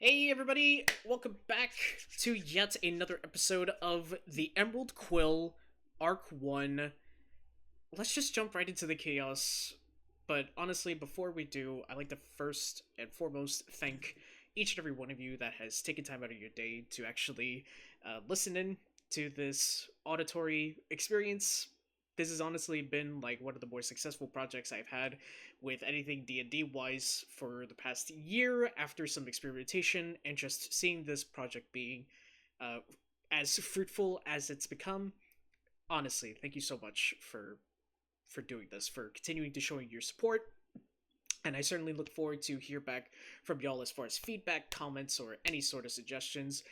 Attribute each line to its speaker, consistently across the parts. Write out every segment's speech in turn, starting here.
Speaker 1: Hey everybody, welcome back to yet another episode of the Emerald Quill Arc 1. Let's just jump right into the chaos. But honestly, before we do, I'd like to first and foremost thank each and every one of you that has taken time out of your day to actually listen in to this auditory experience. This has honestly been like one of the more successful projects I've had with anything D&D wise for the past year after some experimentation and just seeing this project being uh, as fruitful as it's become. Honestly, thank you so much for doing this, for continuing to showing your support. And I certainly look forward to hear back from y'all as far as feedback, comments, or any sort of suggestions.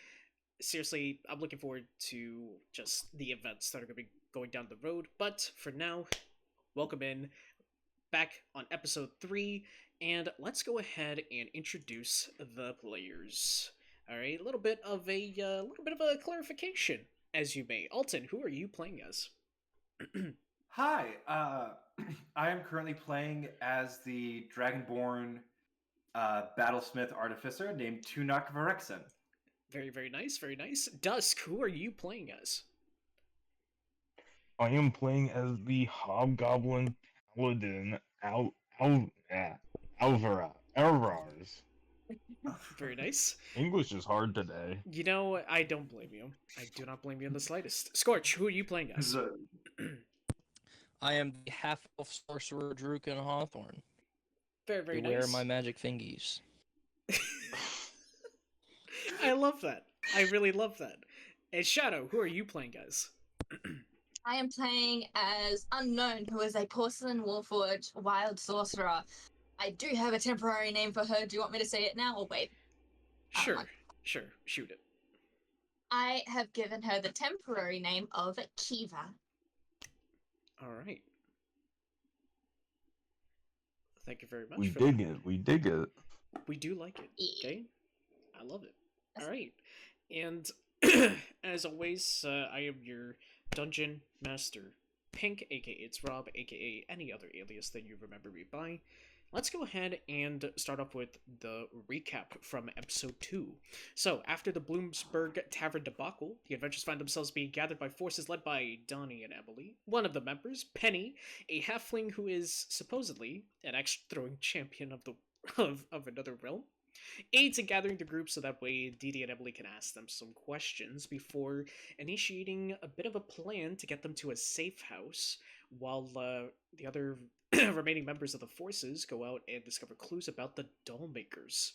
Speaker 1: Seriously, I'm looking forward to just the events that are going to be going down the road. But for now, welcome in back on episode 3, and let's go ahead and introduce the players. All right, a little bit of a clarification, as you may. Alton, who are you playing as?
Speaker 2: Hi, I am currently playing as the Dragonborn Battlesmith Artificer named Tuunak Veraxan.
Speaker 1: Very, very nice, very nice. Dusk, who are you playing as?
Speaker 3: I am playing as the Hobgoblin Paladin Alvrarz.
Speaker 1: Very nice.
Speaker 3: English is hard today.
Speaker 1: You know, I don't blame you. I do not blame you in the slightest. Scorch, who are you playing as?
Speaker 4: I am the half-elf sorcerer Drukin Hawthorne.
Speaker 1: Very, very
Speaker 4: Beware
Speaker 1: nice.
Speaker 4: my magic fingies.
Speaker 1: I love that. I really love that. And Shadow, who are you playing as?
Speaker 5: I am playing as Unknown, who is a Porcelain Warforge wild sorcerer. I do have a temporary name for her. Do you want me to say it now or wait?
Speaker 1: Sure, shoot it.
Speaker 5: I have given her the temporary name of Kiva.
Speaker 1: All right. Thank you very much.
Speaker 3: We dig it. We dig it.
Speaker 1: We do like it.
Speaker 5: Yeah.
Speaker 1: Okay, I love it. All right, and as always, I am your dungeon master, Pink, aka it's Rob, aka any other alias that you remember me by. Let's go ahead and start off with the recap from episode 2. So, after the Bloomsburg Tavern debacle, the adventurers find themselves being gathered by forces led by Donnie and Emily. One of the members, Penny, a halfling who is supposedly an axe-throwing champion of the of another realm, aids in gathering the group so that way Dee Dee and Emily can ask them some questions before initiating a bit of a plan to get them to a safe house while the other remaining members of the forces go out and discover clues about the doll makers.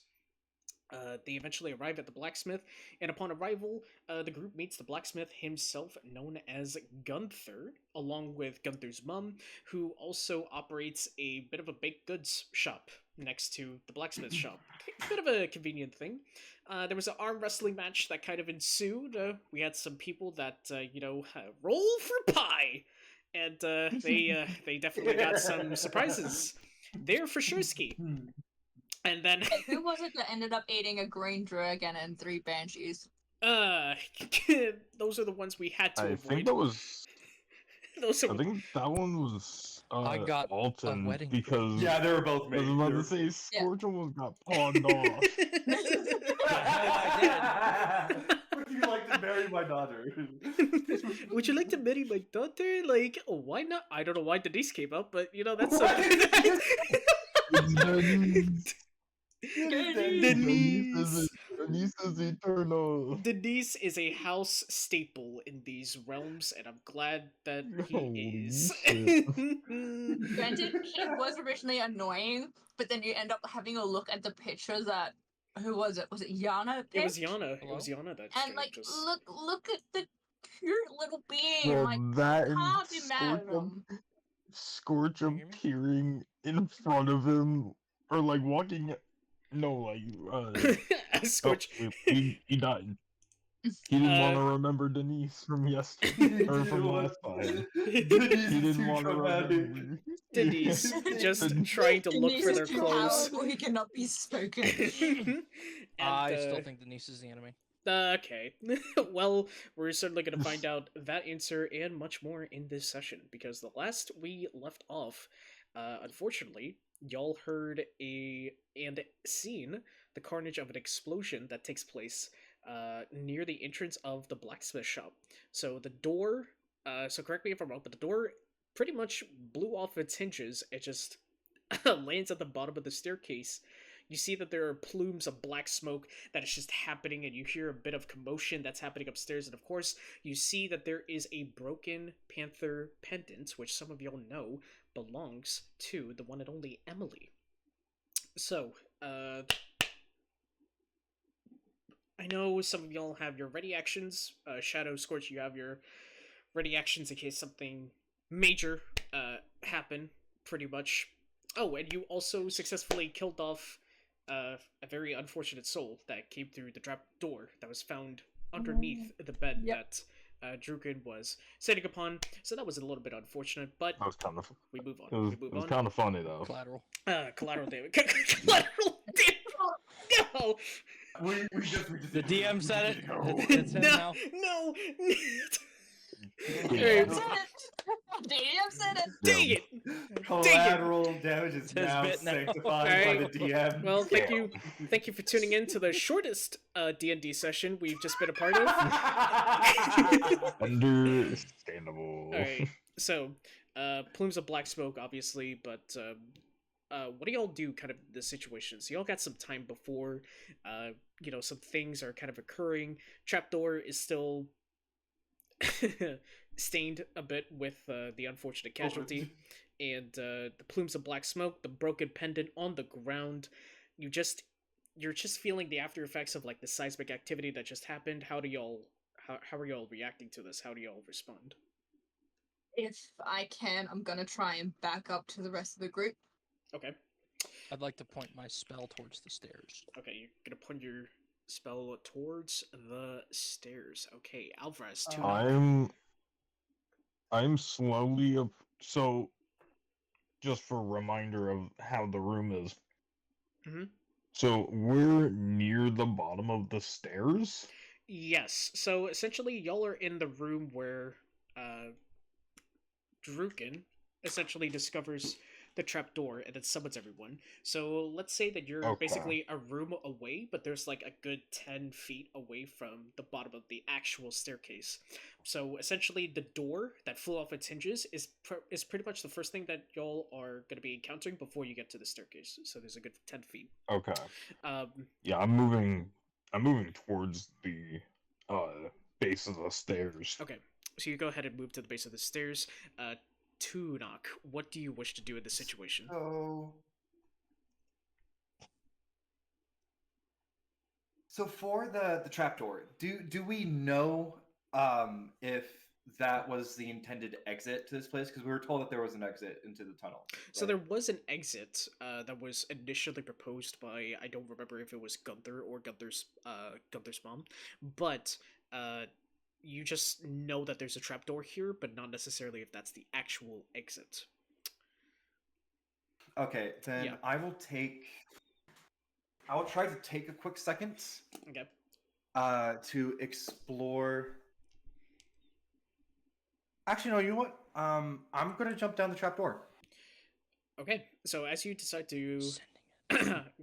Speaker 1: They eventually arrive at the blacksmith, and upon arrival, the group meets the blacksmith himself, known as Gunther, along with Gunther's mum, who also operates a bit of a baked goods shop next to the blacksmith shop. A bit of a convenient thing. There was an arm wrestling match that kind of ensued. We had some people that, roll for pie! And they definitely got some surprises there for sure ski. And then
Speaker 5: Who was it that ended up eating a green dragon and 3 banshees?
Speaker 1: those are the ones we had to
Speaker 3: I
Speaker 1: avoid.
Speaker 3: think that was.
Speaker 1: Those are...
Speaker 3: I think that one was.
Speaker 4: I got a
Speaker 3: Alton
Speaker 4: wedding
Speaker 3: because.
Speaker 2: Yeah, they were both
Speaker 3: I was
Speaker 2: made.
Speaker 3: about to say Scorch almost got pawned off.
Speaker 2: Would you like to marry my daughter?
Speaker 1: Would you like to marry my daughter? Like, why not? I don't know why Denise came up, but you know that's Denise.
Speaker 3: Denise is eternal.
Speaker 1: Denise is a house staple in these realms, and I'm glad that he is.
Speaker 5: Granted, he was originally annoying, but then you end up having a look at the pictures that... Who was it? Was it Yana?
Speaker 1: It was
Speaker 5: picked?
Speaker 1: Yana.
Speaker 4: Hello?
Speaker 1: It was Yana that
Speaker 5: And like,
Speaker 1: just...
Speaker 5: look at the cute little being.
Speaker 3: Well,
Speaker 5: like,
Speaker 3: that
Speaker 5: can't
Speaker 3: and
Speaker 5: be mad at him.
Speaker 3: Scorch
Speaker 4: Can you hear me?
Speaker 3: appearing in front of him, or like walking. No, like
Speaker 1: Scorch.
Speaker 3: He died. He didn't want to remember Denise from yesterday or from last time. He didn't want to remember
Speaker 1: Denise just trying to look
Speaker 5: Denise
Speaker 1: for
Speaker 5: is
Speaker 1: their
Speaker 5: too
Speaker 1: clothes.
Speaker 5: powerful, he cannot be spoken.
Speaker 1: And,
Speaker 4: I still think Denise is the enemy.
Speaker 1: Okay. Well, we're certainly going to find out that answer and much more in this session, because the last we left off, unfortunately, y'all heard and seen the carnage of an explosion that takes place near the entrance of the blacksmith shop. So the door, so correct me if I'm wrong, but the door pretty much blew off its hinges. It just lands at the bottom of the staircase. You see that there are plumes of black smoke that is just happening, and you hear a bit of commotion that's happening upstairs. And of course, you see that there is a broken panther pendant, which some of y'all know belongs to the one and only Emily. So, I know some of y'all have your ready actions. ShadowScorch, you have your ready actions in case something major happen, pretty much. Oh, and you also successfully killed off a very unfortunate soul that came through the trap door that was found underneath the bed that Drukin was sitting upon. So that was a little bit unfortunate, but
Speaker 3: That was kind of.
Speaker 1: we move on.
Speaker 3: It was kind of funny though.
Speaker 4: Collateral.
Speaker 1: Collateral damage. Collateral damage. No.
Speaker 2: We just
Speaker 4: The DM said it.
Speaker 2: No.
Speaker 4: It's him now.
Speaker 1: No.
Speaker 3: Yeah.
Speaker 5: DM said it.
Speaker 1: Dang it.
Speaker 2: Collateral damage is
Speaker 4: His
Speaker 2: now
Speaker 4: bit now.
Speaker 2: sanctified by
Speaker 1: Alright.
Speaker 2: the DM.
Speaker 1: Well, thank you for tuning in to the shortest D&D session we've just been a part of.
Speaker 3: Understandable.
Speaker 1: All right. So, plumes of black smoke, obviously, but what do y'all do? Kind of the situation. So y'all got some time before, some things are kind of occurring. Trapdoor is still stained a bit with the unfortunate casualty, and the plumes of black smoke, the broken pendant on the ground. You're just feeling the after effects of like the seismic activity that just happened. How are y'all reacting to this? How do y'all respond?
Speaker 5: If I can, I'm gonna try and back up to the rest of the group.
Speaker 1: Okay.
Speaker 4: I'd like to point my spell towards the stairs.
Speaker 1: Okay, you're gonna point your spell towards the stairs. Okay, Alvrarz,
Speaker 3: I'm slowly so just for a reminder of how the room is.
Speaker 1: Mhm.
Speaker 3: So we're near the bottom of the stairs.
Speaker 1: Yes. So essentially, y'all are in the room where Drukin essentially discovers the trapdoor and then summons everyone. So let's say that you're
Speaker 3: Okay.
Speaker 1: basically a room away, but there's like a good 10 feet away from the bottom of the actual staircase. So essentially, the door that flew off its hinges is pretty much the first thing that y'all are going to be encountering before you get to the staircase. So there's a good 10 feet.
Speaker 3: Okay.
Speaker 1: Um,
Speaker 3: Yeah, I'm moving towards the base of the stairs.
Speaker 1: okay, so you go ahead and move to the base of the stairs. Tuunak, what do you wish to do in this situation?
Speaker 2: So for the trapdoor, do we know if that was the intended exit to this place? Because we were told that there was an exit into the tunnel.
Speaker 1: So
Speaker 2: right?
Speaker 1: there was an exit that was initially proposed by, I don't remember if it was Gunther or Gunther's mom, but you just know that there's a trapdoor here, but not necessarily if that's the actual exit.
Speaker 2: Okay, then
Speaker 1: Yeah.
Speaker 2: I will try to take a quick second
Speaker 1: Okay.
Speaker 2: to explore. Actually, no. You know what? I'm gonna jump down the trapdoor.
Speaker 1: Okay. So as you decide to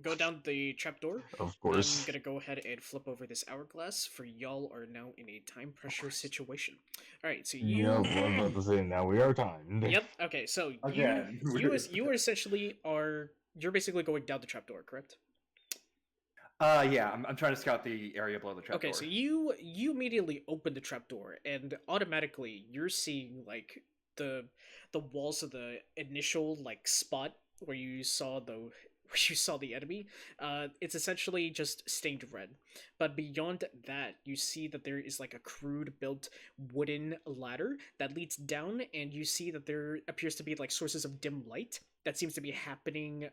Speaker 1: go down the trapdoor,
Speaker 3: Of course.
Speaker 1: I'm gonna go ahead and flip over this hourglass. For y'all are now in a time pressure situation. All right. So you.
Speaker 3: Yep, I was about to say now we are timed.
Speaker 1: Yep. Okay. So
Speaker 2: Again,
Speaker 1: you essentially you're basically going down the trapdoor, correct?
Speaker 2: Yeah. I'm trying to scout the area below the trapdoor.
Speaker 1: Okay, so you immediately open the trapdoor, and automatically you're seeing like the walls of the initial like spot where you saw the enemy. It's essentially just stained red, but beyond that, you see that there is like a crude built wooden ladder that leads down, and you see that there appears to be like sources of dim light that seems to be happening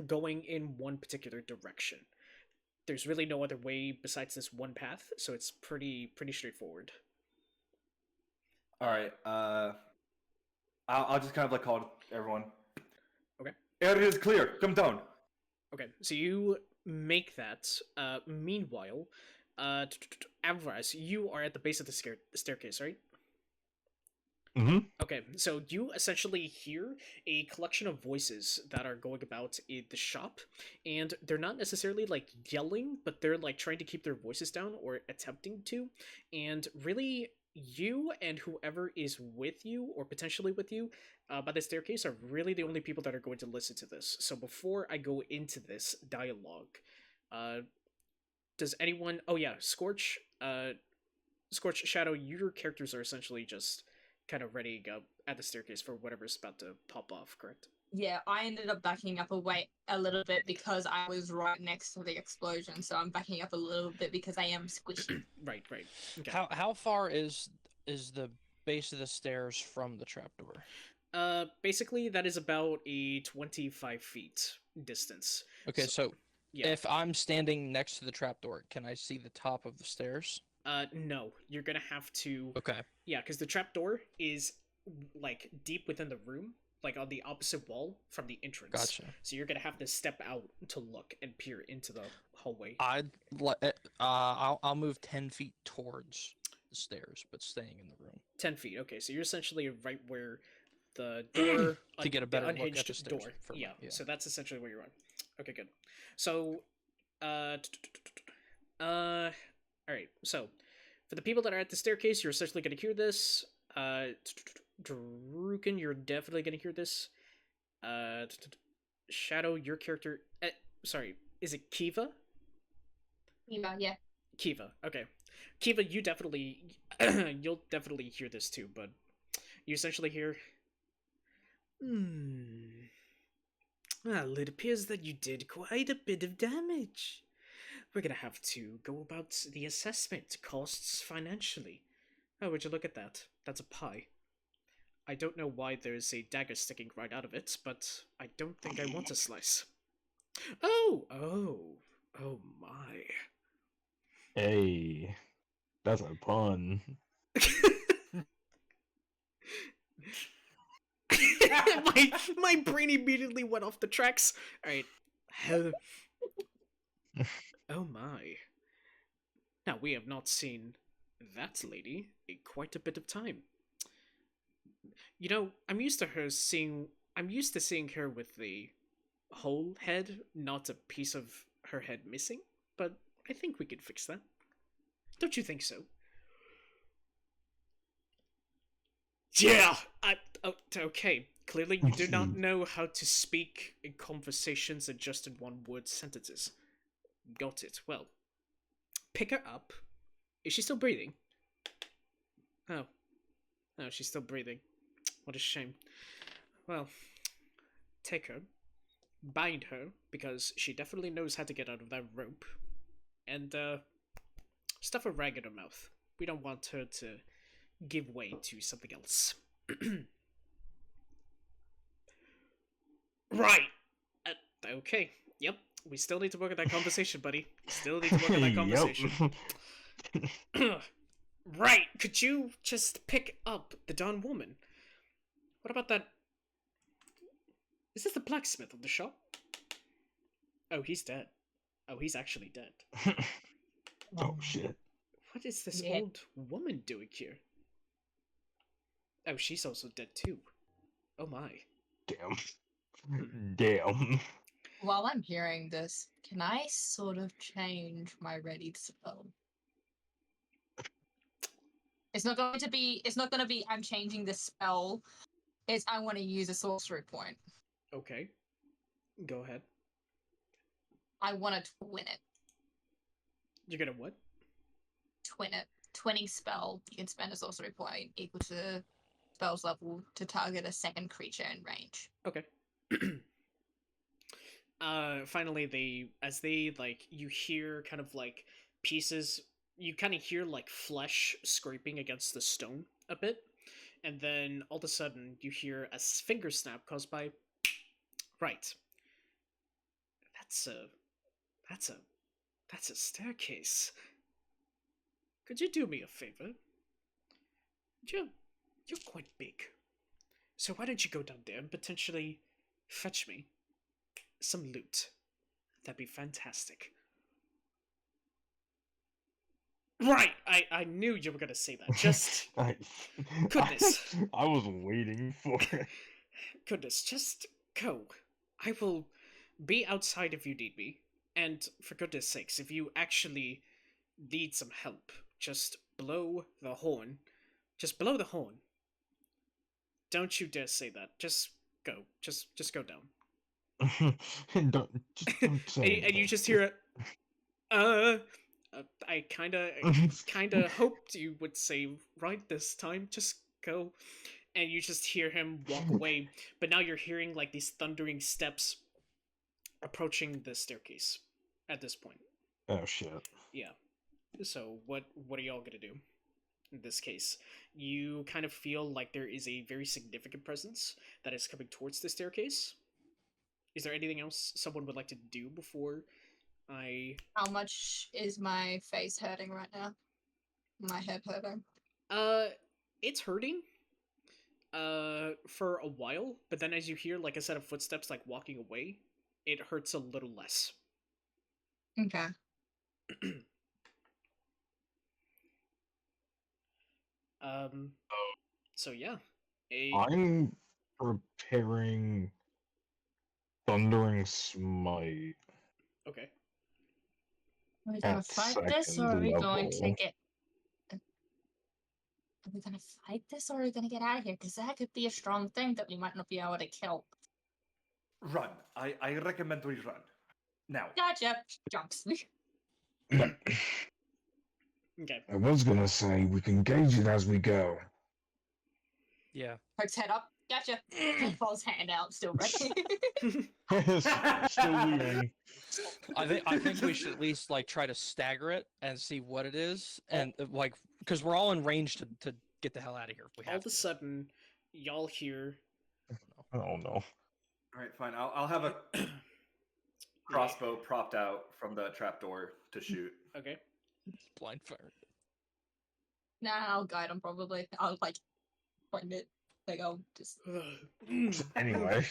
Speaker 1: going in one particular direction. There's really no other way besides this one path, so it's pretty straightforward.
Speaker 2: All right. I'll just kind of like call everyone.
Speaker 1: Okay.
Speaker 2: Area is clear. Come down.
Speaker 1: Okay, so you make that. Meanwhile, Alvrarz, you are at the base of the staircase, right? Okay, so you essentially hear a collection of voices that are going about in the shop, and they're not necessarily like yelling, but they're like trying to keep their voices down or attempting to. And really, you and whoever is with you or potentially with you by the staircase are really the only people that are going to listen to this. So before I go into this dialogue, does anyone? Oh yeah, Scorch, Scorch, Shadow, your characters are essentially just kind of readying up at the staircase for whatever's about to pop off, correct?
Speaker 5: Yeah, I ended up backing up a little bit because I was right next to the explosion, so I'm backing up a little bit because I am squishy.
Speaker 1: Right. Okay.
Speaker 4: How far is the base of the stairs from the trapdoor?
Speaker 1: Basically, that is about a 25 feet distance.
Speaker 4: Okay, so
Speaker 1: yeah.
Speaker 4: if I'm standing next to the trapdoor, can I see the top of the stairs?
Speaker 1: No, you're gonna have to.
Speaker 4: Okay.
Speaker 1: Yeah, because the trapdoor is like deep within the room, like on the opposite wall from the entrance.
Speaker 4: Gotcha.
Speaker 1: So you're gonna have to step out to look and peer into the hallway.
Speaker 4: I'll move 10 feet towards the stairs, but staying in the room.
Speaker 1: 10 feet. Okay, so you're essentially right where the door
Speaker 4: to get a better look at
Speaker 1: unhinged
Speaker 4: the stairs.
Speaker 1: door.
Speaker 4: For
Speaker 1: Yeah.
Speaker 4: yeah.
Speaker 1: So that's essentially where you're on. Okay, good. So, all right. So, for the people that are at the staircase, you're essentially going to hear this. Drukin, you're definitely going to hear this. Shadow, your character. Sorry, is it Kiva?
Speaker 5: Yeah.
Speaker 1: Kiva. Okay. Kiva, you definitely, you'll definitely hear this too. But you essentially hear. Well, it appears that you did quite a bit of damage. We're gonna have to go about the assessment costs financially. Oh, would you look at that? That's a pie. I don't know why there's a dagger sticking right out of it, but I don't think I want a slice. Oh my.
Speaker 3: Hey, that's a pun.
Speaker 1: my brain immediately went off the tracks. Alright. Oh my. Now, we have not seen that lady in quite a bit of time. You know, I'm used to seeing her with the whole head, not a piece of her head missing, but I think we could fix that. Don't you think so? Yeah! Okay. Clearly you do not know how to speak in conversations and just in one-word sentences. Got it. Well, pick her up. Is she still breathing? Oh. Oh, she's still breathing. What a shame. Well, take her. Bind her, because she definitely knows how to get out of that rope. And, stuff a rag in her mouth. We don't want her to give way to something else. Right! Okay. Yep. We still need to work on that conversation, buddy. Still need to work on that conversation. Right! Could you just pick up the Dawn woman? What about that? Is this the blacksmith of the shop? Oh, he's dead. Oh, he's actually dead.
Speaker 3: Oh shit.
Speaker 1: What is this
Speaker 5: Yeah.
Speaker 1: old woman doing here? Oh, she's also dead too. Oh my.
Speaker 3: Damn. Damn.
Speaker 5: While I'm hearing this, can I sort of change my ready spell? It's not going to be I'm changing the spell. It's I want to use a sorcery point.
Speaker 1: Okay. Go ahead.
Speaker 5: I want to twin it.
Speaker 1: You're gonna what?
Speaker 5: Twin it. Twinning spell. You can spend a sorcery point equal to spell's level to target a second creature in range.
Speaker 1: Okay. Finally, you hear kind of like pieces, you kind of hear like flesh scraping against the stone a bit, and then all of a sudden you hear a finger snap caused by, right. That's a staircase. Could you do me a favor? You're quite big. So why don't you go down there and potentially fetch me some loot? That'd be fantastic. Right, I knew you were gonna say that. Just Goodness.
Speaker 3: I was waiting for it.
Speaker 1: goodness, just go. I will be outside if you need me. And for goodness sakes, if you actually need some help, just blow the horn. Just blow the horn. Don't you dare say that. Just go. Just go down.
Speaker 3: Just don't say
Speaker 1: And you
Speaker 3: anything.
Speaker 1: just hear it. I kinda hoped you would say right this time. Just go. And you just hear him walk away. But now you're hearing like these thundering steps approaching the staircase at this point.
Speaker 3: Oh shit.
Speaker 1: Yeah. So what are y'all gonna do? In this case, you kind of feel like there is a very significant presence that is coming towards the staircase. Is there anything else someone would like to do before I
Speaker 5: How much is my face hurting right now? My head hurting.
Speaker 1: It's hurting for a while, but then as you hear like a set of footsteps like walking away, it hurts a little less.
Speaker 5: Okay.
Speaker 1: So yeah.
Speaker 3: I'm preparing Thundering Smite.
Speaker 1: Okay.
Speaker 5: Are we gonna
Speaker 3: At
Speaker 5: fight this, or are
Speaker 3: second
Speaker 5: we going to
Speaker 3: level.
Speaker 5: get? Are we gonna fight this, or are we gonna get out of here? Because that could be a strong thing that we might not be able to kill.
Speaker 2: Run. I recommend we run. Now.
Speaker 5: Gotcha. Jumps.
Speaker 1: Okay.
Speaker 3: I was gonna say we can gauge it as we go.
Speaker 4: Yeah.
Speaker 5: Pokes head up. Gotcha. Falls hand out, still ready.
Speaker 3: Still leaving.
Speaker 4: I think we should at least like try to stagger it and see what it is, and like because we're all in range to get the hell out of here. If we have
Speaker 1: All of a
Speaker 4: to.
Speaker 1: sudden, y'all hear
Speaker 3: Oh no.
Speaker 2: All right, fine. I'll have a crossbow propped out from the trapdoor to shoot.
Speaker 1: Okay.
Speaker 4: Blind fire.
Speaker 5: Nah, I'll guide him probably. I'll like point it. Like I'll just.
Speaker 3: Anyway.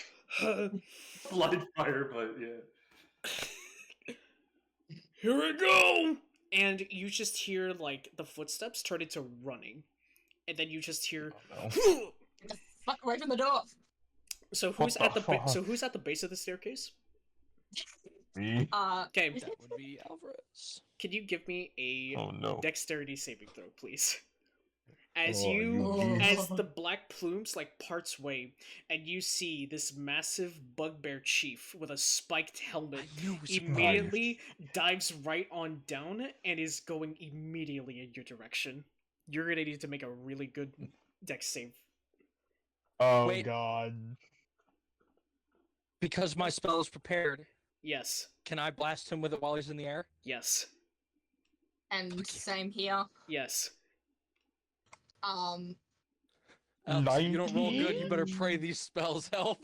Speaker 2: Blind fire, but yeah.
Speaker 1: Here we go! And you just hear like the footsteps turn into running, and then you just hear.
Speaker 3: Oh, no.
Speaker 5: Get the fuck away from the door.
Speaker 1: So
Speaker 3: What
Speaker 1: who's
Speaker 3: the
Speaker 1: at the
Speaker 3: fuck?
Speaker 1: so who's at the base of the staircase?
Speaker 3: Me?
Speaker 1: Okay,
Speaker 4: That would be Alvrarz.
Speaker 1: can you give me a
Speaker 3: Oh no.
Speaker 1: dexterity saving throw, please? As
Speaker 3: Oh,
Speaker 1: you,
Speaker 3: you
Speaker 1: as the black plumes like parts way, and you see this massive bugbear chief with a spiked helmet immediately dives right on down and is going immediately in your direction. You're gonna need to make a really good dex save.
Speaker 3: Oh
Speaker 4: Wait.
Speaker 3: god.
Speaker 4: Because my spell is prepared,
Speaker 1: Yes,
Speaker 4: can I blast him with it while he's in the air?
Speaker 1: yes,
Speaker 5: And same here.
Speaker 1: yes.
Speaker 5: Um.
Speaker 4: Alex, if you don't roll good, you better
Speaker 3: 19?
Speaker 4: pray these spells help.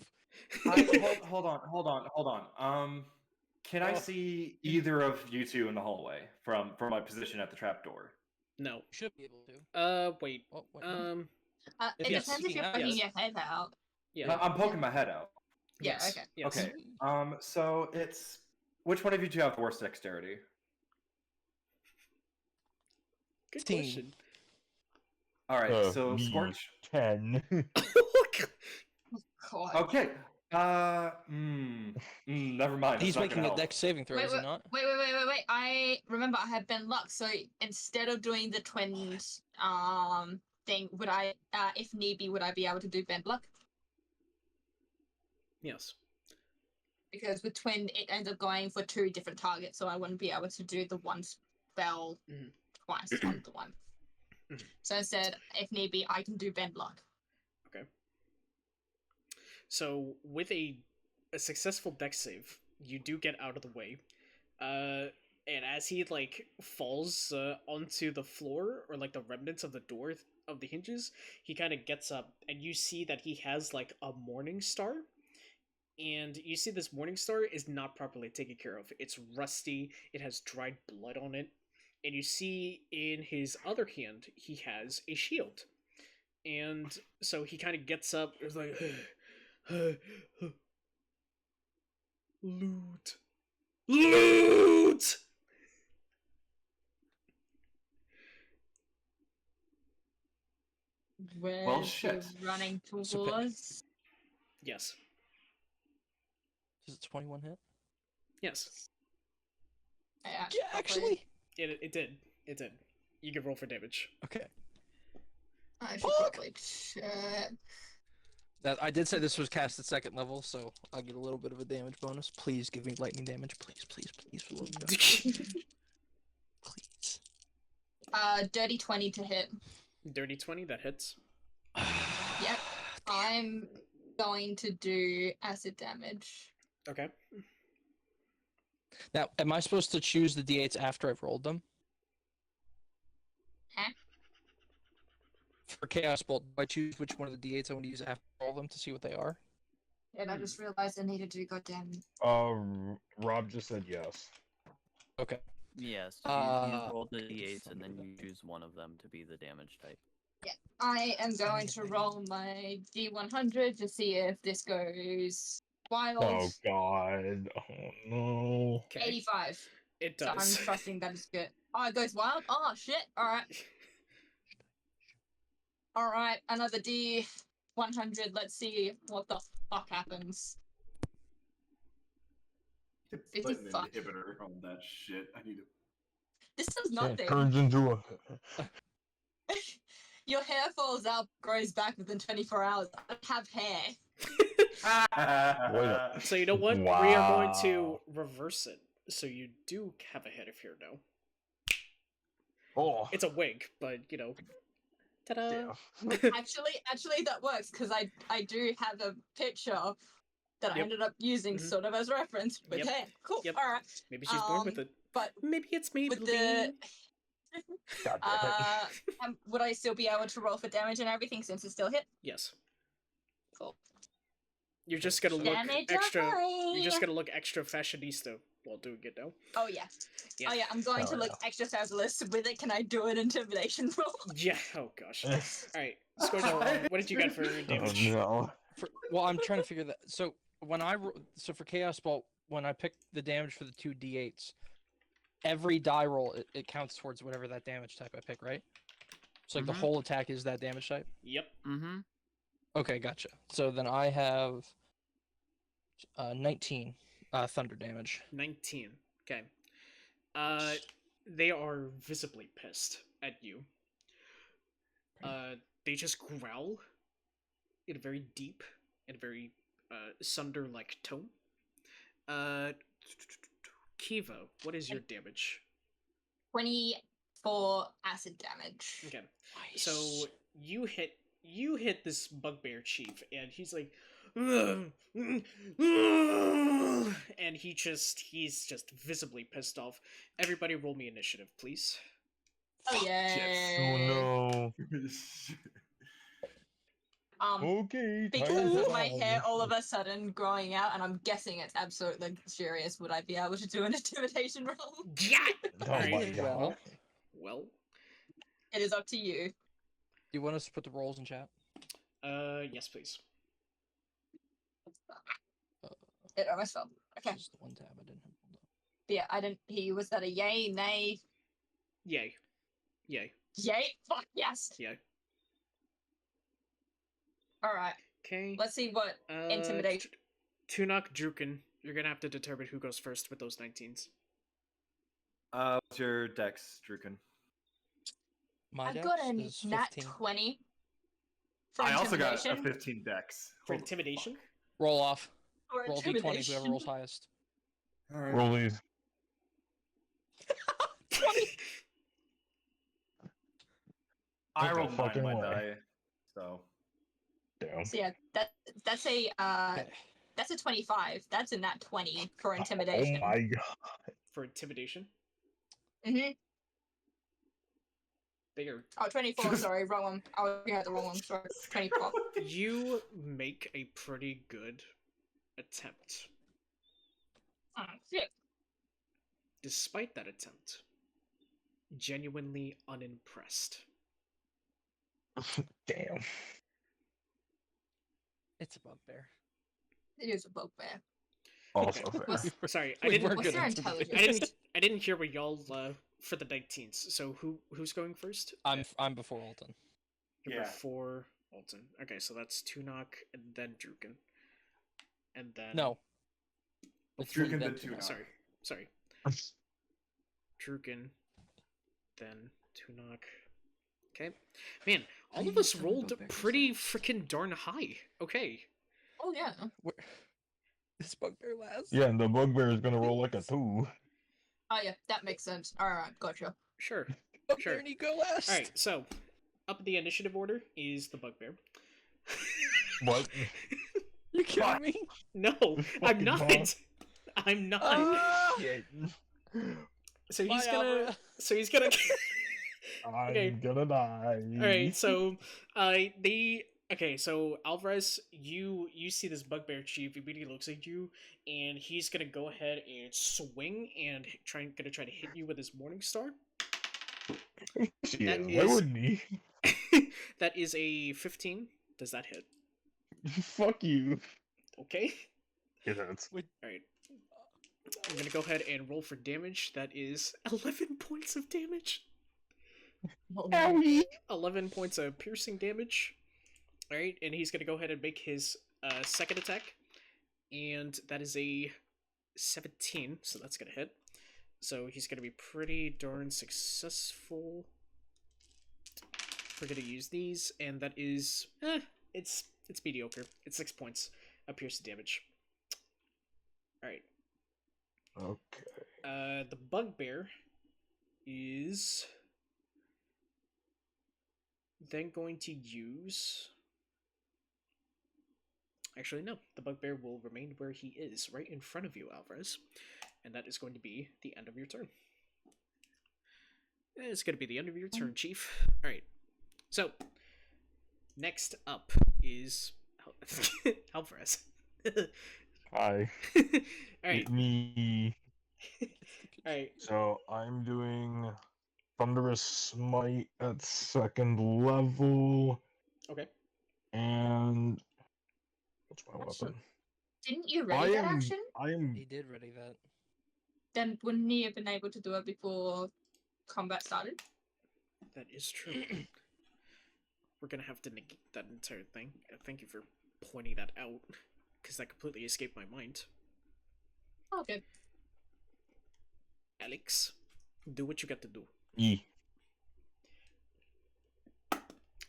Speaker 2: Hold on. Can I
Speaker 4: Oh.
Speaker 2: see either of you two in the hallway from my position at the trapdoor?
Speaker 1: No.
Speaker 4: You should be able to.
Speaker 1: Wait.
Speaker 4: Oh, wait,
Speaker 5: It
Speaker 1: Yes,
Speaker 5: depends if you're
Speaker 4: yes.
Speaker 5: poking your head out.
Speaker 1: Yeah.
Speaker 2: I'm poking my head out.
Speaker 5: Yeah.
Speaker 1: Yes,
Speaker 5: Okay.
Speaker 1: Yes.
Speaker 2: Okay. So it's which one of you two have the worst dexterity?
Speaker 1: Good
Speaker 4: 15.
Speaker 1: question.
Speaker 2: All right. So
Speaker 3: me.
Speaker 2: Scorch.
Speaker 3: 10.
Speaker 5: God.
Speaker 2: Okay. Never mind.
Speaker 4: He's
Speaker 2: that's not
Speaker 4: making
Speaker 2: gonna
Speaker 4: a
Speaker 2: help.
Speaker 4: dex saving throw, is he not?
Speaker 5: Wait. I remember I had Ben Luck, so instead of doing the twins thing, would I if need be, would I be able to do Ben Luck?
Speaker 1: Yes.
Speaker 5: Because with twin it ends up going for 2 different targets, so I wouldn't be able to do the one spell
Speaker 1: Mhm.
Speaker 5: twice on the one.
Speaker 1: Mhm.
Speaker 5: So instead, if need be, I can do Ben Luck.
Speaker 1: So with a successful dex save, you do get out of the way. And as he like falls onto the floor or like the remnants of the door of the hinges, he kind of gets up, and you see that he has like a morning star. And you see this morning star is not properly taken care of. It's rusty. It has dried blood on it. And you see in his other hand he has a shield. And so he kind of gets up. It's like loot.
Speaker 5: Where's
Speaker 2: shit.
Speaker 5: the running
Speaker 4: So pick.
Speaker 5: towards?
Speaker 1: Yes.
Speaker 4: Does it 21 hit?
Speaker 1: Yes.
Speaker 5: Yeah,
Speaker 4: Yeah, actually.
Speaker 1: It did. It did. You can roll for damage.
Speaker 4: Okay.
Speaker 5: I should
Speaker 4: Fuck!
Speaker 5: probably check.
Speaker 4: That I did say this was cast at 2nd level, so I'll get a little bit of a damage bonus. Please give me lightning damage. Please, please, please. For the love of God. Please.
Speaker 5: Dirty 20 to hit.
Speaker 1: Dirty 20, that hits.
Speaker 5: Yep. I'm going to do acid damage.
Speaker 1: Okay.
Speaker 4: Now, am I supposed to choose the d8s after I've rolled them?
Speaker 5: Huh?
Speaker 4: For Chaos Bolt, do I choose which one of the d8s I want to use after I roll them to see what they are?
Speaker 5: And I just realized I needed to do goddamn.
Speaker 3: Rob just said yes.
Speaker 4: Okay.
Speaker 6: Yes, you roll the d8s and then you choose one of them to be the damage type.
Speaker 5: I am going to roll my D100 to see if this goes wild.
Speaker 3: Oh god. Oh no.
Speaker 1: Okay.
Speaker 5: 85.
Speaker 1: It
Speaker 5: So I'm
Speaker 1: does.
Speaker 5: trusting that it's good. Oh, it goes wild? Oh, shit. Alright. Alright, another D100. Let's see what the fuck happens.
Speaker 2: Put an
Speaker 5: 55.
Speaker 2: inhibitor on that shit. I need to.
Speaker 5: This does
Speaker 3: It
Speaker 5: nothing.
Speaker 3: turns into a.
Speaker 5: Your hair falls out, grows back within 24 hours. I don't have hair.
Speaker 1: So you know what? We are going to reverse it. So you do have a head of hair now.
Speaker 3: Oh.
Speaker 1: It's a wig, but you know. Ta-da!
Speaker 3: Yeah.
Speaker 5: Actually, that works because I do have a picture that I
Speaker 1: Yep.
Speaker 5: ended up using
Speaker 1: Mhm.
Speaker 5: sort of as reference with
Speaker 1: Yep.
Speaker 5: hair. Cool.
Speaker 1: Yep.
Speaker 5: All right.
Speaker 1: Maybe she's born with it.
Speaker 5: But
Speaker 1: Maybe it's me.
Speaker 5: with the
Speaker 3: God damn it.
Speaker 5: would I still be able to roll for damage and everything since it's still hit?
Speaker 1: Yes.
Speaker 5: Cool.
Speaker 1: You're just gonna look
Speaker 5: Damage
Speaker 1: extra.
Speaker 5: away.
Speaker 1: You're just gonna look extra fashionista while doing it now.
Speaker 5: Oh yeah.
Speaker 1: Yeah.
Speaker 5: Oh yeah. I'm going to
Speaker 3: Oh,
Speaker 5: look extra fabulous with it. Can I do an intimidation roll?
Speaker 1: Yeah. Oh gosh. All right. Scorch, what did you get for
Speaker 3: Oh
Speaker 1: damage?
Speaker 3: no.
Speaker 4: Well, I'm trying to figure that. So when so for Chaos Bolt, when I pick the damage for the 2 d8s, every die roll it counts towards whatever that damage type I pick, right? So like the
Speaker 6: Mhm.
Speaker 4: whole attack is that damage type.
Speaker 1: Yep.
Speaker 6: Mm-hmm.
Speaker 4: Okay, gotcha. So then I have 19 thunder damage.
Speaker 1: 19. Okay. They are visibly pissed at you. They just growl in a very deep and very sunder-like tone. Kiva, what is your damage?
Speaker 5: 24 acid damage.
Speaker 1: Okay. So you hit this bugbear chief, and he's like, and he's just visibly pissed off. Everybody, roll me initiative, please.
Speaker 5: Oh yeah.
Speaker 3: Oh no. Okay.
Speaker 5: Because
Speaker 3: time
Speaker 5: of
Speaker 3: to
Speaker 5: my
Speaker 3: die.
Speaker 5: hair all of a sudden growing out, and I'm guessing it's absolutely luxurious, would I be able to do an intimidation roll?
Speaker 1: Yeah.
Speaker 3: Oh my
Speaker 1: Alright.
Speaker 3: god.
Speaker 1: Well,
Speaker 5: It is up to you.
Speaker 4: Do you want us to put the rolls in chat?
Speaker 1: yes, please.
Speaker 5: It almost fell. Okay.
Speaker 4: This is the one tab I didn't have pulled up.
Speaker 5: But yeah, I didn't hear you. Was that a yay, nay?
Speaker 1: Yay. Yay.
Speaker 5: Yay? Fuck yes.
Speaker 1: Yay.
Speaker 5: Alright.
Speaker 1: Okay.
Speaker 5: Let's see what intimidation.
Speaker 1: Tuunak, Drukin, you're gonna have to determine who goes first with those 19s.
Speaker 2: What's your dex, Drukin?
Speaker 4: My
Speaker 5: I've
Speaker 4: dex
Speaker 5: got a
Speaker 4: is
Speaker 5: nat
Speaker 4: 15.
Speaker 5: 20 for
Speaker 2: I also got a
Speaker 5: intimidation.
Speaker 2: 15 dex.
Speaker 1: For
Speaker 2: Holy
Speaker 1: intimidation?
Speaker 4: Roll off.
Speaker 5: For
Speaker 4: Roll d20,
Speaker 5: intimidation.
Speaker 4: whoever rolls highest.
Speaker 2: fuck. All right.
Speaker 3: Roll these.
Speaker 4: 20!
Speaker 2: I
Speaker 3: Ain't no
Speaker 2: rolled 9
Speaker 3: fucking
Speaker 2: my
Speaker 3: way.
Speaker 2: die, so.
Speaker 3: Damn.
Speaker 5: So yeah, that's a that's a 25. That's a nat 20 for
Speaker 3: Oh
Speaker 5: intimidation.
Speaker 3: my god.
Speaker 1: For intimidation?
Speaker 5: Mm-hmm.
Speaker 1: Bigger.
Speaker 5: Oh, 24, sorry, wrong one. I was looking at the wrong one, sorry. 24.
Speaker 1: You make a pretty good attempt.
Speaker 5: Oh, shit.
Speaker 1: Despite that attempt, genuinely unimpressed.
Speaker 3: Damn.
Speaker 4: It's a bugbear.
Speaker 5: It is a bugbear.
Speaker 3: Also
Speaker 1: Okay.
Speaker 3: fair.
Speaker 5: What's-
Speaker 1: Sorry, I
Speaker 4: We
Speaker 1: didn't.
Speaker 4: were
Speaker 5: What's
Speaker 4: good
Speaker 5: their
Speaker 4: at intimidation.
Speaker 5: intelligence?
Speaker 1: I didn't hear what y'all for the 19s. So who's going first?
Speaker 4: I'm before Alton.
Speaker 1: Number
Speaker 2: Yeah.
Speaker 1: 4, Alton. Okay, so that's Tuunak and then Drukin. And then
Speaker 4: No.
Speaker 1: Oh,
Speaker 4: It's three,
Speaker 2: Drukin
Speaker 4: then
Speaker 2: the
Speaker 4: Tuunak.
Speaker 2: Tuunak.
Speaker 1: Sorry. Drukin, then Tuunak. Okay. Man, all of us rolled pretty freaking darn high. Okay.
Speaker 5: Oh yeah.
Speaker 4: This bugbear last.
Speaker 3: Yeah, and the bugbear is gonna roll like a 2.
Speaker 5: Oh yeah, that makes sense. Alright, gotcha.
Speaker 1: Sure.
Speaker 4: Bugbear
Speaker 1: Sure.
Speaker 4: need go last.
Speaker 1: Alright, so up the initiative order is the bugbear.
Speaker 3: What?
Speaker 4: You kidding me?
Speaker 1: No, I'm
Speaker 3: Fucking
Speaker 1: not.
Speaker 3: boss.
Speaker 1: I'm not.
Speaker 4: Ah!
Speaker 3: Yeah.
Speaker 1: So he's
Speaker 4: Bye,
Speaker 1: gonna.
Speaker 4: Alvrarz.
Speaker 1: So he's gonna.
Speaker 3: I'm
Speaker 1: Okay.
Speaker 3: gonna die.
Speaker 1: Alright, so so Alvrarz, you see this bugbear chief, he immediately looks at you, and he's gonna go ahead and swing and gonna try to hit you with his Morning Star.
Speaker 3: Yeah,
Speaker 1: that
Speaker 3: why
Speaker 1: is-
Speaker 3: wouldn't he?
Speaker 1: That is a 15. Does that hit?
Speaker 3: Fuck you.
Speaker 1: Okay.
Speaker 3: It hurts.
Speaker 1: Alright. I'm gonna go ahead and roll for damage. That is 11 points of damage.
Speaker 5: Oh,
Speaker 3: Owie.
Speaker 1: 11 points of piercing damage. Alright, and he's gonna go ahead and make his second attack. And that is a 17, so that's gonna hit. So he's gonna be pretty darn successful. We're gonna use these, and that is it's mediocre. It's 6 points of piercing damage. Alright.
Speaker 3: Okay.
Speaker 1: The bugbear is then going to use. Actually, no. The bugbear will remain where he is, right in front of you, Alvrarz. And that is going to be the end of your turn. It's going to be the end of your turn, Chief. Alright. So, next up is Alvrarz.
Speaker 3: Hi.
Speaker 1: Alright.
Speaker 3: Me.
Speaker 1: Alright.
Speaker 3: So I'm doing Thunderous Smite at 2nd level,
Speaker 1: Okay.
Speaker 3: and what's my
Speaker 5: Actually,
Speaker 3: weapon?
Speaker 5: didn't you ready that action?
Speaker 3: I am.
Speaker 4: He did ready that.
Speaker 5: Then wouldn't he have been able to do it before combat started?
Speaker 1: That is true. We're gonna have to negate that entire thing. Thank you for pointing that out, because that completely escaped my mind.
Speaker 5: Oh, good.
Speaker 1: Alex, do what you got to do.
Speaker 3: E.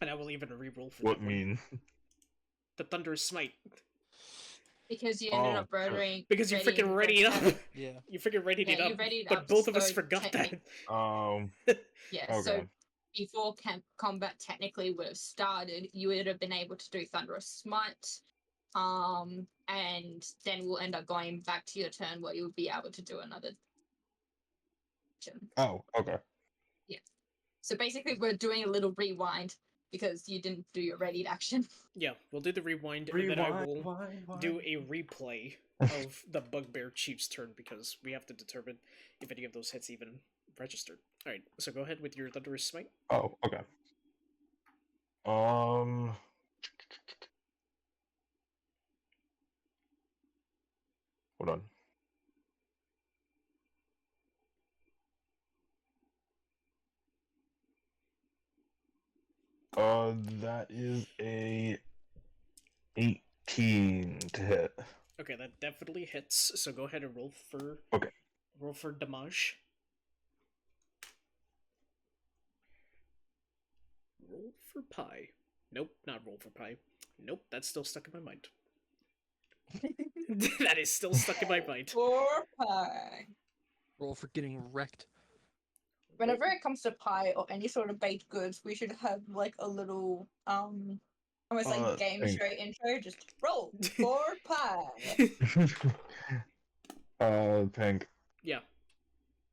Speaker 1: And I will even reroll for
Speaker 3: What
Speaker 1: that one.
Speaker 3: mean?
Speaker 1: The Thunderous Smite.
Speaker 5: Because you ended
Speaker 3: Oh,
Speaker 5: up murdering.
Speaker 1: Because you freaking readied up.
Speaker 4: Yeah.
Speaker 1: You freaking readied it
Speaker 5: Yeah,
Speaker 1: up.
Speaker 5: you readied
Speaker 1: but
Speaker 5: up,
Speaker 1: both of us
Speaker 5: so
Speaker 1: forgot that.
Speaker 5: technic- Yeah, so
Speaker 3: Okay.
Speaker 5: before combat technically would have started, you would have been able to do Thunderous Smite. And then we'll end up going back to your turn where you'll be able to do another action.
Speaker 3: Oh, okay.
Speaker 5: So basically, we're doing a little rewind because you didn't do your readied action.
Speaker 1: Yeah, we'll do the rewind, and then I will do a replay of the Bugbear Chief's turn, because we have to determine if any of those hits even registered. Alright, so go ahead with your Thunderous Smite.
Speaker 3: Oh, okay. Hold on. That is a 18 to hit.
Speaker 1: Okay, that definitely hits, so go ahead and roll for...
Speaker 3: Okay.
Speaker 1: Roll for damage. Roll for pie. Nope, not roll for pie. Nope, that's still stuck in my mind. That is still stuck in my mind.
Speaker 5: Or pie.
Speaker 4: Roll for getting wrecked.
Speaker 5: Whenever it comes to pie or any sort of baked goods, we should have like a little almost like game
Speaker 3: thank-
Speaker 5: show intro. Just roll for pie.
Speaker 3: Pink.
Speaker 1: Yeah.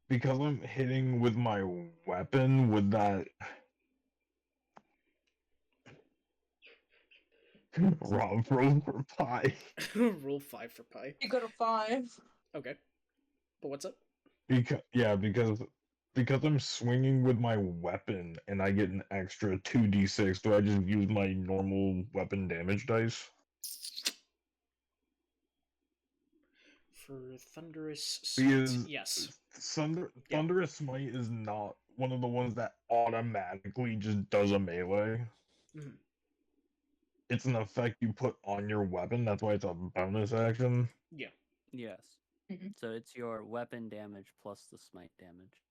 Speaker 3: Because I'm hitting with my weapon, would that... Rob, roll for pie.
Speaker 1: Roll 5 for pie.
Speaker 5: You got a 5.
Speaker 1: Okay. But what's up?
Speaker 3: Because I'm swinging with my weapon and I get an extra 2d6, do I just use my normal weapon damage dice?
Speaker 1: For Thunderous Smite,
Speaker 3: Because
Speaker 1: yes.
Speaker 3: Yeah.
Speaker 1: Yeah.
Speaker 3: Thunderous Smite is not one of the ones that automatically just does a melee.
Speaker 1: Mhm.
Speaker 3: It's an effect you put on your weapon. That's why it's a bonus action.
Speaker 1: Yeah.
Speaker 6: Yes.
Speaker 5: Mhm.
Speaker 6: So it's your weapon damage plus the smite damage.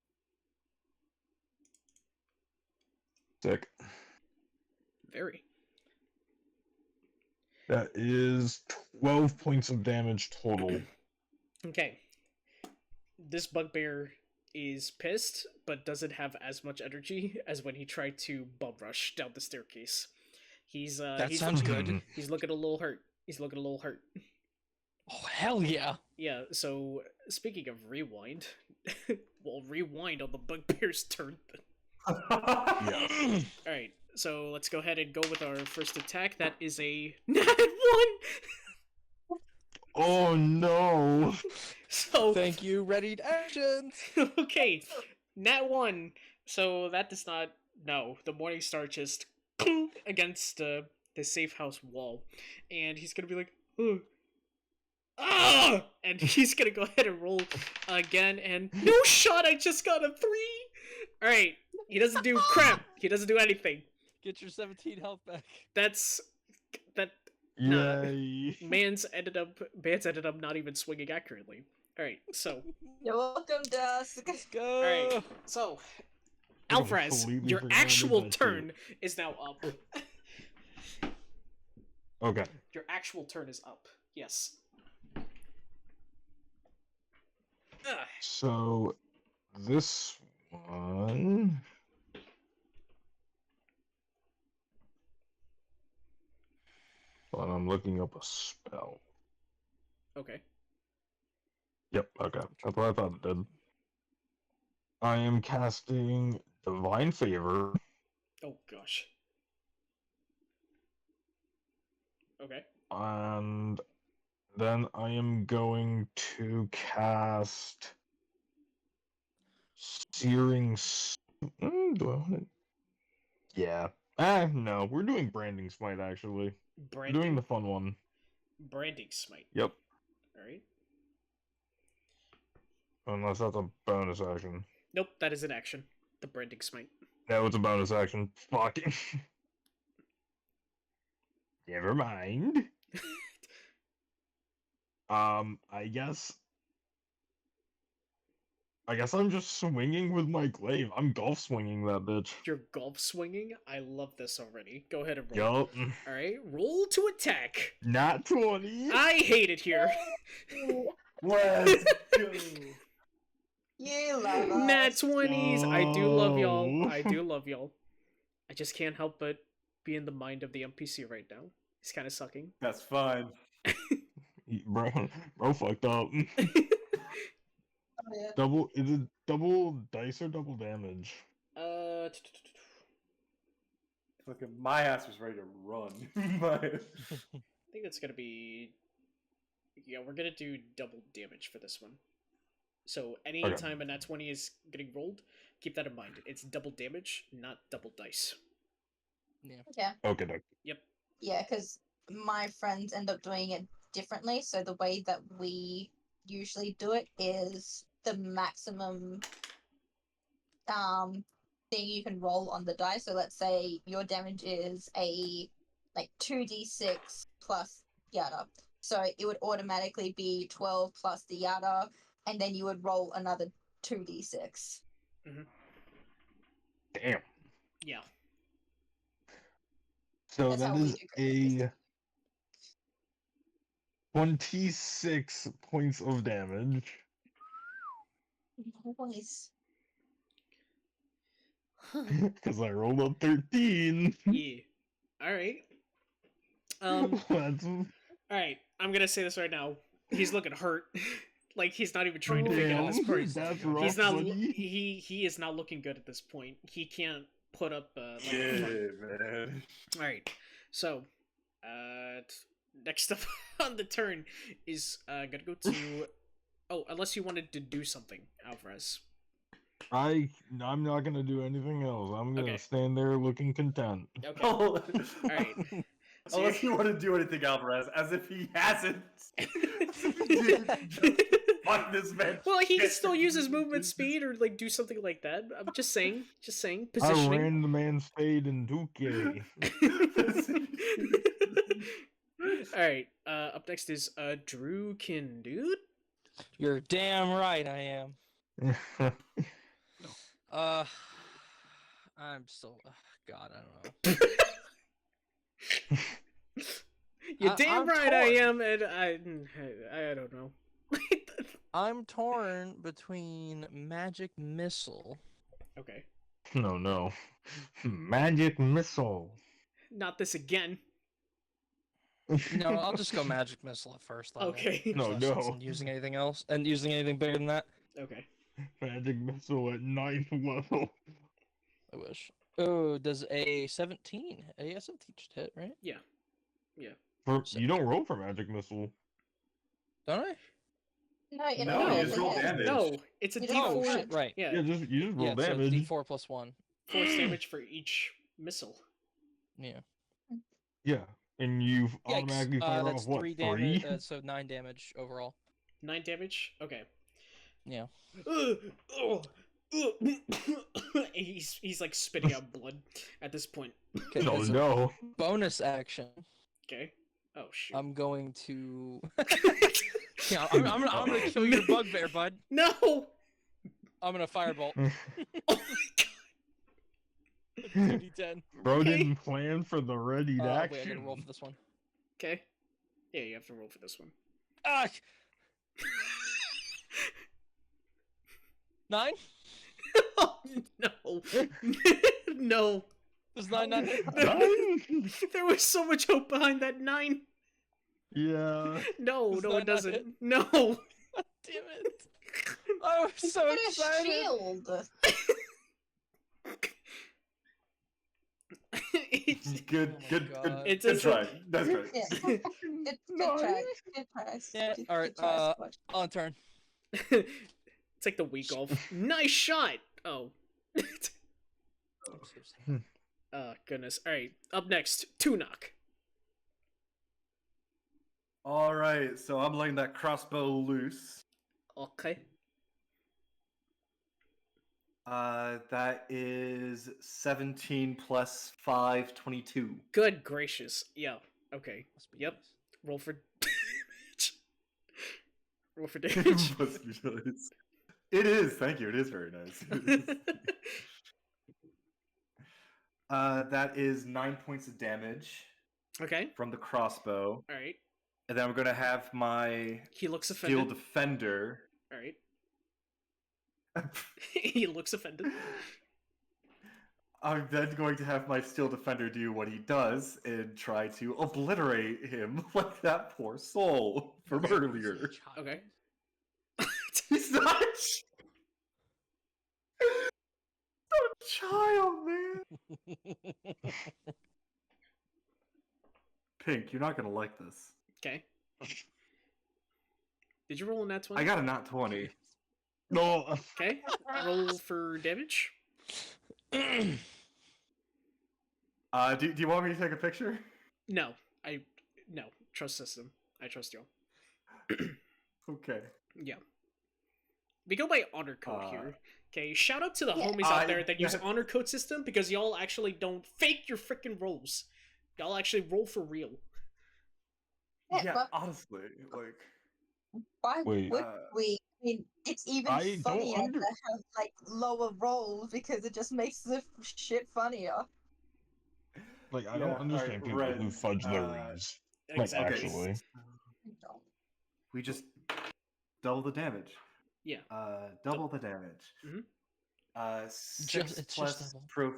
Speaker 3: Sick.
Speaker 1: Very.
Speaker 3: That is 12 points of damage total.
Speaker 1: Okay. This bugbear is pissed, but doesn't have as much energy as when he tried to bum rush down the staircase. He's
Speaker 4: That
Speaker 1: he's
Speaker 4: sounds
Speaker 1: looking,
Speaker 4: good.
Speaker 1: He's looking a little hurt. He's looking a little hurt.
Speaker 4: Oh hell yeah!
Speaker 1: Yeah, so speaking of rewind, we'll rewind on the bugbear's turn.
Speaker 3: Yeah.
Speaker 1: Alright, so let's go ahead and go with our first attack. That is a nat 1!
Speaker 3: Oh no!
Speaker 1: So
Speaker 4: Thank you. Ready to action.
Speaker 1: okay, nat 1. So that does not. No, the Morning Star just against the safe house wall, and he's gonna be like, oh, ah, and he's gonna go ahead and roll again, and no shot. I just got a 3. All right, he doesn't do crap. He doesn't do anything.
Speaker 4: Get your 17 health back.
Speaker 1: That. Nah.
Speaker 3: Yay!
Speaker 1: Man's ended up not even swinging accurately. All right, so
Speaker 5: You're welcome, Dusk.
Speaker 4: Let's go.
Speaker 1: all right, so
Speaker 3: I
Speaker 1: Alvrarz,
Speaker 3: completely
Speaker 1: your
Speaker 3: forgot about
Speaker 1: actual
Speaker 3: that
Speaker 1: turn is now up.
Speaker 3: Okay.
Speaker 1: Your actual turn is up. Yes. Ugh.
Speaker 3: So this one. But I'm looking up a spell.
Speaker 1: Okay.
Speaker 3: Yep, okay. That's what I thought it did. I am casting Divine Favor.
Speaker 1: Oh gosh. Okay.
Speaker 3: And then I am going to cast Searing. Do I want it? Yeah. No. We're doing Branding Smite, actually. We're doing
Speaker 1: Branding.
Speaker 3: the fun one.
Speaker 1: Branding smite.
Speaker 3: Yep.
Speaker 1: All right.
Speaker 3: Unless that's a bonus action.
Speaker 1: Nope, that is an action. The branding smite.
Speaker 3: No, it's a bonus action. Fuck. Never mind. I guess I'm just swinging with my glaive. I'm golf swinging that bitch.
Speaker 1: You're golf swinging. I love this already. Go ahead and roll.
Speaker 3: Yup.
Speaker 1: All right, roll to attack.
Speaker 3: Not 20.
Speaker 1: I hate it here.
Speaker 2: Let's go.
Speaker 5: You love us.
Speaker 1: Nat 20s. I do love y'all.
Speaker 3: Oh.
Speaker 1: I do love y'all. I just can't help but be in the mind of the NPC right now. He's kind of sucking.
Speaker 2: That's fine.
Speaker 3: Bro fucked up.
Speaker 5: Oh, yeah.
Speaker 3: Double, is it double dice or double damage?
Speaker 2: Fucking my ass was ready to run.
Speaker 1: I think that's gonna be. Yeah, we're gonna do double damage for this one. So anytime a nat 20 is getting rolled, keep that in mind. It's double damage, not double dice.
Speaker 4: Yeah.
Speaker 5: Okay.
Speaker 3: Okay, doke.
Speaker 5: Yeah, because my friends end up doing it differently. So the way that we usually do it is the maximum thing you can roll on the die. So let's say your damage is a 2d6 plus yada. So it would automatically be 12 plus the yada, and then you would roll another 2d6.
Speaker 3: Damn.
Speaker 1: Yeah.
Speaker 3: So
Speaker 5: That's how
Speaker 3: that
Speaker 5: we
Speaker 3: is
Speaker 5: do Christmas.
Speaker 3: a 26 points of damage.
Speaker 5: Nice.
Speaker 3: Because I rolled a 13.
Speaker 1: Yeah. All right.
Speaker 3: That's...
Speaker 1: All right. I'm gonna say this right now. He's looking hurt. Like he's not even trying to figure out his
Speaker 3: Damn,
Speaker 1: part.
Speaker 3: that's rough,
Speaker 1: He's not.
Speaker 3: buddy.
Speaker 1: He is not looking good at this point. He can't put up. Like, a
Speaker 2: Yeah,
Speaker 1: front.
Speaker 2: man.
Speaker 1: All right. So, next up on the turn is gonna go to. Oh, unless you wanted to do something, Alvrarz.
Speaker 3: I'm not gonna do anything else. I'm gonna
Speaker 1: Okay.
Speaker 3: stand there looking content.
Speaker 1: Okay.
Speaker 2: All
Speaker 1: right. So
Speaker 2: Unless you want to do anything, Alvarez, as if he hasn't. fuck this man.
Speaker 1: Well, he can
Speaker 2: shit.
Speaker 1: still use his movement speed or like do something like that. I'm just saying.
Speaker 3: I
Speaker 1: Positioning.
Speaker 3: ran the man's fade in Duque.
Speaker 1: Alright, up next is Drukin, dude.
Speaker 4: You're damn right I am. I'm still. God, I don't know.
Speaker 1: You're damn
Speaker 4: I'm
Speaker 1: right I
Speaker 4: torn.
Speaker 1: am, and I don't know.
Speaker 4: I'm torn between magic missile.
Speaker 1: Okay.
Speaker 3: No. Magic missile.
Speaker 1: Not this again.
Speaker 4: No, I'll just go magic missile at first. Then.
Speaker 1: Okay.
Speaker 4: There's
Speaker 3: No,
Speaker 4: sense
Speaker 3: no.
Speaker 4: in using anything else and using anything bigger than that.
Speaker 1: Okay.
Speaker 3: Magic missile at 9th level.
Speaker 4: I wish. Oh, does a 17? A 17 should hit, right?
Speaker 1: Yeah.
Speaker 3: You don't roll for magic missile.
Speaker 4: Don't I?
Speaker 5: No, you
Speaker 2: No,
Speaker 5: don't.
Speaker 2: you just roll damage.
Speaker 1: No, it's a
Speaker 5: You
Speaker 1: D4.
Speaker 5: don't-
Speaker 4: Oh shit! Right.
Speaker 1: Yeah,
Speaker 3: Yeah, you just roll
Speaker 4: Yeah, so
Speaker 3: damage.
Speaker 4: it's D4 plus 1.
Speaker 1: force damage for each missile.
Speaker 4: Yeah.
Speaker 3: Yeah, and you
Speaker 4: Yikes.
Speaker 3: automatically fire
Speaker 4: That's
Speaker 3: off what?
Speaker 4: 3
Speaker 3: Three?
Speaker 4: damage. So 9 damage overall.
Speaker 1: 9 damage? Okay.
Speaker 4: Yeah.
Speaker 1: He's like spitting out blood at this point.
Speaker 4: Okay,
Speaker 3: No,
Speaker 4: as a
Speaker 3: no.
Speaker 4: bonus action,
Speaker 1: Okay. Oh shoot.
Speaker 4: I'm going to. Yeah, I'm gonna kill your bugbear, bud.
Speaker 1: No!
Speaker 4: I'm gonna firebolt.
Speaker 1: Oh my god.
Speaker 4: 2d10.
Speaker 3: Bro
Speaker 1: Okay.
Speaker 3: didn't plan for the ready
Speaker 4: Wait, I
Speaker 3: action.
Speaker 4: gotta roll for this one.
Speaker 1: Okay. Yeah, you have to roll for this one.
Speaker 4: Ah! 9?
Speaker 1: Oh, no. No.
Speaker 4: Does 9 not hit?
Speaker 3: Nine?
Speaker 1: There was so much hope behind that 9.
Speaker 3: Yeah.
Speaker 1: No,
Speaker 4: Does
Speaker 1: no,
Speaker 4: that
Speaker 1: it
Speaker 4: not
Speaker 1: doesn't.
Speaker 4: hit?
Speaker 1: No.
Speaker 4: Damn it! I was so
Speaker 5: Put a
Speaker 4: excited.
Speaker 5: shield.
Speaker 1: It's-
Speaker 2: Good,
Speaker 4: Oh my
Speaker 2: good,
Speaker 4: God.
Speaker 2: good.
Speaker 1: It's
Speaker 2: Good
Speaker 1: a-
Speaker 2: try. That's right.
Speaker 5: Yeah. Good try. Good try.
Speaker 4: Yeah,
Speaker 5: Good
Speaker 4: alright,
Speaker 5: try, Squash.
Speaker 4: On turn.
Speaker 1: it's like the week off. Nice shot. Oh.
Speaker 4: I'm so sad.
Speaker 1: Goodness. All right. Up next, Tuunak.
Speaker 2: All right, so I'm letting that crossbow loose.
Speaker 1: Okay.
Speaker 2: That is 17 plus 5, 22.
Speaker 1: Good gracious. Yeah. Okay.
Speaker 4: Must be
Speaker 1: Yep.
Speaker 4: nice.
Speaker 1: Roll for damage. Roll for damage.
Speaker 2: Must be nice. It is, thank you. It is very nice. That is 9 points of damage
Speaker 1: Okay.
Speaker 2: from the crossbow.
Speaker 1: All right.
Speaker 2: And then I'm going to have my
Speaker 1: He looks
Speaker 2: Steel
Speaker 1: offended.
Speaker 2: Defender.
Speaker 1: All right. He looks offended.
Speaker 2: I'm then going to have my Steel Defender do what he does and try to obliterate him like that poor soul from earlier.
Speaker 1: Okay.
Speaker 2: He's not a child, man. Pink, you're not gonna like this.
Speaker 1: Okay. Did you roll a nat 20?
Speaker 2: I got a nat 20.
Speaker 3: No.
Speaker 1: Okay. Roll for damage.
Speaker 2: Do you want me to take a picture?
Speaker 1: No. No. Trust system. I trust y'all.
Speaker 2: Okay.
Speaker 1: Yeah. We go by honor code
Speaker 2: Uh,
Speaker 1: here. Okay, shout out to the
Speaker 5: Yeah.
Speaker 1: homies
Speaker 2: I-
Speaker 1: out there that use
Speaker 2: yeah.
Speaker 1: honor code system because y'all actually don't fake your freaking rolls. Y'all actually roll for real.
Speaker 5: Yeah, but
Speaker 2: honestly, like,
Speaker 5: why
Speaker 3: Wait.
Speaker 5: would we? I mean, it's even
Speaker 3: I don't
Speaker 5: funnier
Speaker 3: under-
Speaker 5: to have like lower rolls because it just makes the shit funnier.
Speaker 3: Like, I
Speaker 2: Yeah,
Speaker 3: don't understand people
Speaker 2: Red,
Speaker 3: who fudge their reads. Like,
Speaker 1: Exactly.
Speaker 3: actually.
Speaker 2: we just double the damage.
Speaker 1: Yeah.
Speaker 2: Double the damage.
Speaker 1: Mhm.
Speaker 2: 6
Speaker 4: it's
Speaker 2: plus
Speaker 4: just double.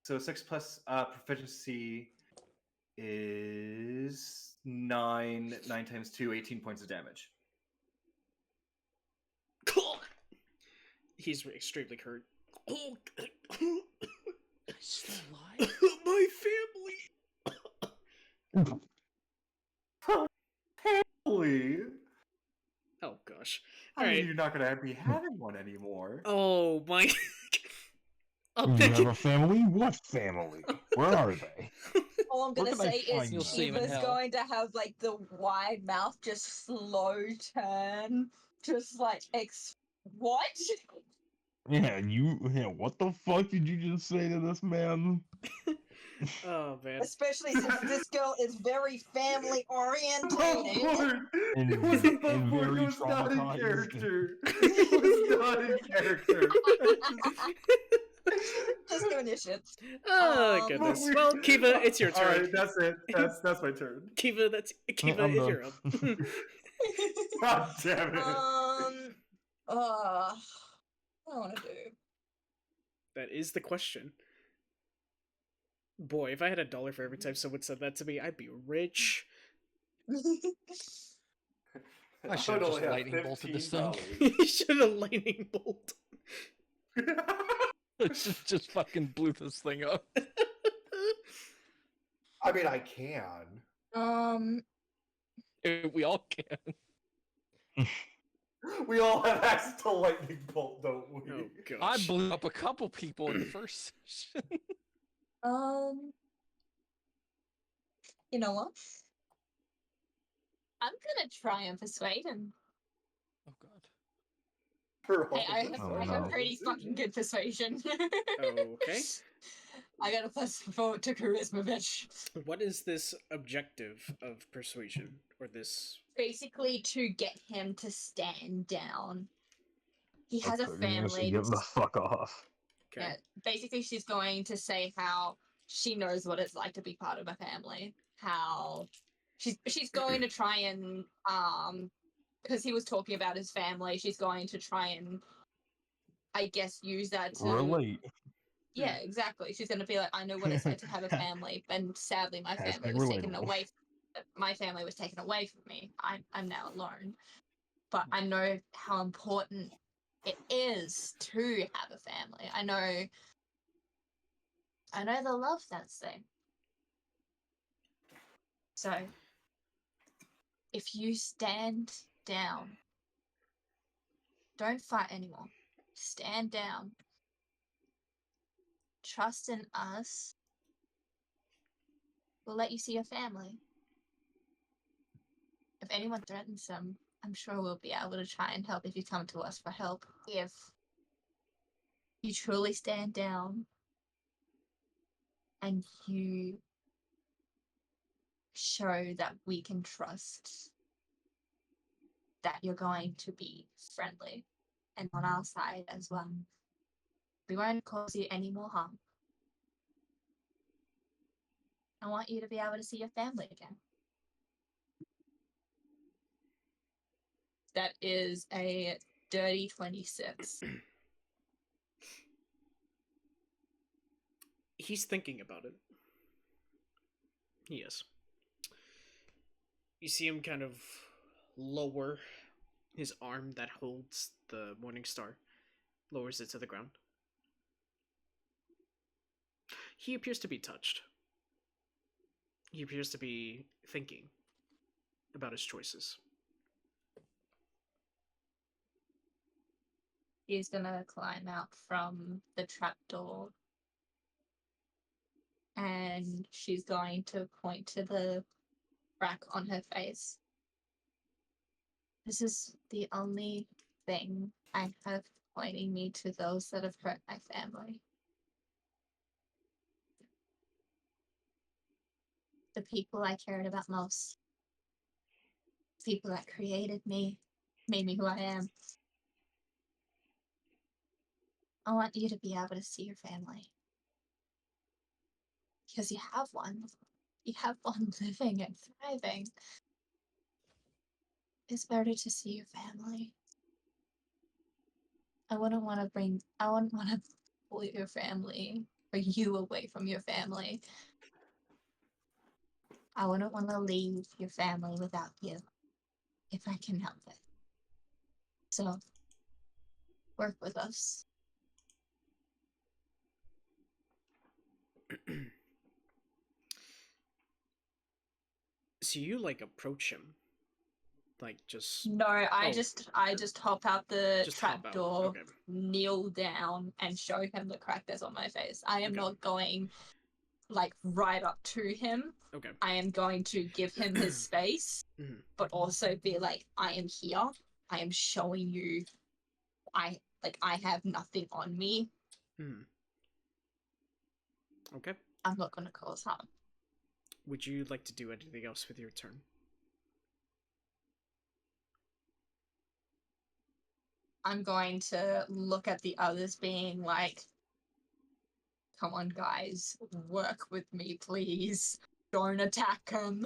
Speaker 2: so 6 plus proficiency is 9. 9 times 2, 18 points of damage.
Speaker 1: He's extremely hurt. Oh,
Speaker 4: Still alive?
Speaker 1: my family.
Speaker 2: Holy!
Speaker 1: Oh gosh.
Speaker 2: I mean,
Speaker 1: Alright.
Speaker 2: you're not gonna be having one anymore.
Speaker 1: Oh my. Up
Speaker 3: You
Speaker 1: next.
Speaker 3: have a family? What family? Where are they?
Speaker 5: All I'm
Speaker 3: Where
Speaker 5: gonna
Speaker 3: can I
Speaker 5: say
Speaker 3: find
Speaker 5: is
Speaker 3: them?
Speaker 4: You'll see him in
Speaker 5: Shiva's
Speaker 4: hell.
Speaker 5: going to have like the wide mouth just slow turn just like, what?
Speaker 3: Yeah, what the fuck did you just say to this man?
Speaker 1: Oh man.
Speaker 5: Especially since this girl is very family oriented.
Speaker 2: Lord,
Speaker 3: And-
Speaker 2: it was above
Speaker 3: and
Speaker 2: board. It
Speaker 3: very
Speaker 2: was not in
Speaker 3: traumatized.
Speaker 2: character. It was not in character.
Speaker 5: Just doing this shit.
Speaker 1: Oh goodness. Well, Kiva, it's your
Speaker 2: All
Speaker 1: turn.
Speaker 2: right, that's it. That's my turn.
Speaker 1: Kiva, Kiva,
Speaker 3: I'm
Speaker 1: it's
Speaker 3: done.
Speaker 1: your up.
Speaker 2: God damn it.
Speaker 5: What do I want to do?
Speaker 1: That is the question. Boy, if I had $1 for every time someone said that to me, I'd be rich.
Speaker 4: I should have
Speaker 2: would
Speaker 4: just
Speaker 2: only have
Speaker 4: lightning bolted this thing.
Speaker 2: $15.
Speaker 1: You should have lightning bolt.
Speaker 4: just fucking blew this thing up.
Speaker 7: I mean, I can.
Speaker 4: We all can.
Speaker 2: We all have access to lightning bolt, don't we?
Speaker 1: Oh
Speaker 4: I
Speaker 1: gosh.
Speaker 4: blew up a couple people in the first session.
Speaker 5: You know what? I'm gonna try and persuade him.
Speaker 4: Oh god.
Speaker 2: For all
Speaker 5: Hey,
Speaker 2: of us.
Speaker 3: Oh,
Speaker 5: I
Speaker 3: no.
Speaker 5: have pretty fucking good persuasion.
Speaker 1: Okay.
Speaker 5: I got a +4 to charisma, bitch.
Speaker 1: What is this objective of persuasion? Or this...
Speaker 5: Basically, to get him to stand down. He has a
Speaker 3: Okay, you're gonna say,
Speaker 5: family.
Speaker 3: Get the fuck off.
Speaker 1: Okay.
Speaker 5: Yeah, basically, she's going to say how she knows what it's like to be part of a family. How she's going to try and because he was talking about his family, she's going to try and, I guess, use that to
Speaker 3: Relate.
Speaker 5: Yeah, exactly. She's going to be like, I know what it's like to have a family, and sadly, my family
Speaker 3: Hashtag
Speaker 5: was taken
Speaker 3: relatable.
Speaker 5: away. My family was taken away from me. I'm now alone, but I know how important it is to have a family. I know the love that's there. So, if you stand down, don't fight anymore. Stand down. Trust in us. We'll let you see your family. If anyone threatens them, I'm sure we'll be able to try and help if you come to us for help. If you truly stand down and you show that we can trust that you're going to be friendly and on our side as well. We won't cause you any more harm. I want you to be able to see your family again. That is a dirty 26.
Speaker 1: He's thinking about it. He is. You see him kind of lower his arm that holds the Morning Star, lowers it to the ground. He appears to be touched. He appears to be thinking about his choices.
Speaker 5: She's gonna climb out from the trapdoor. And she's going to point to the crack on her face. This is the only thing I have pointing me to those that have hurt my family. The people I cared about most. People that created me, made me who I am. I want you to be able to see your family. Because you have one. You have one living and thriving. It's better to see your family. I wouldn't want to pull your family or you away from your family. I wouldn't want to leave your family without you, if I can help it. So, work with us.
Speaker 1: So you approach him, just
Speaker 5: No, I
Speaker 1: Oh.
Speaker 5: just hop out the
Speaker 1: just hop out.
Speaker 5: trapdoor,
Speaker 1: Okay.
Speaker 5: kneel down, and show him the crack that's on my face. I am
Speaker 1: Okay.
Speaker 5: not going right up to him.
Speaker 1: Okay.
Speaker 5: I am going to give him his space,
Speaker 1: Mhm.
Speaker 5: but also be like, I am here. I am showing you I have nothing on me.
Speaker 1: Hmm. Okay.
Speaker 5: I'm not gonna cause harm.
Speaker 1: Would you like to do anything else with your turn?
Speaker 5: I'm going to look at the others being like, come on guys, work with me please. Don't attack him.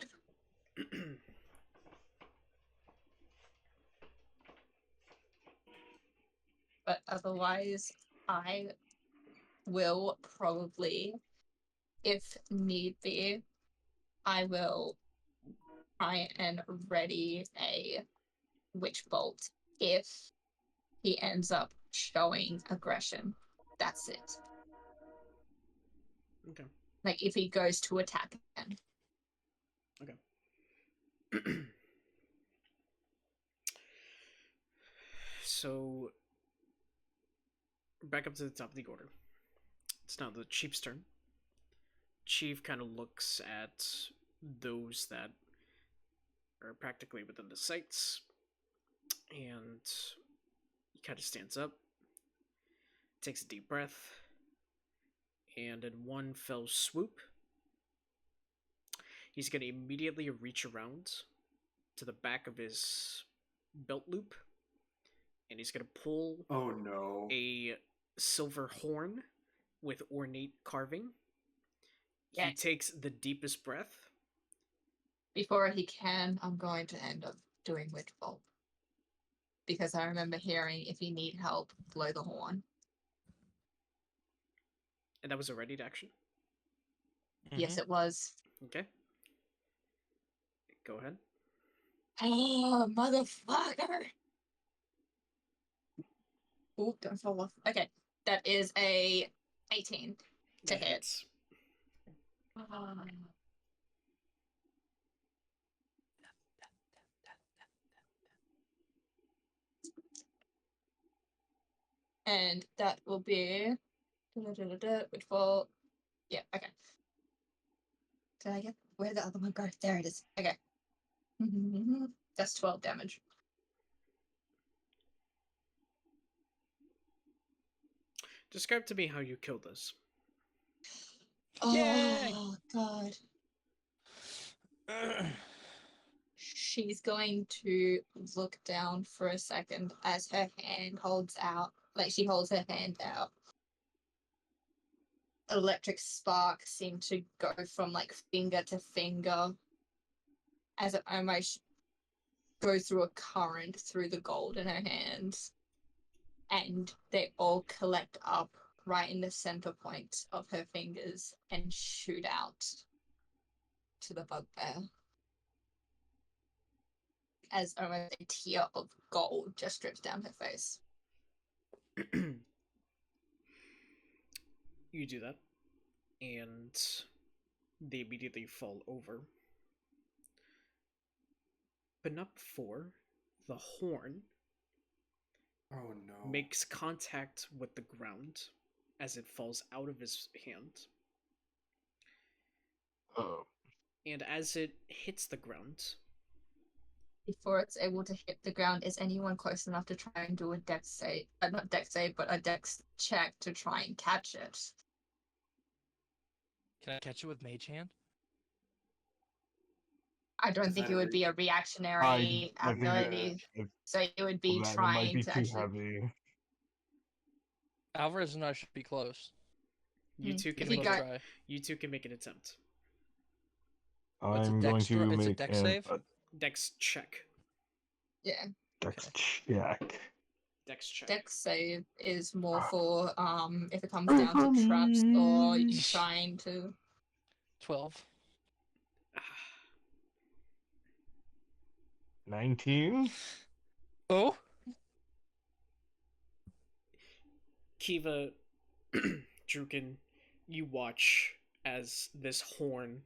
Speaker 5: But otherwise, I will probably, if need be, I will try and ready a witch bolt if he ends up showing aggression. That's it.
Speaker 1: Okay.
Speaker 5: Like if he goes to attack again.
Speaker 1: So, back up to the top of the order. It's now the Chief's turn. Chief kind of looks at those that are practically within the sights, and he kind of stands up, takes a deep breath, and in one fell swoop, he's going to immediately reach around to the back of his belt loop, and he's going to pull
Speaker 2: Oh no.
Speaker 1: a silver horn with ornate carving.
Speaker 5: Yeah.
Speaker 1: He takes the deepest breath.
Speaker 5: Before he can, I'm going to end up doing witch bolt. Because I remember hearing if you need help, blow the horn.
Speaker 1: And that was a ready to action.
Speaker 5: Yes, it was.
Speaker 1: Okay. Go ahead.
Speaker 5: Oh, motherfucker! Oop, don't fall off. Okay, that is a 18 to
Speaker 1: That
Speaker 5: hit.
Speaker 1: hits.
Speaker 5: And that will be which will yeah, okay. Did I get where'd the other one go? There it is. Okay. That's 12 damage.
Speaker 1: Describe to me how you killed this.
Speaker 4: Yay!
Speaker 5: Oh god. She's going to look down for a second as her hand holds out. Like she holds her hand out. Electric sparks seem to go from like finger to finger as it almost goes through a current through the gold in her hands. And they all collect up right in the center point of her fingers and shoot out to the bugbear. As almost a tear of gold just drips down her face.
Speaker 1: You do that, and they immediately fall over. But not before the horn
Speaker 2: Oh no.
Speaker 1: makes contact with the ground as it falls out of his hand.
Speaker 3: Oh.
Speaker 1: And as it hits the ground,
Speaker 5: Before it's able to hit the ground, is anyone close enough to try and do a dex save? Not dex save, but a dex check to try and catch it.
Speaker 4: Can I catch it with Mage Hand?
Speaker 5: I don't
Speaker 2: Is
Speaker 5: think
Speaker 2: that
Speaker 5: it
Speaker 2: a
Speaker 5: would be a reactionary
Speaker 3: I think
Speaker 5: ability, so it would be
Speaker 3: that might
Speaker 5: trying
Speaker 3: be
Speaker 5: to
Speaker 3: too
Speaker 5: actually.
Speaker 3: heavy.
Speaker 4: Alvrarz and I should be close.
Speaker 1: you two
Speaker 5: If
Speaker 1: can
Speaker 5: we
Speaker 1: make
Speaker 5: got-
Speaker 1: it, you two can make an attempt.
Speaker 4: What's a
Speaker 3: I'm going
Speaker 4: dex
Speaker 3: to
Speaker 4: it's a
Speaker 3: make
Speaker 4: dex save?
Speaker 3: a
Speaker 1: Dex check.
Speaker 5: Yeah,
Speaker 3: dex check.
Speaker 1: Dex check.
Speaker 5: dex save is more for if it comes down to traps or you trying to.
Speaker 4: 12.
Speaker 3: 19?
Speaker 4: Oh?
Speaker 1: Kiva, Drukin, you watch as this horn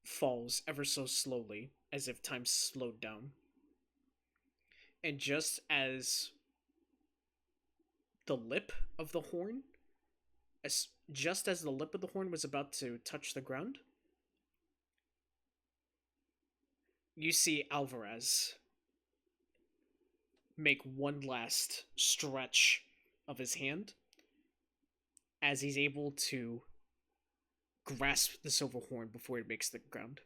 Speaker 1: falls ever so slowly, as if time slowed down. And just as the lip of the horn, just as the lip of the horn was about to touch the ground, you see Alvrarz make one last stretch of his hand as he's able to grasp the silver horn before it makes the ground.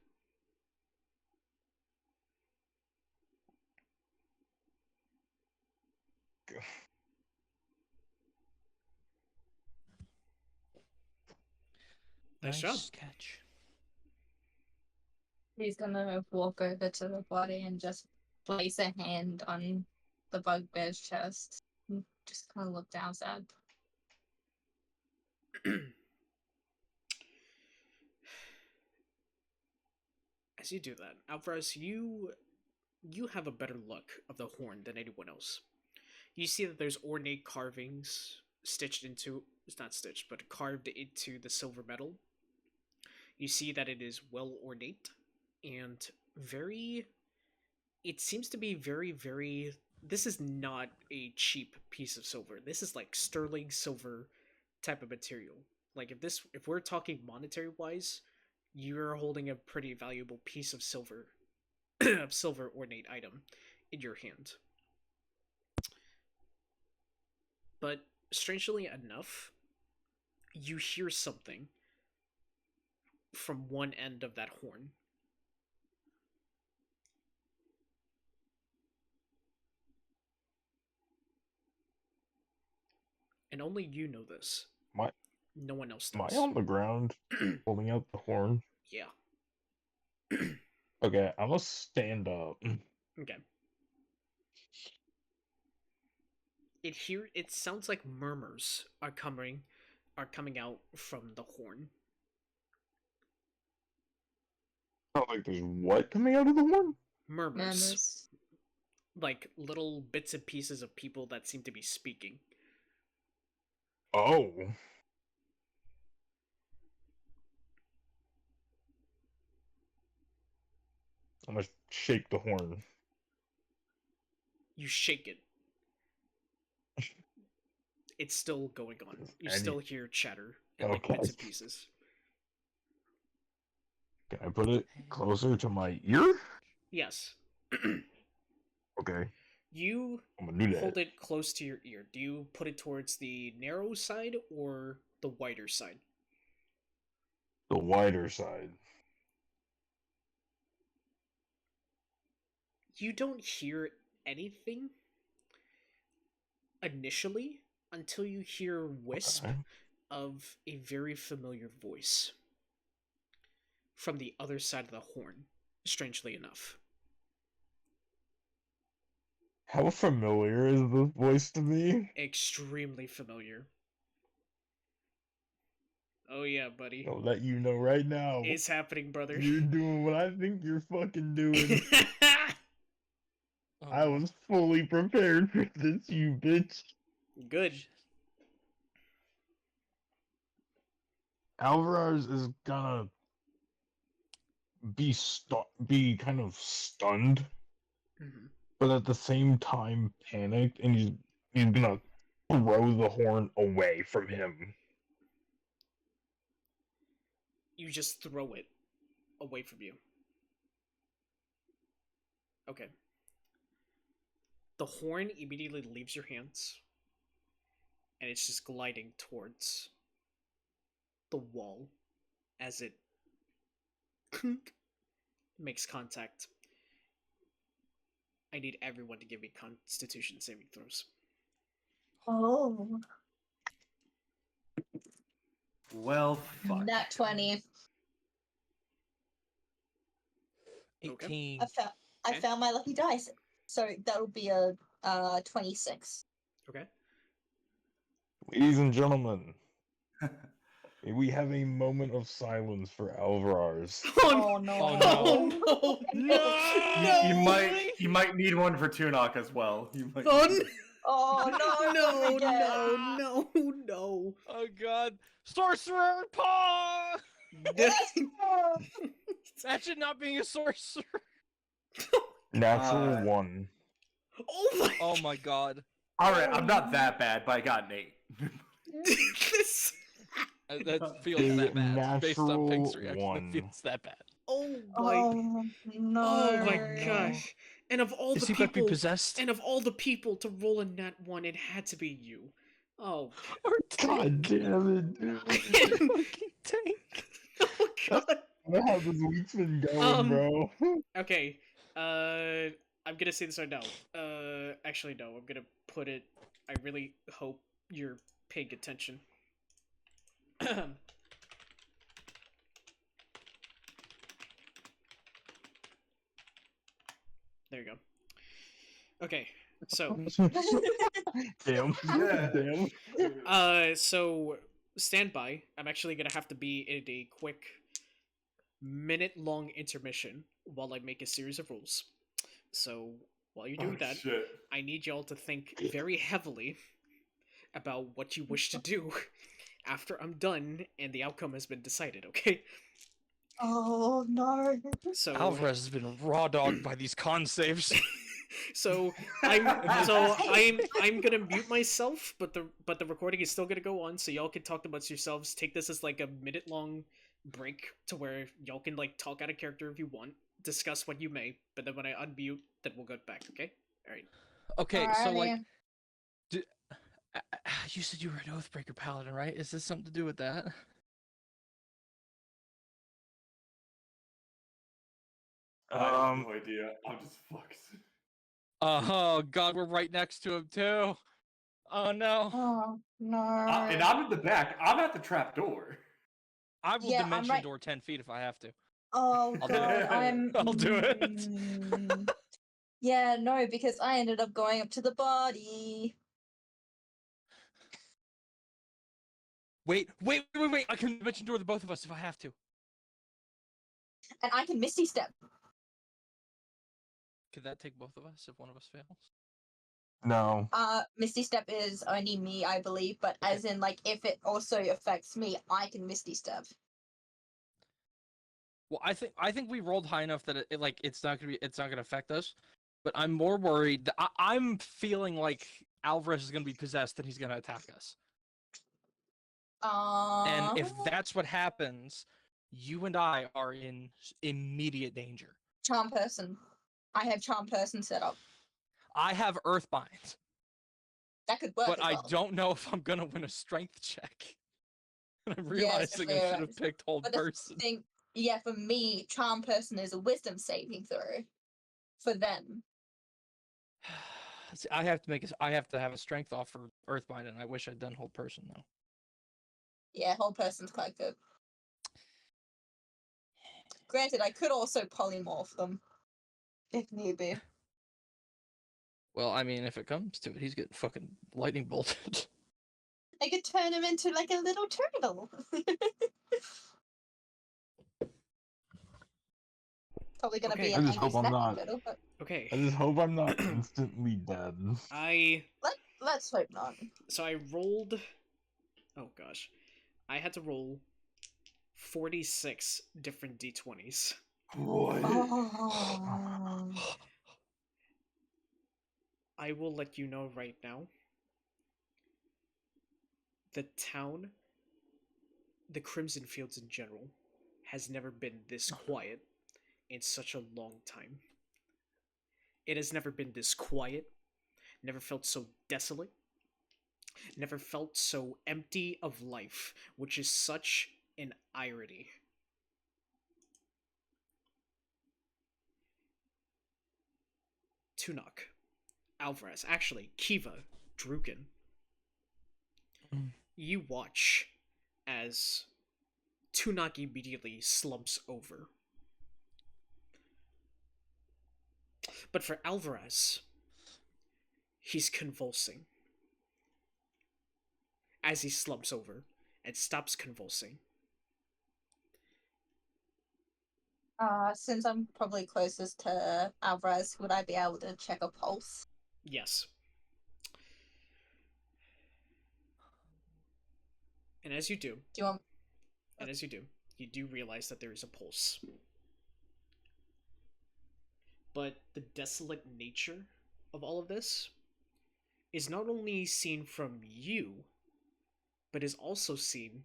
Speaker 1: Nice job.
Speaker 4: Catch.
Speaker 5: He's gonna walk over to the body and just place a hand on the bugbear's chest. And just kind of look down sad.
Speaker 1: As you do that, Alvrarz, you have a better look of the horn than anyone else. You see that there's ornate carvings stitched into, it's not stitched, but carved into the silver metal. You see that it is well ornate and very, it seems to be very, very, this is not a cheap piece of silver. This is like sterling silver type of material. Like if we're talking monetary wise, you're holding a pretty valuable piece of silver, silver ornate item in your hand. But strangely enough, you hear something from one end of that horn. And only you know this. No one else
Speaker 3: Am
Speaker 1: does.
Speaker 3: I on the ground holding out the horn?
Speaker 1: Yeah.
Speaker 3: Okay, I must stand up.
Speaker 1: Okay. It sounds like murmurs are coming out from the horn.
Speaker 3: Oh, like there's what coming out of the horn?
Speaker 1: Murmurs. Like little bits and pieces of people that seem to be speaking.
Speaker 3: Oh. I'm gonna shake the horn.
Speaker 1: You shake it. It's still going on. You
Speaker 3: And
Speaker 1: still hear chatter and like
Speaker 3: Okay.
Speaker 1: bits and pieces.
Speaker 3: Can I put it closer to my ear?
Speaker 1: Yes.
Speaker 3: Okay,
Speaker 1: You
Speaker 3: I'm gonna do that.
Speaker 1: hold it close to your ear. Do you put it towards the narrow side or the wider side?
Speaker 3: The wider side.
Speaker 1: You don't hear anything initially until you hear wisp
Speaker 3: Okay.
Speaker 1: of a very familiar voice from the other side of the horn, strangely enough.
Speaker 3: How familiar is this voice to me?
Speaker 1: Extremely familiar. Oh yeah, buddy.
Speaker 3: I'll let you know right now.
Speaker 1: It's happening, brother.
Speaker 3: You're doing what I think you're fucking doing. I was fully prepared for this, you bitch.
Speaker 1: Good.
Speaker 3: Alvrarz is gonna be kind of stunned,
Speaker 1: Mm-hmm.
Speaker 3: but at the same time panicked, and he's gonna throw the horn away from him.
Speaker 1: You just throw it away from you. Okay. The horn immediately leaves your hands, and it's just gliding towards the wall as it makes contact. I need everyone to give me Constitution saving throws.
Speaker 5: Oh.
Speaker 2: Well, fuck.
Speaker 5: Nat 20.
Speaker 4: 18.
Speaker 5: I
Speaker 1: Okay.
Speaker 5: found my lucky dice. So that'll be a 26.
Speaker 1: Okay.
Speaker 3: Ladies and gentlemen, may we have a moment of silence for Alvrarz.
Speaker 5: Oh no.
Speaker 4: Oh,
Speaker 1: no! No!
Speaker 2: You might need one for Tuunak as well. You might
Speaker 1: Oh,
Speaker 2: need-
Speaker 5: Oh no,
Speaker 1: no,
Speaker 5: again.
Speaker 1: no.
Speaker 4: Oh god. Sorcerer paw! Imagine not being a sorcerer.
Speaker 3: Natural 1.
Speaker 1: Oh
Speaker 4: my god.
Speaker 2: All right, I'm not that bad, but I got an 8.
Speaker 1: This...
Speaker 4: That feels
Speaker 3: A
Speaker 4: that bad. Based on Pink's
Speaker 3: natural
Speaker 4: reaction,
Speaker 3: one.
Speaker 4: it feels that bad.
Speaker 1: Oh my...
Speaker 5: Oh no.
Speaker 1: Oh my gosh. And of all
Speaker 4: Is
Speaker 1: the
Speaker 4: he about to be
Speaker 1: people,
Speaker 4: possessed?
Speaker 1: and of all the people to roll a nat 1, it had to be you. Oh,
Speaker 3: God damn it, dude.
Speaker 4: Fucking tank.
Speaker 1: oh god.
Speaker 3: What how this week's been going,
Speaker 1: Um,
Speaker 3: bro?
Speaker 1: Okay, I'm gonna say this right now. Actually, no, I'm gonna put it. I really hope you're paying attention. There you go. Okay, so
Speaker 3: Damn.
Speaker 2: Yeah.
Speaker 3: Damn.
Speaker 1: so stand by. I'm actually gonna have to be in a quick minute-long intermission while I make a series of rules. So while you're doing that,
Speaker 2: Shit.
Speaker 1: I need y'all to think very heavily about what you wish to do after I'm done and the outcome has been decided. Okay?
Speaker 5: Oh no.
Speaker 1: So
Speaker 4: Alvrarz has been raw dogged by these con saves.
Speaker 1: So I'm gonna mute myself, but the recording is still gonna go on, so y'all can talk amongst yourselves. Take this as like a minute long break to where y'all can like talk out of character if you want, discuss what you may, but then when I unmute, then we'll go back. Okay? All right.
Speaker 4: Okay, so like,
Speaker 5: Alrighty.
Speaker 4: you said you were an Oathbreaker Paladin, right? Is this something to do with that?
Speaker 2: I have no idea. I'm just fucked.
Speaker 4: Oh god, we're right next to him too. Oh no.
Speaker 5: Oh no.
Speaker 2: And I'm in the back. I'm at the trap door.
Speaker 4: I will
Speaker 5: Yeah, I'm
Speaker 4: dimension
Speaker 5: right-
Speaker 4: door 10 feet if I have to.
Speaker 5: Oh
Speaker 4: I'll do
Speaker 5: god,
Speaker 2: it.
Speaker 5: I'm.
Speaker 4: I'll do it.
Speaker 5: Yeah, no, because I ended up going up to the body.
Speaker 4: Wait. I can dimension door the both of us if I have to.
Speaker 5: And I can Misty Step.
Speaker 4: Could that take both of us if one of us fails?
Speaker 3: No.
Speaker 5: Misty Step is only me, I believe, but as in, like, if it also affects me, I can Misty Step.
Speaker 4: Well, I think we rolled high enough that it's not gonna affect us. But I'm more worried. I'm feeling like Alvrarz is gonna be possessed and he's gonna attack us. And if that's what happens, you and I are in immediate danger.
Speaker 5: Charm Person. I have Charm Person set up.
Speaker 4: I have Earthbind,
Speaker 5: That could work.
Speaker 4: but
Speaker 5: as
Speaker 4: I
Speaker 5: well.
Speaker 4: don't know if I'm gonna win a Strength check. And I'm
Speaker 5: Yes,
Speaker 4: realizing I should have picked Hold
Speaker 5: But the
Speaker 4: Person.
Speaker 5: thing, yeah, for me, Charm Person is a Wisdom saving throw. For them.
Speaker 4: See, I have to have a Strength off for Earthbind, and I wish I'd done Hold Person though.
Speaker 5: Yeah, Whole Person's quite good. Granted, I could also polymorph them. If need be.
Speaker 4: Well, I mean, if it comes to it, he's getting fucking lightning bolted.
Speaker 5: I could turn him into like a little turtle. Probably gonna
Speaker 1: Okay.
Speaker 5: be
Speaker 3: I
Speaker 5: an
Speaker 3: just
Speaker 5: angry
Speaker 3: hope I'm
Speaker 5: snapping
Speaker 3: not.
Speaker 5: turtle, but
Speaker 1: Okay.
Speaker 3: I just hope I'm not instantly dead.
Speaker 5: let's hope not.
Speaker 1: So I rolled. Oh gosh, I had to roll 46 different d20s.
Speaker 2: What?
Speaker 5: Oh.
Speaker 1: I will let you know right now. The town, the Crimson Fields in general, has never been this quiet in such a long time. It has never been this quiet, never felt so desolate, never felt so empty of life, which is such an irony. Tuunak, Alvrarz, actually, Kiva, Drukin. You watch as Tuunak immediately slumps over. But for Alvrarz, he's convulsing. As he slumps over and stops convulsing.
Speaker 5: Since I'm probably closest to Alvarez, would I be able to check a pulse?
Speaker 1: Yes. And as you do,
Speaker 5: Do you want?
Speaker 1: you do realize that there is a pulse. But the desolate nature of all of this is not only seen from you, but is also seen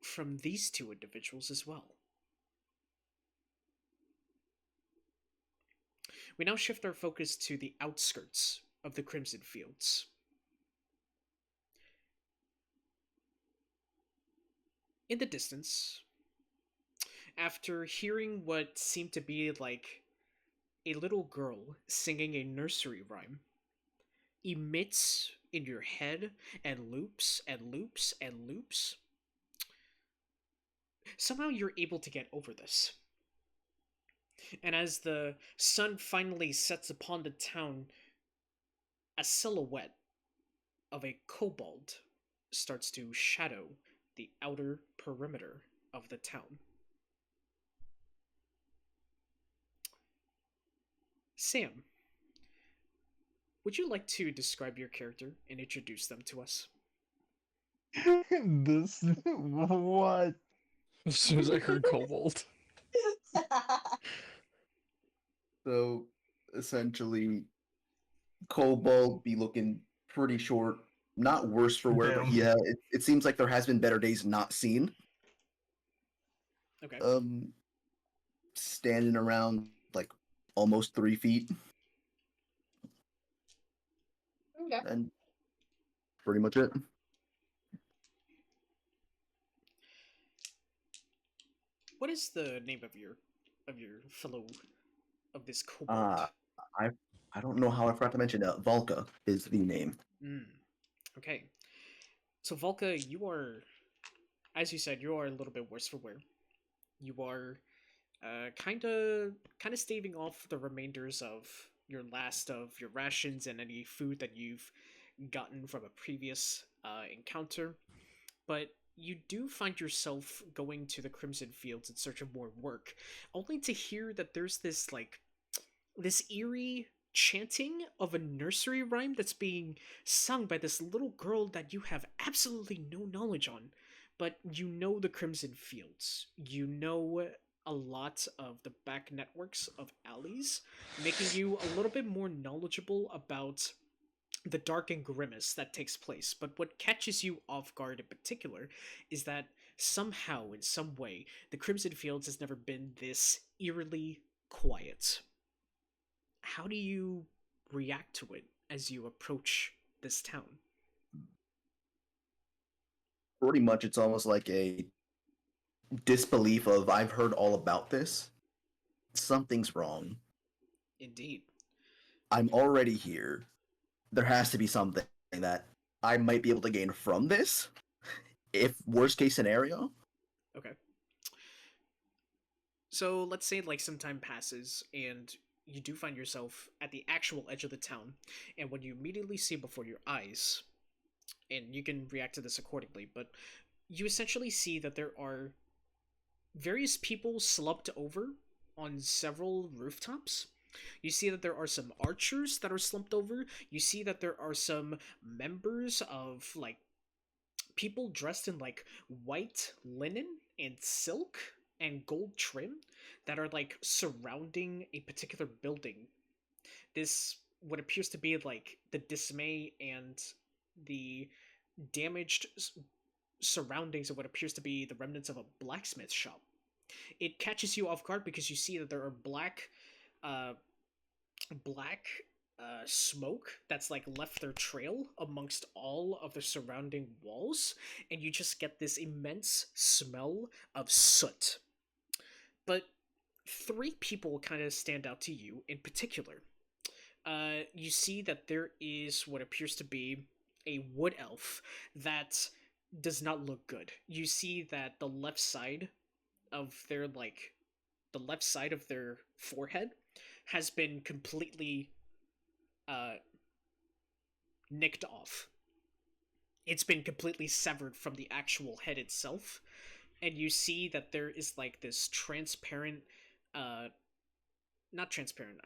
Speaker 1: from these two individuals as well. we now shift our focus to the outskirts of the Crimson Fields. In the distance, after hearing what seemed to be like a little girl singing a nursery rhyme, emits in your head and loops and loops and loops, somehow you're able to get over this. And as the sun finally sets upon the town, a silhouette of a kobold starts to shadow the outer perimeter of the town. Sam, would you like to describe your character and introduce them to us?
Speaker 3: This what?
Speaker 4: As soon as I heard kobold.
Speaker 8: So essentially, Kobold be looking pretty short. Not worse for wear, but
Speaker 3: Damn.
Speaker 8: yeah, it seems like there has been better days not seen.
Speaker 1: Okay.
Speaker 8: Standing around like almost 3 feet,
Speaker 5: Okay.
Speaker 8: and pretty much it.
Speaker 1: What is the name of your fellow of this kobold?
Speaker 8: I don't know how I forgot to mention. Volka is the name.
Speaker 1: Okay. So Volka, you are, as you said, you are a little bit worse for wear. You are kind of staving off the remainders of your rations and any food that you've gotten from a previous encounter. But you do find yourself going to the Crimson Fields in search of more work, only to hear that there's this eerie chanting of a nursery rhyme that's being sung by this little girl that you have absolutely no knowledge on. But you know the Crimson Fields. You know a lot of the back networks of alleys, making you a little bit more knowledgeable about the dark and grimace that takes place. But what catches you off guard in particular is that somehow, in some way, the Crimson Fields has never been this eerily quiet. How do you react to it as you approach this town?
Speaker 8: Pretty much, it's almost like a disbelief of I've heard all about this. Something's wrong.
Speaker 1: Indeed.
Speaker 8: I'm already here. There has to be something that I might be able to gain from this. If worst case scenario.
Speaker 1: Okay. So let's say some time passes and you do find yourself at the actual edge of the town, and when you immediately see before your eyes, and you can react to this accordingly, but you essentially see that there are various people slumped over on several rooftops. You see that there are some archers that are slumped over. You see that there are some members of people dressed in white linen and silk and gold trim that are surrounding a particular building. This what appears to be the dismay and the damaged surroundings of what appears to be the remnants of a blacksmith shop. It catches you off guard because you see that there are black smoke that's left their trail amongst all of the surrounding walls, and you just get this immense smell of soot. But 3 people kind of stand out to you in particular. You see that there is what appears to be a wood elf that does not look good. You see that the left side of their forehead has been completely nicked off. It's been completely severed from the actual head itself, and you see that there is this transparent, not transparent,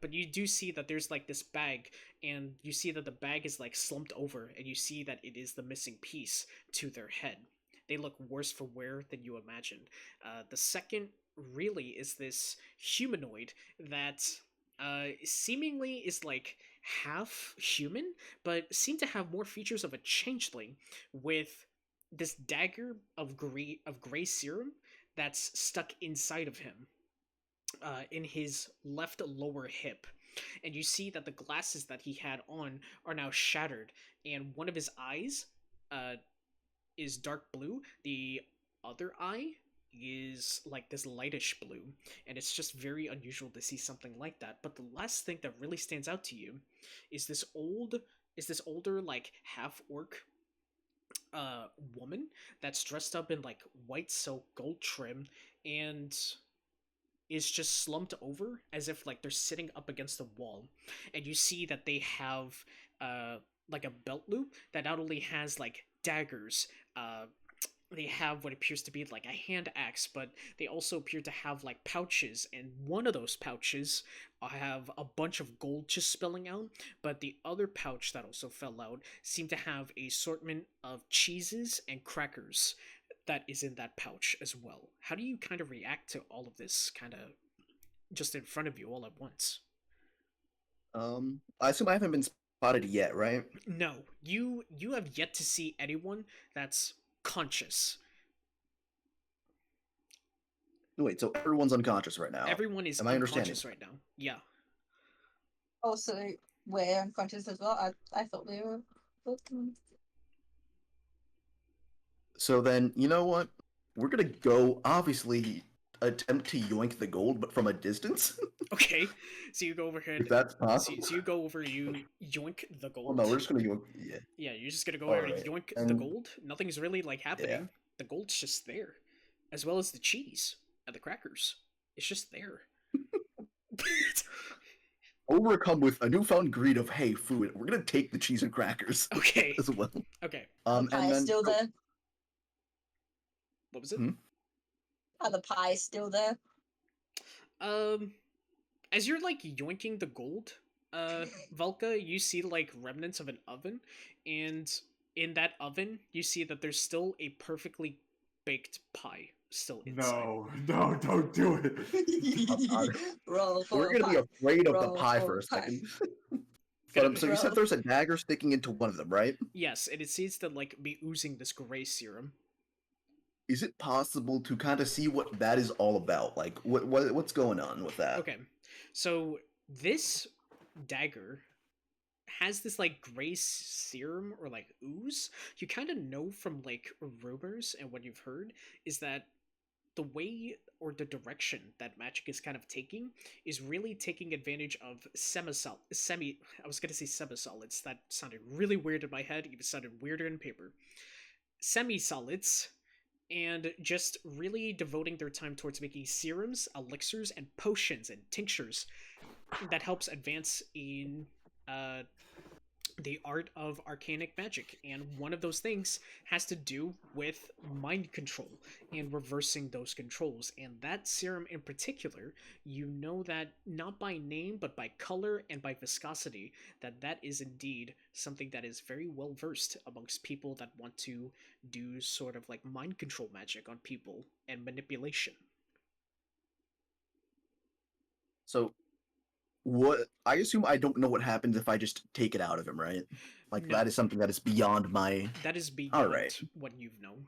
Speaker 1: but you do see that there's this bag, and you see that the bag is slumped over, and you see that it is the missing piece to their head. They look worse for wear than you imagined. The second really is this humanoid that seemingly is half human, but seem to have more features of a changeling, with this dagger of gray serum that's stuck inside of him. in his left lower hip, and you see that the glasses that he had on are now shattered, and one of his eyes is dark blue. The other eye is like this lightish blue, and it's just very unusual to see something like that. But the last thing that really stands out to you is this older like half orc woman that's dressed up in like white silk gold trim and is just slumped over as if like they're sitting up against the wall. And you see that they have like a belt loop that not only has like daggers, they have what appears to be like a hand axe, but they also appear to have like pouches, and one of those pouches have a bunch of gold just spilling out, but the other pouch that also fell out seemed to have a assortment of cheeses and crackers that is in that pouch as well. How do you kind of react to all of this kind of just in front of you all at once?
Speaker 8: I assume I haven't been spotted yet, right?
Speaker 1: No, you have yet to see anyone that's conscious.
Speaker 8: Wait, so everyone's unconscious right now.
Speaker 1: Everyone is
Speaker 8: Am I understanding?
Speaker 1: unconscious right now. Yeah.
Speaker 5: Also, we're unconscious as well. I thought we were looking.
Speaker 8: So then, you know what? We're gonna go, obviously, attempt to yoink the gold, but from a distance.
Speaker 1: Okay. So you go over here.
Speaker 8: If that's possible.
Speaker 1: So you go over. You yoink the gold.
Speaker 8: Well, no, we're just gonna yoink. Yeah.
Speaker 1: Yeah, you're just gonna go over and
Speaker 8: Alright,
Speaker 1: yoink the
Speaker 8: and-
Speaker 1: gold. Nothing's really like happening. The gold's just there, as well as the cheese and the crackers. It's just there.
Speaker 8: Overcome with a newfound greed of hey food, we're gonna take the cheese and crackers
Speaker 1: Okay.
Speaker 8: as well.
Speaker 1: Okay.
Speaker 8: And
Speaker 5: Pie
Speaker 8: then
Speaker 5: still there?
Speaker 1: What was it?
Speaker 5: Are the pies still there?
Speaker 1: As you're like yoinking the gold, Valka, you see like remnants of an oven, and in that oven, you see that there's still a perfectly baked pie still inside.
Speaker 2: No, don't do it.
Speaker 5: Roll for
Speaker 8: we're gonna be
Speaker 5: pie.
Speaker 8: afraid of the
Speaker 5: Roll
Speaker 8: pie
Speaker 5: for
Speaker 8: for a
Speaker 5: pie.
Speaker 8: second.
Speaker 1: Gonna
Speaker 8: So you
Speaker 5: Roll.
Speaker 8: said there's a dagger sticking into one of them, right?
Speaker 1: Yes, and it seems to like be oozing this gray serum.
Speaker 8: Is it possible to kind of see what that is all about? Like, what's going on with that?
Speaker 1: Okay, so this dagger has this like gray serum or like ooze. You kind of know from like rumors and what you've heard is that the way or the direction that magic is kind of taking is really taking advantage of I was gonna say semi-solids. That sounded really weird in my head. Even sounded weirder in paper. Semi-solids, and just really devoting their time towards making serums, elixirs, and potions and tinctures that helps advance in the art of arcanic magic. And one of those things has to do with mind control and reversing those controls. And that serum in particular, you know that not by name but by color and by viscosity, that is indeed something that is very well versed amongst people that want to do sort of like mind control magic on people and manipulation.
Speaker 8: So, what? I assume I don't know what happens if I just take it out of him, right? Like
Speaker 1: No.
Speaker 8: that is something that is beyond my.
Speaker 1: That is beyond
Speaker 8: Alright.
Speaker 1: what you've known.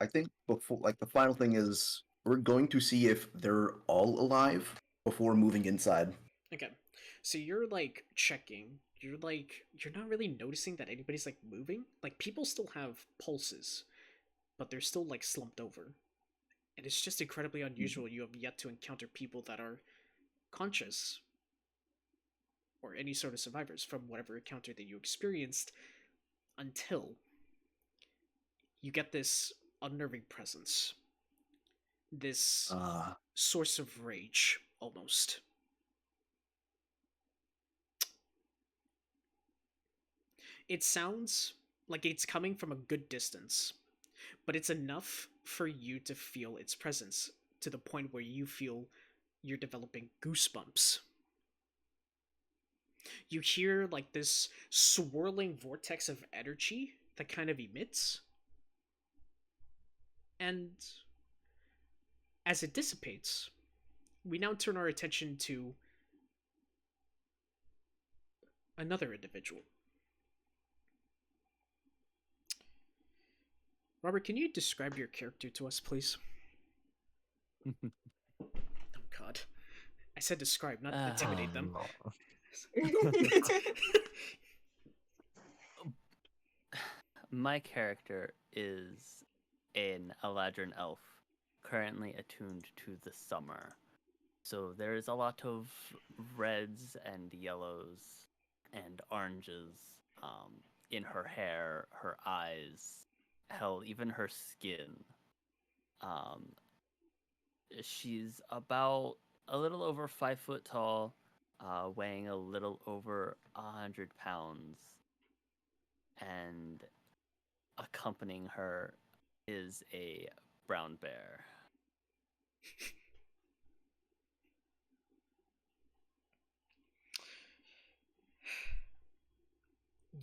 Speaker 8: I think before, like the final thing is, we're going to see if they're all alive before moving inside.
Speaker 1: Okay. So you're like checking. You're not really noticing that anybody's like moving. Like people still have pulses, but they're still like slumped over. And it's just incredibly unusual. You have yet to encounter people that are conscious or any sort of survivors from whatever encounter that you experienced until you get this unnerving presence. This source of rage, almost. It sounds like it's coming from a good distance, but it's enough for you to feel its presence to the point where you feel you're developing goosebumps. You hear like this swirling vortex of energy that kind of emits, and as it dissipates, we now turn our attention to another individual. Robert, can you describe your character to us, please? Oh God, I said describe, not intimidate them.
Speaker 6: My character is an Eladrin elf, currently attuned to the summer. So there is a lot of reds and yellows and oranges in her hair, her eyes, hell, even her skin. Um, she's about a little over 5 foot tall, weighing a little over 100 pounds, and accompanying her is a brown bear.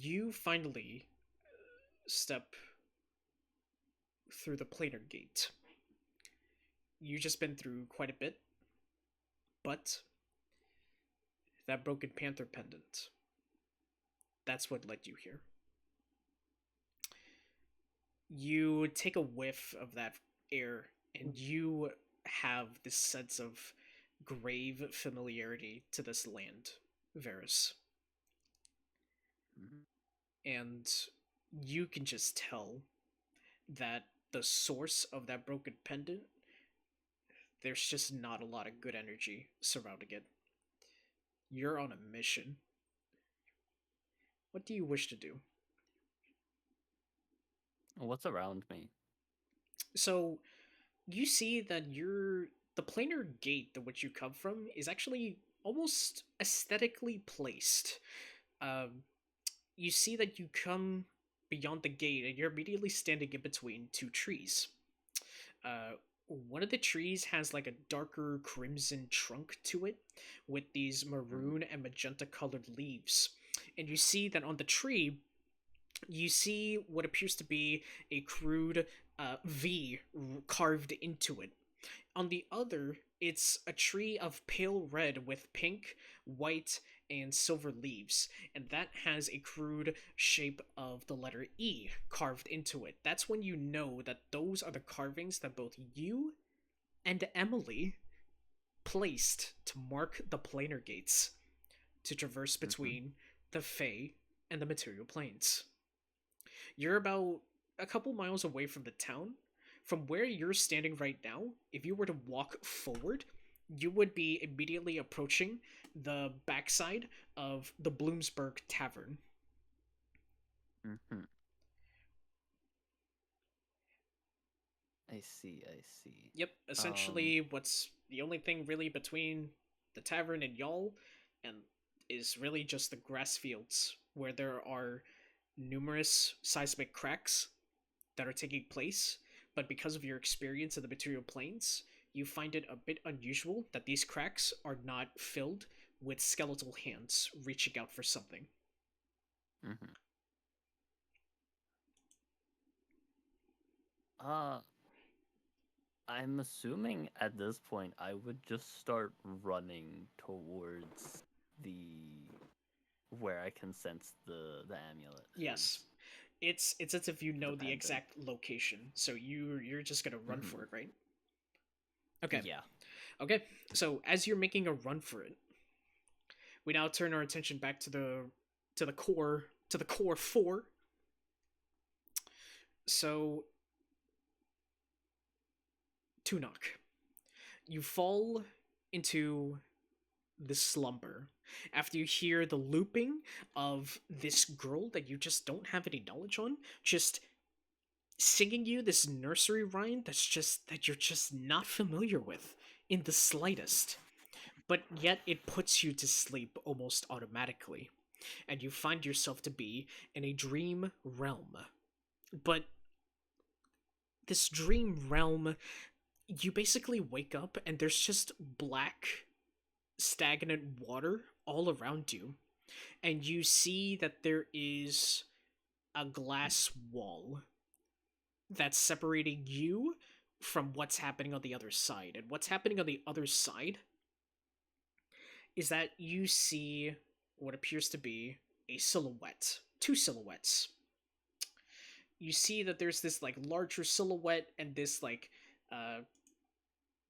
Speaker 1: You finally step through the planar gate. You've just been through quite a bit, but that broken panther pendant, that's what led you here. You take a whiff of that air, and you have this sense of grave familiarity to this land, Varys. And you can just tell that the source of that broken pendant, there's just not a lot of good energy surrounding it. You're on a mission. What do you wish to do?
Speaker 6: What's around me?
Speaker 1: So, you see that the planar gate to which you come from is actually almost aesthetically placed. You see that you come beyond the gate and you're immediately standing in between two trees. One of the trees has like a darker crimson trunk to it with these maroon and magenta colored leaves. And you see that on the tree, you see what appears to be a crude V carved into it. On the other, it's a tree of pale red with pink, white, and silver leaves, and that has a crude shape of the letter E carved into it. That's when you know that those are the carvings that both you and Emily placed to mark the planar gates to traverse between the Fae and the material planes. You're about a couple miles away from the town. From where you're standing right now, if you were to walk forward, you would be immediately approaching the backside of the Bloomsburg Tavern.
Speaker 6: I see, I see.
Speaker 1: Yep, essentially what's the only thing really between the tavern and y'all and is really just the grass fields where there are numerous seismic cracks that are taking place, but because of your experience in the material planes, you find it a bit unusual that these cracks are not filled with skeletal hands reaching out for something.
Speaker 6: I'm assuming at this point I would just start running towards where I can sense the amulet.
Speaker 1: Yes. It's as if you know the
Speaker 6: pendant.
Speaker 1: exact location, so you're just gonna run for it, right? Okay.
Speaker 6: Yeah.
Speaker 1: Okay, so as you're making a run for it, we now turn our attention back to the core four. So, Tuunak, you fall into the slumber after you hear the looping of this girl that you just don't have any knowledge on, just singing you this nursery rhyme that you're just not familiar with in the slightest. But yet it puts you to sleep almost automatically, and you find yourself to be in a dream realm. But this dream realm, you basically wake up and there's just black, stagnant water all around you, and you see that there is a glass wall that's separating you from what's happening on the other side. And what's happening on the other side is that you see what appears to be a silhouette. Two silhouettes. you see that there's this like larger silhouette and this like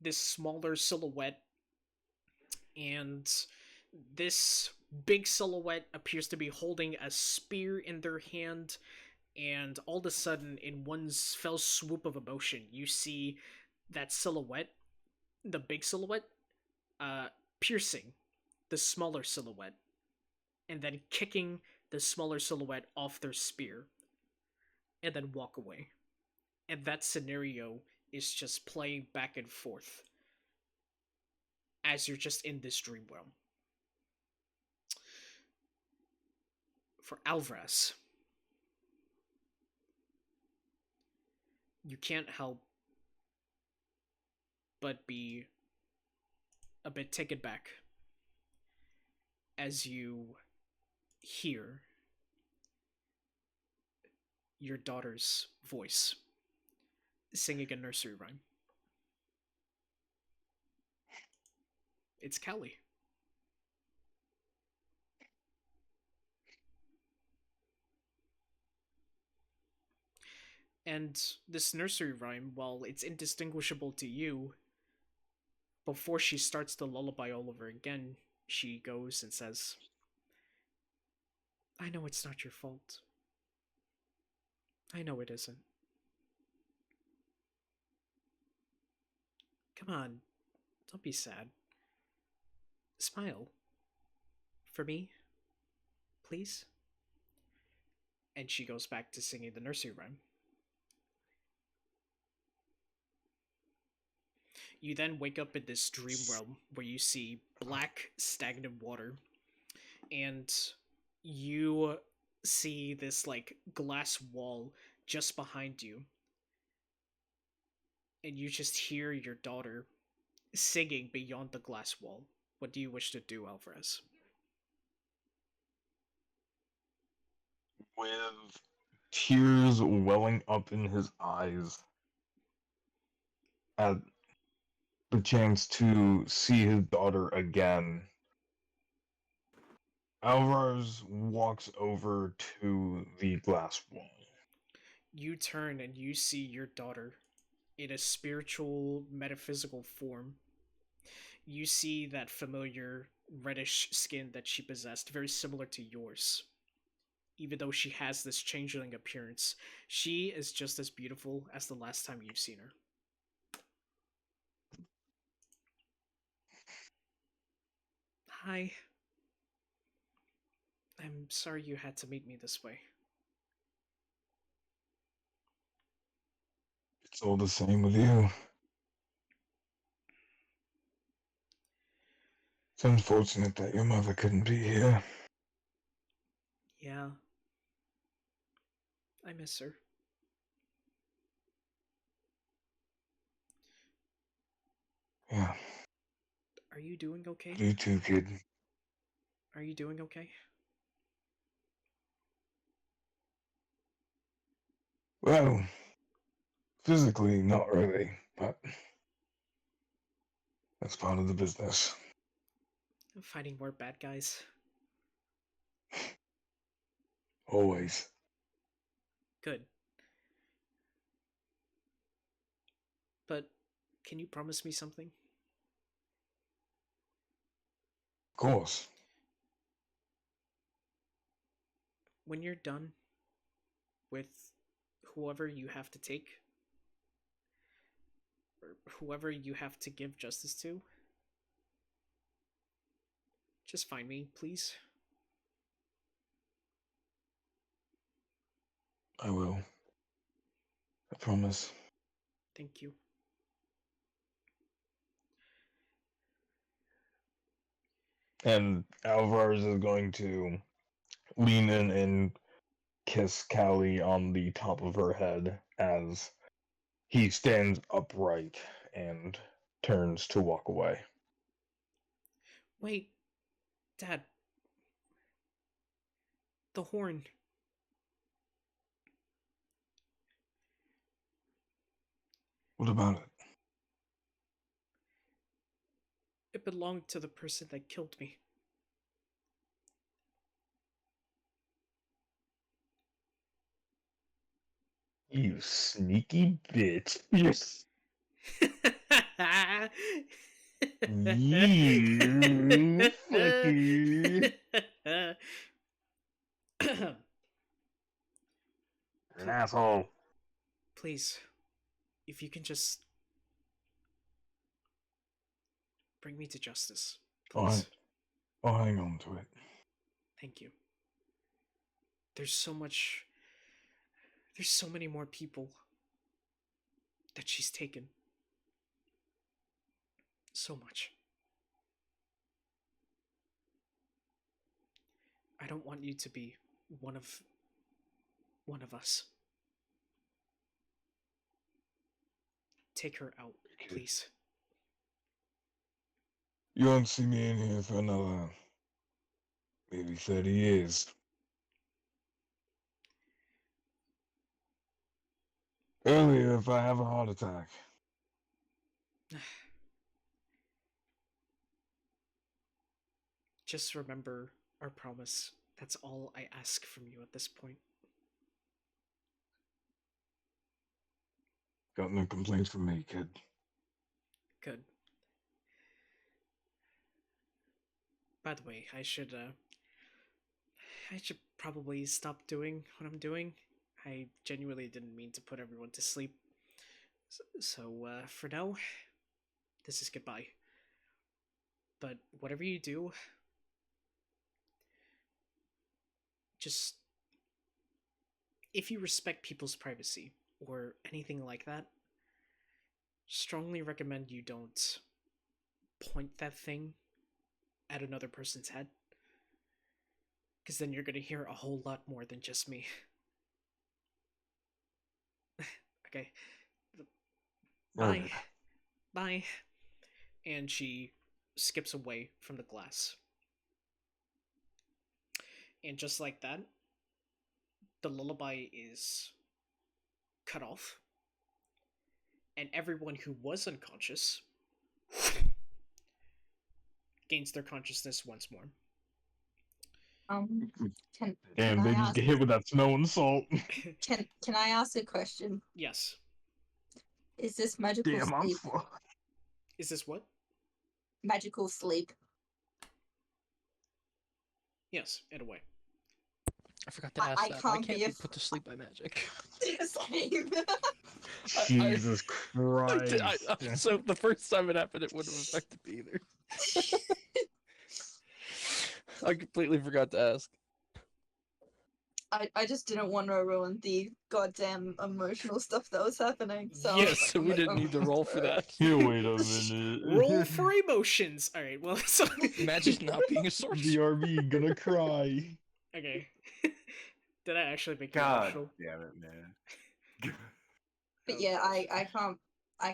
Speaker 1: this smaller silhouette, and this big silhouette appears to be holding a spear in their hand, and all of a sudden, in one fell swoop of emotion, you see that silhouette, the big silhouette, piercing the smaller silhouette, and then kicking the smaller silhouette off their spear, and then walk away. And that scenario is just playing back and forth as you're just in this dream realm. For Alvrarz, you can't help but be a bit taken back as you hear your daughter's voice singing a nursery rhyme. It's Callie. And this nursery rhyme, while it's indistinguishable to you, before she starts the lullaby all over again, she goes and says, I know it's not your fault. I know it isn't. Come on, don't be sad. Smile. For me, please. And she goes back to singing the nursery rhyme. You then wake up in this dream realm where you see black, stagnant water, and you see this, like, glass wall just behind you. And you just hear your daughter singing beyond the glass wall. What do you wish to do, Alvrarz?
Speaker 3: With tears welling up in his eyes at the chance to see his daughter again, Alvrarz walks over to the glass wall.
Speaker 1: You turn and you see your daughter in a spiritual, metaphysical form. You see that familiar reddish skin that she possessed, very similar to yours. Even though she has this changeling appearance, she is just as beautiful as the last time you've seen her. Hi. I'm sorry you had to meet me this way.
Speaker 3: It's all the same with you. It's unfortunate that your mother couldn't be here.
Speaker 1: Yeah. I miss her.
Speaker 3: Yeah.
Speaker 1: Are you doing okay?
Speaker 3: You too, kid.
Speaker 1: Are you doing okay?
Speaker 3: Well, physically, not really, but that's part of the business.
Speaker 1: I'm fighting more bad guys.
Speaker 3: Always.
Speaker 1: Good. But can you promise me something?
Speaker 3: Of course.
Speaker 1: When you're done with whoever you have to take, or whoever you have to give justice to, just find me, please.
Speaker 3: I will. I promise.
Speaker 1: Thank you.
Speaker 3: And Alvarez is going to lean in and kiss Callie on the top of her head as he stands upright and turns to walk away.
Speaker 1: Wait, Dad. The horn.
Speaker 3: What about it?
Speaker 1: It belonged to the person that killed me.
Speaker 3: You sneaky bitch. Yes. You fucker. An asshole.
Speaker 1: Please, if you can just bring me to justice, please.
Speaker 3: I'll hang on to it.
Speaker 1: Thank you. There's so many more people that she's taken. So much. I don't want you to be one of us. Take her out, please.
Speaker 3: You won't see me in here for another maybe 30 years. Earlier if I have a heart attack.
Speaker 1: Just remember our promise. That's all I ask from you at this point.
Speaker 3: Got no complaints from me, kid.
Speaker 1: Good. By the way, I should probably stop doing what I'm doing. I genuinely didn't mean to put everyone to sleep. So for now, this is goodbye. But whatever you do, just if you respect people's privacy or anything like that, strongly recommend you don't point that thing at another person's head, because then you're gonna hear a whole lot more than just me. Okay. Bye. Bye. And she skips away from the glass. And just like that, the lullaby is cut off. And everyone who was unconscious gains their consciousness once more.
Speaker 5: Can
Speaker 3: Damn,
Speaker 5: I
Speaker 3: they just
Speaker 5: ask-
Speaker 3: get hit with that snow and salt.
Speaker 5: can I ask a question?
Speaker 1: Yes.
Speaker 5: Is this magical
Speaker 3: Damn, I'm
Speaker 5: sleep?
Speaker 3: fucked.
Speaker 1: Is this what?
Speaker 5: Magical sleep.
Speaker 1: Yes, in a way.
Speaker 4: I forgot to ask
Speaker 5: I
Speaker 4: that. I
Speaker 5: can't
Speaker 4: can't
Speaker 5: be
Speaker 4: be
Speaker 5: a-
Speaker 4: put to sleep by magic.
Speaker 5: Same.
Speaker 3: Jesus Christ.
Speaker 4: So the first time it happened, it wouldn't have affected me either. I completely forgot to ask.
Speaker 5: I just didn't want to ruin the goddamn emotional stuff that was happening. So
Speaker 1: Yes,
Speaker 4: So we didn't need to roll for that.
Speaker 3: Here, wait a minute.
Speaker 1: Roll for emotions! Alright, well, so.
Speaker 4: Imagine not being a sorcerer.
Speaker 3: BRB gonna cry.
Speaker 1: Okay. Did I actually make you
Speaker 2: God
Speaker 1: emotional?
Speaker 2: damn it, man.
Speaker 5: But yeah, I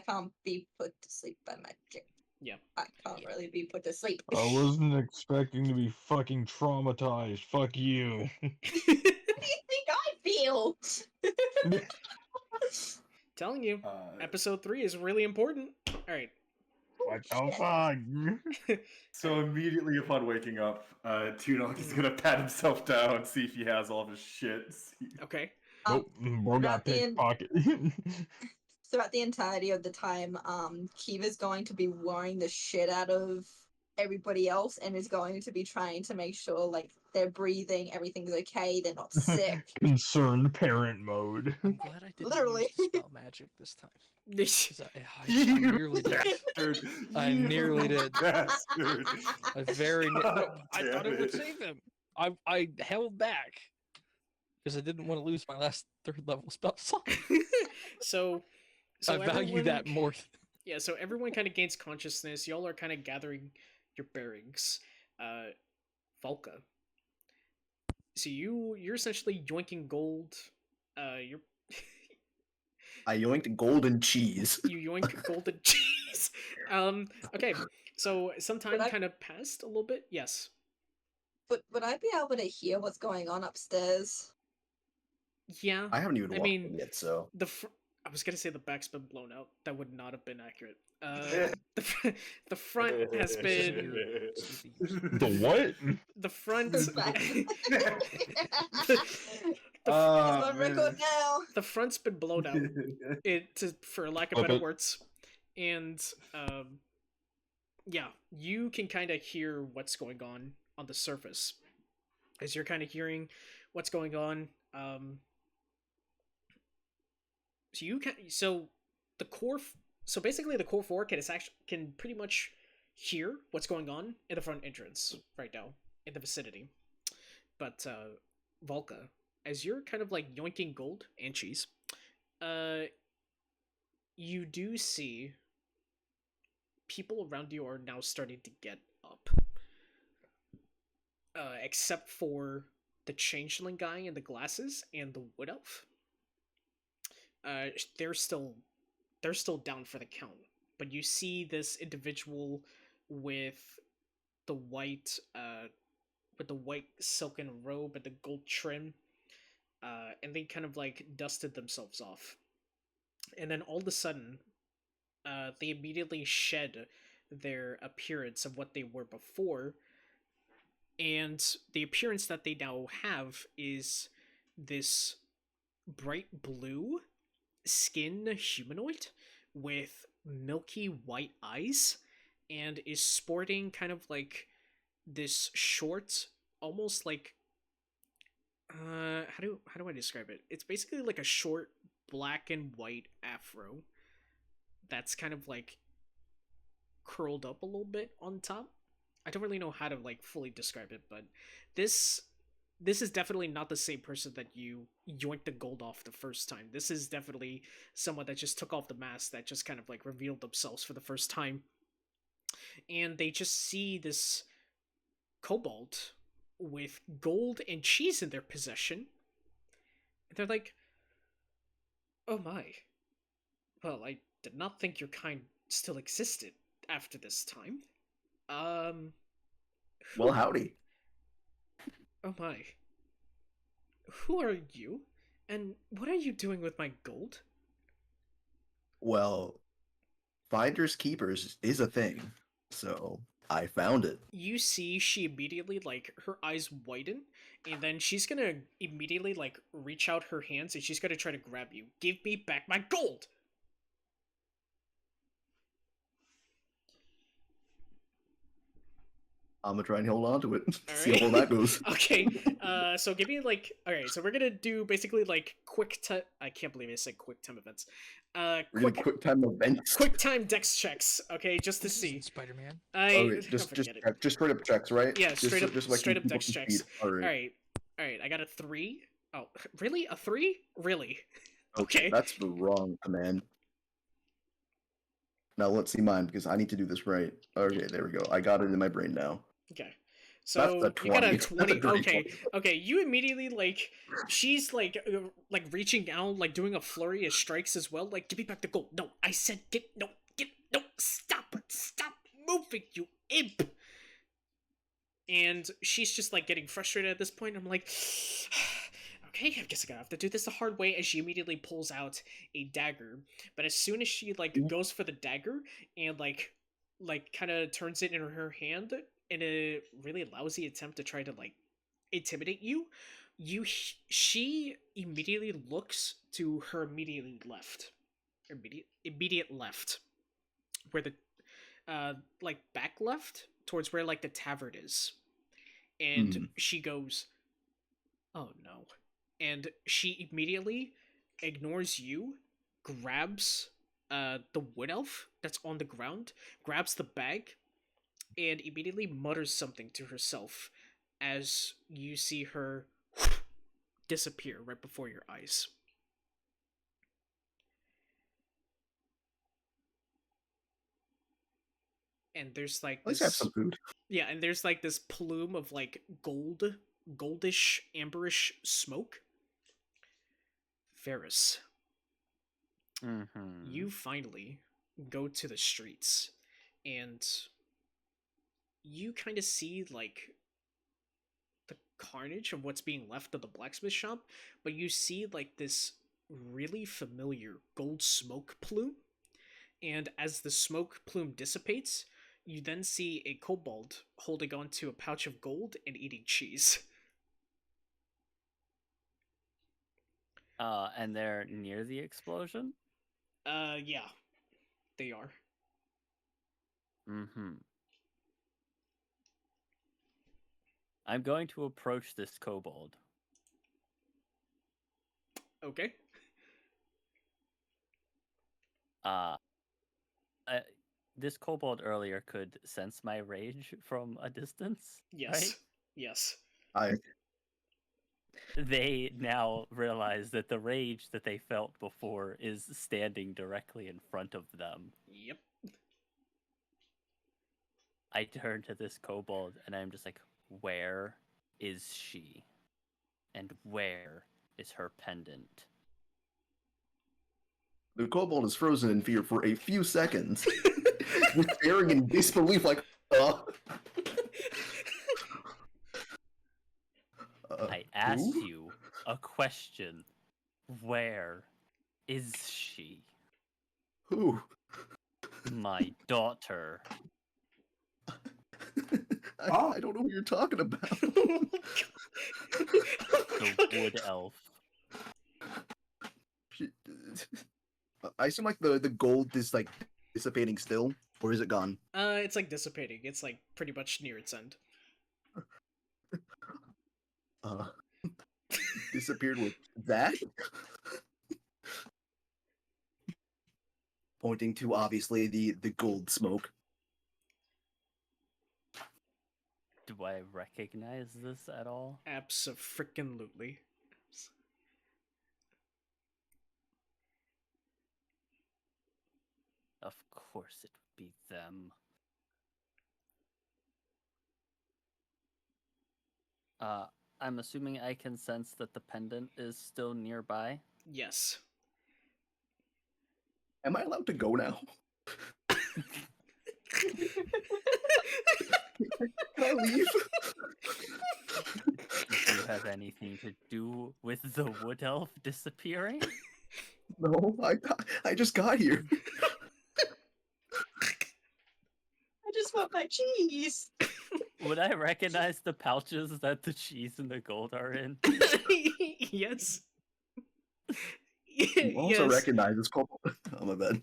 Speaker 5: can't be put to sleep by magic.
Speaker 1: Yeah.
Speaker 5: I can't really be put to sleep.
Speaker 3: I wasn't expecting to be fucking traumatized. Fuck you.
Speaker 5: What do you think I feel?
Speaker 1: Telling you,
Speaker 2: Uh,
Speaker 1: episode 3 is really important. Alright.
Speaker 3: What the fuck?
Speaker 2: so immediately upon waking up, Tuunak is gonna pat himself down, see if he has all of his shit.
Speaker 1: Okay.
Speaker 3: Nope, bro got
Speaker 5: Not the end.
Speaker 3: pickpocket.
Speaker 5: Throughout the entirety of the time, Kiva's going to be worrying the shit out of everybody else and is going to be trying to make sure like they're breathing, everything's okay, they're not sick.
Speaker 3: Concerned parent mode.
Speaker 4: I'm glad I didn't
Speaker 5: Literally.
Speaker 4: use the spell magic this time. 'Cause I nearly did.
Speaker 2: Bastard.
Speaker 4: I
Speaker 2: You
Speaker 4: nearly did.
Speaker 2: Bastard.
Speaker 4: I very no,
Speaker 2: God
Speaker 4: I thought
Speaker 2: damn
Speaker 4: it would
Speaker 2: it.
Speaker 4: save him. I held back because I didn't want to lose my last 3rd level spell slot.
Speaker 1: so
Speaker 4: I value that
Speaker 1: everyone-
Speaker 4: more.
Speaker 1: Yeah, so everyone kind of gains consciousness. Y'all are kind of gathering your bearings. Volca. So you're essentially yoinking gold. You're
Speaker 8: I yoinked golden cheese.
Speaker 1: you yoink golden cheese. Okay, so some time
Speaker 5: But I-
Speaker 1: kind of passed a little bit. Yes.
Speaker 5: But would I be able to hear what's going on upstairs?
Speaker 1: Yeah.
Speaker 8: I haven't even
Speaker 1: I
Speaker 8: walked
Speaker 1: mean,
Speaker 8: in yet, so
Speaker 1: I was gonna say the back's been blown out. That would not have been accurate. The front has been
Speaker 3: The what?
Speaker 1: the front.
Speaker 5: The back.
Speaker 1: The,
Speaker 5: It's
Speaker 2: Oh,
Speaker 5: on record now.
Speaker 1: the front's been blown out, for lack of
Speaker 3: Flip
Speaker 1: better
Speaker 3: it.
Speaker 1: words, and yeah, you can kind of hear what's going on the surface, as you're kind of hearing what's going on. So you can the core so basically the core four can pretty much hear what's going on in the front entrance right now in the vicinity. But Volka, as you're kind of like yoinking gold and cheese, you do see people around you are now starting to get up. Except for the changeling guy in the glasses and the wood elf. They're still down for the count. But you see this individual with the white silken robe and the gold trim, and they kind of like dusted themselves off. And then all of a sudden, they immediately shed their appearance of what they were before, and the appearance that they now have is this bright blue skin humanoid with milky white eyes, and is sporting kind of like this short, almost like how do I describe it? It's basically like a short black and white afro that's kind of like curled up a little bit on top. I don't really know how to like fully describe it, but this is definitely not the same person that you yoinked the gold off the first time. This is definitely someone that just took off the mask, that just kind of like revealed themselves for the first time. And they just see this kobold with gold and cheese in their possession. And they're like, oh my. Well, I did not think your kind still existed after this time.
Speaker 8: Well, howdy.
Speaker 1: Oh my. Who are you? And what are you doing with my gold?
Speaker 8: Well, finders keepers is a thing, so I found it.
Speaker 1: You see she immediately, like, her eyes widen, and then she's gonna immediately, like, reach out her hands and she's gonna try to grab you. Give me back my gold!
Speaker 8: I'm gonna try and hold on to it. See
Speaker 1: Alright.
Speaker 8: how well that goes.
Speaker 1: Okay, so give me, like, alright, so we're gonna do basically, like, I can't believe I said quick time events.
Speaker 8: We're doing quick time events.
Speaker 1: Quick time dex checks, okay, just to see.
Speaker 4: Spider-Man.
Speaker 8: Okay, just straight up checks, right?
Speaker 1: Yeah, straight up
Speaker 8: keep
Speaker 1: dex
Speaker 8: up to
Speaker 1: checks.
Speaker 8: speed. Alright.
Speaker 1: Alright, I got a 3. Oh, really? A 3? Really? Okay.
Speaker 8: That's the wrong command. Now let's see mine, because I need to do this right. Okay, there we go. I got it in my brain now.
Speaker 1: Okay.
Speaker 8: That's
Speaker 1: So
Speaker 8: a
Speaker 1: you got a
Speaker 8: 20. That's a
Speaker 1: 20.
Speaker 8: dirty
Speaker 1: Okay.
Speaker 8: 20.
Speaker 1: Okay, you immediately like she's like reaching out, like doing a flurry of strikes as well. Like, give me back the gold. No, I said get no, stop moving, you imp. And she's just like getting frustrated at this point. I'm like, okay, I guess I'm gonna have to do this the hard way. As she immediately pulls out a dagger, but as soon as she like goes for the dagger and like kind of turns it in her hand in a really lousy attempt to try to like intimidate you, she immediately looks to her immediate left, where the like back left towards where like the tavern is, and she goes, oh no. And she immediately ignores you, grabs the wood elf that's on the ground, grabs the bag, and immediately mutters something to herself as you see her disappear right before your eyes. And there's like
Speaker 8: Let's have some food.
Speaker 1: yeah, and there's like this plume of like goldish, amberish smoke. Ferris, you finally go to the streets, and you kind of see like the carnage of what's being left of the blacksmith shop, but you see like this really familiar gold smoke plume, and as the smoke plume dissipates, you then see a kobold holding onto a pouch of gold and eating cheese.
Speaker 6: And they're near the explosion?
Speaker 1: Yeah, they are.
Speaker 6: Mm-hmm. I'm going to approach this kobold.
Speaker 1: Okay.
Speaker 6: Uh, this kobold earlier could sense my rage from a distance,
Speaker 1: Yes.
Speaker 6: right?
Speaker 1: Yes.
Speaker 6: They now realize that the rage that they felt before is standing directly in front of them.
Speaker 1: Yep.
Speaker 6: I turn to this kobold and I'm just like, where is she? And where is her pendant?
Speaker 8: The kobold is frozen in fear for a few seconds, just staring in disbelief, like,
Speaker 6: I asked
Speaker 8: who?
Speaker 6: you a question. Where is she?
Speaker 8: Who?
Speaker 6: My daughter.
Speaker 8: I don't know what you're talking about.
Speaker 6: The wood elf.
Speaker 8: I assume like the gold is like dissipating still, or is it gone?
Speaker 1: It's like dissipating. It's like pretty much near its end.
Speaker 8: Disappeared with that? Pointing to obviously the gold smoke.
Speaker 6: Do I recognize this at all?
Speaker 1: Abso-freaking-lutely.
Speaker 6: Of course it would be them. I'm assuming I can sense that the pendant is still nearby.
Speaker 1: Yes.
Speaker 8: Am I allowed to go now? Can I leave?
Speaker 6: Do you have anything to do with the wood elf disappearing?
Speaker 8: No, I just got here.
Speaker 5: I just want my cheese.
Speaker 6: Would I recognize the pouches that the cheese and the gold are in?
Speaker 1: Yes.
Speaker 8: You also
Speaker 1: Yes.
Speaker 8: recognize this kobold. Oh my bad.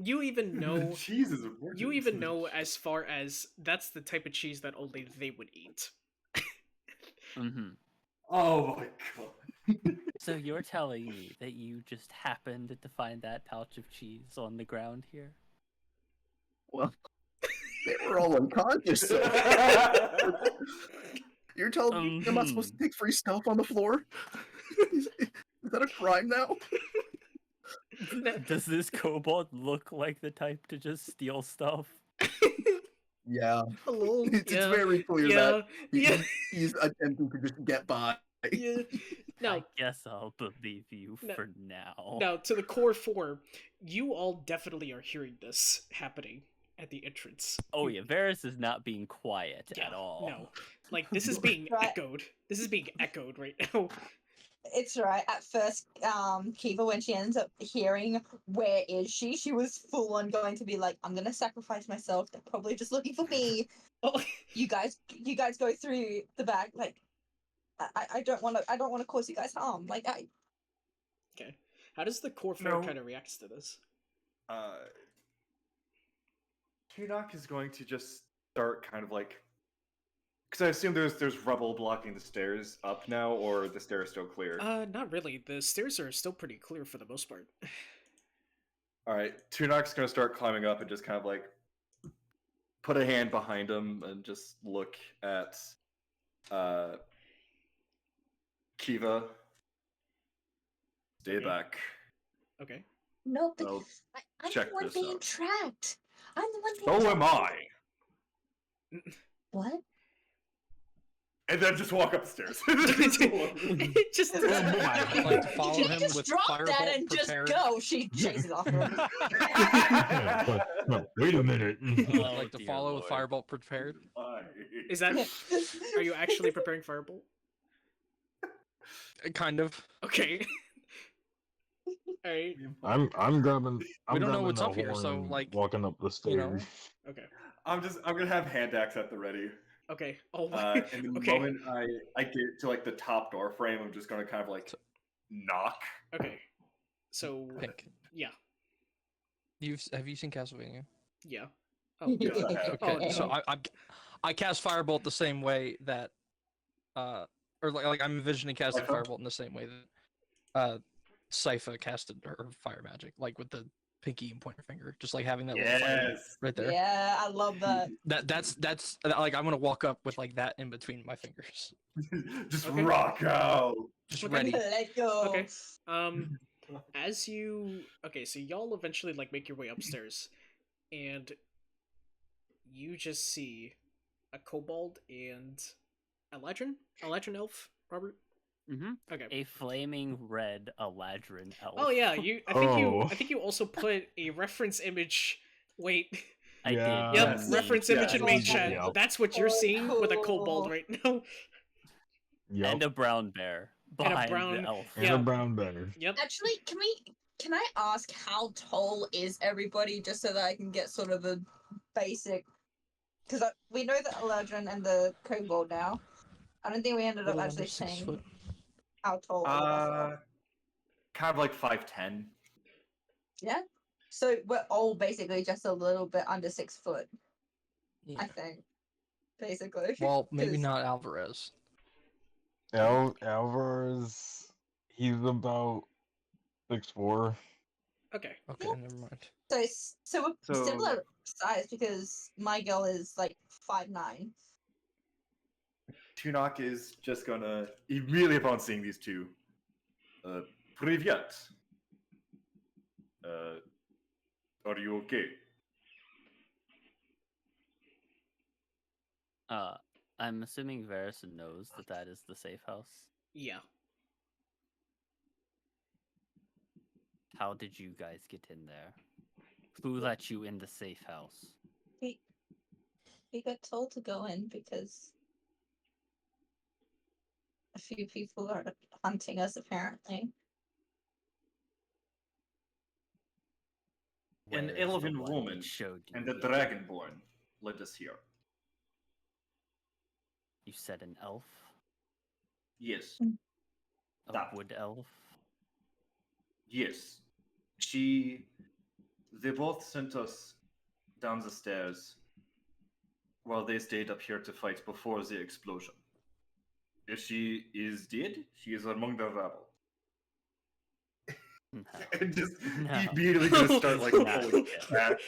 Speaker 1: You even know.
Speaker 2: Cheese is important.
Speaker 1: You even know as far as that's the type of cheese that only they would eat.
Speaker 6: Mm-hmm.
Speaker 2: Oh my god.
Speaker 6: So you're telling me that you just happened to find that pouch of cheese on the ground here?
Speaker 8: Well, they were all unconscious. So. You're telling me I'm not supposed to take free stuff on the floor? Is that a crime now?
Speaker 6: Does this kobold look like the type to just steal stuff?
Speaker 8: Yeah.
Speaker 1: Hello.
Speaker 8: It's very clear that
Speaker 1: Yeah.
Speaker 8: he's attempting to just get by.
Speaker 1: Yeah. Now,
Speaker 6: I guess I'll believe you for now.
Speaker 1: now, to the core 4, you all definitely are hearing this happening at the entrance.
Speaker 6: Oh yeah, Varys is not being quiet at all.
Speaker 1: No. Like, this is being
Speaker 9: Right.
Speaker 1: echoed. This is being echoed right now.
Speaker 9: It's right. At first, Kiva, when she ends up hearing where is she was full on going to be like, I'm gonna sacrifice myself. They're probably just looking for me.
Speaker 1: Oh,
Speaker 9: You guys go through the back. Like, I don't want to cause you guys harm. Like,
Speaker 1: okay. How does the core 4
Speaker 2: No.
Speaker 1: kind of reacts to this?
Speaker 2: Tuunak is going to just start kind of like, because I assume there's rubble blocking the stairs up now, or the stairs still clear.
Speaker 1: Not really. The stairs are still pretty clear for the most part.
Speaker 2: All right, Tunak's gonna start climbing up and just kind of like put a hand behind him and just look at Kiva. Stay
Speaker 1: Okay.
Speaker 2: back.
Speaker 1: Okay.
Speaker 9: no, but
Speaker 2: I'll
Speaker 9: I'm
Speaker 2: check
Speaker 9: the one
Speaker 2: this
Speaker 9: being
Speaker 2: out.
Speaker 9: tracked. I'm the one being
Speaker 2: So
Speaker 9: tracked.
Speaker 2: am I.
Speaker 9: What?
Speaker 2: And then just walk up the stairs.
Speaker 1: Just
Speaker 4: I'd like to follow
Speaker 9: Can you
Speaker 4: him
Speaker 9: just
Speaker 4: with
Speaker 9: drop
Speaker 4: firebolt
Speaker 9: that and
Speaker 4: prepared.
Speaker 9: just go? She chases after him.
Speaker 3: But, wait a minute.
Speaker 4: I'd
Speaker 6: Oh,
Speaker 4: like to
Speaker 6: dear
Speaker 4: follow with
Speaker 6: Lord.
Speaker 4: firebolt prepared.
Speaker 1: Is that? Are you actually preparing Firebolt?
Speaker 4: Kind of.
Speaker 1: Okay. Alright.
Speaker 3: I'm grabbing. I'm
Speaker 4: We don't know
Speaker 3: grabbing
Speaker 4: what's
Speaker 3: the
Speaker 4: up here,
Speaker 3: horn
Speaker 4: so,
Speaker 3: and
Speaker 4: like,
Speaker 3: walking up the
Speaker 4: you know.
Speaker 3: stairs.
Speaker 1: Okay.
Speaker 2: I'm gonna have hand axe at the ready.
Speaker 1: Okay. Oh,
Speaker 2: And the
Speaker 1: okay.
Speaker 2: moment I get to like the top door frame, I'm just gonna kind of like knock.
Speaker 1: Okay. So
Speaker 4: Pink.
Speaker 1: yeah,
Speaker 4: Have you seen Castlevania?
Speaker 1: yeah. Oh
Speaker 2: Yes,
Speaker 1: god.
Speaker 2: I have.
Speaker 1: Oh
Speaker 4: Okay, so
Speaker 1: no.
Speaker 4: I cast Firebolt the same way that or like I'm envisioning casting
Speaker 2: Sypha?
Speaker 4: Firebolt in the same way that Sypha casted her fire magic, like with the pinky and pointer finger, just like having that little fire
Speaker 2: Yes.
Speaker 4: right there.
Speaker 9: Yeah, I love that.
Speaker 4: That's like I'm gonna walk up with like that in between my fingers,
Speaker 2: Just
Speaker 1: Okay.
Speaker 2: rock out.
Speaker 4: just
Speaker 1: Okay.
Speaker 4: ready.
Speaker 9: Let's go.
Speaker 1: Okay. As you so y'all eventually like make your way upstairs, and you just see a kobold and a Eladrin elf, Robert.
Speaker 6: Mm-hmm.
Speaker 1: Okay.
Speaker 6: A flaming red Eladrin elf.
Speaker 1: Oh yeah,
Speaker 3: Oh.
Speaker 1: I think you also put a reference image. Wait.
Speaker 6: I
Speaker 3: Yeah.
Speaker 6: did.
Speaker 1: Yep,
Speaker 2: Yes.
Speaker 1: reference image in
Speaker 2: Yeah.
Speaker 1: main chat.
Speaker 3: Yep.
Speaker 1: That's what you're
Speaker 9: Oh,
Speaker 1: seeing with a
Speaker 9: cool.
Speaker 1: kobold right now.
Speaker 3: Yep.
Speaker 6: And a brown bear
Speaker 1: And a
Speaker 6: behind
Speaker 1: brown-
Speaker 6: the elf.
Speaker 3: And
Speaker 1: yeah.
Speaker 3: a brown bear.
Speaker 1: Yep.
Speaker 9: Actually, can I ask how tall is everybody, just so that I can get sort of a basic? Because we know the Eladrin and the Kobold now. I don't think we ended up
Speaker 4: Little
Speaker 9: actually
Speaker 4: under 6
Speaker 9: saying
Speaker 4: foot.
Speaker 9: how tall. all of us are.
Speaker 2: Kind of like 5'10".
Speaker 9: Yeah. So we're all basically just a little bit under 6 foot,
Speaker 4: Yeah.
Speaker 9: I think. Basically.
Speaker 4: Well, maybe
Speaker 9: 'Cause-
Speaker 4: not Alvarez.
Speaker 3: Alvrarz, he's about 6'4".
Speaker 1: Okay.
Speaker 4: Okay,
Speaker 9: Yeah.
Speaker 4: never mind.
Speaker 9: So we're
Speaker 2: So-
Speaker 9: similar size because my girl is like 5'9".
Speaker 2: Tuunak is just gonna immediately upon seeing these two. Privyet. Are you okay?
Speaker 6: I'm assuming Veraxan knows that that is the safe house.
Speaker 1: Yeah.
Speaker 6: How did you guys get in there? Who let you in the safe house?
Speaker 9: We got told to go in because a few people are hunting us apparently.
Speaker 2: An
Speaker 6: Where is the
Speaker 2: elven
Speaker 6: one that
Speaker 2: woman
Speaker 6: showed you
Speaker 2: And the
Speaker 6: here?
Speaker 2: Dragonborn led us here.
Speaker 6: You said an elf?
Speaker 2: Yes.
Speaker 6: A
Speaker 2: That.
Speaker 6: wood elf?
Speaker 2: Yes. They both sent us down the stairs while they stayed up here to fight before the explosion. If she is dead, she is among the rabble.
Speaker 6: No.
Speaker 2: And just
Speaker 6: No.
Speaker 2: immediately gonna start like
Speaker 6: No.
Speaker 2: pulling back.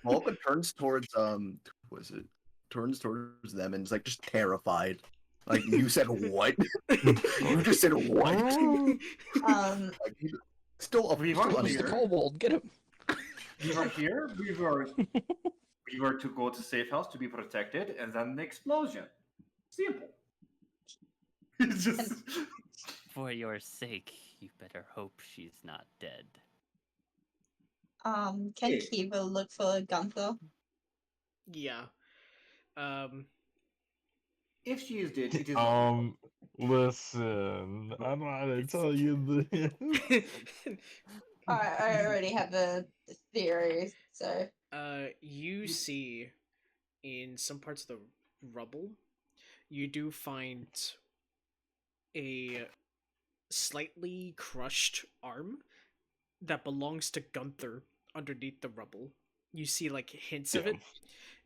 Speaker 8: Vulcan turns towards was it? Turns towards them and is like just terrified. Like you said what? You just said what? Like, he's still
Speaker 2: We
Speaker 8: still
Speaker 2: weren't
Speaker 4: It's the
Speaker 2: here.
Speaker 4: kobold. Get him.
Speaker 2: We were here. We were to go to safe house to be protected, and then the explosion. Simple. It's just
Speaker 6: For your sake, you better hope she's not dead.
Speaker 9: Can
Speaker 2: Yeah.
Speaker 9: Kiva look for Gunther?
Speaker 1: Yeah.
Speaker 2: if she is dead, it is.
Speaker 3: Listen, I don't know how to tell you this.
Speaker 9: I already have a theory, so
Speaker 1: You see in some parts of the rubble, you do find a slightly crushed arm that belongs to Gunther underneath the rubble. You see like hints of it,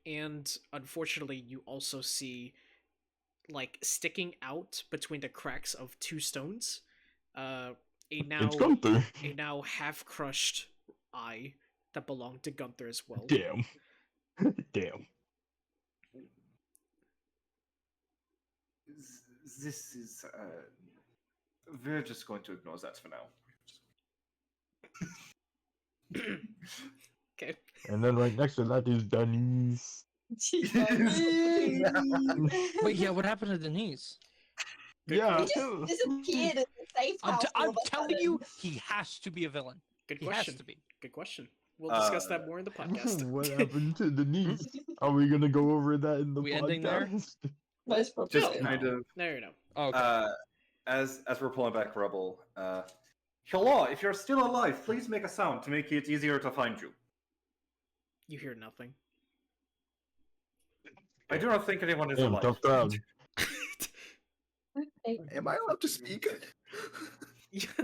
Speaker 1: and unfortunately, you also see like sticking out between the cracks of two stones, a
Speaker 3: It's Gunther.
Speaker 1: now half crushed eye that belonged to Gunther as well.
Speaker 3: Damn. Damn.
Speaker 2: This is. We're just going to ignore that for now.
Speaker 1: Okay.
Speaker 3: And then right next to that is Denise.
Speaker 4: Wait, yeah, what happened to Denise?
Speaker 3: Yeah.
Speaker 9: He just disappeared in the safe house. all
Speaker 4: I'm
Speaker 9: of a
Speaker 4: telling you,
Speaker 9: sudden.
Speaker 4: he has to be a villain.
Speaker 1: Good
Speaker 4: He
Speaker 1: question.
Speaker 4: has to be.
Speaker 1: Good question. We'll discuss that more in the podcast.
Speaker 3: What happened to Denise? Are we gonna go over that in the
Speaker 4: We
Speaker 3: podcast?
Speaker 4: ending there?
Speaker 9: Most probably.
Speaker 2: Just kind of.
Speaker 1: No.
Speaker 4: Oh, okay.
Speaker 2: As we're pulling back rubble. Hello, if you're still alive, please make a sound to make it easier to find you.
Speaker 1: You hear nothing.
Speaker 2: I do not think anyone is
Speaker 3: Damn,
Speaker 2: alive.
Speaker 3: tough crowd.
Speaker 8: Am I allowed to speak?
Speaker 1: Yes,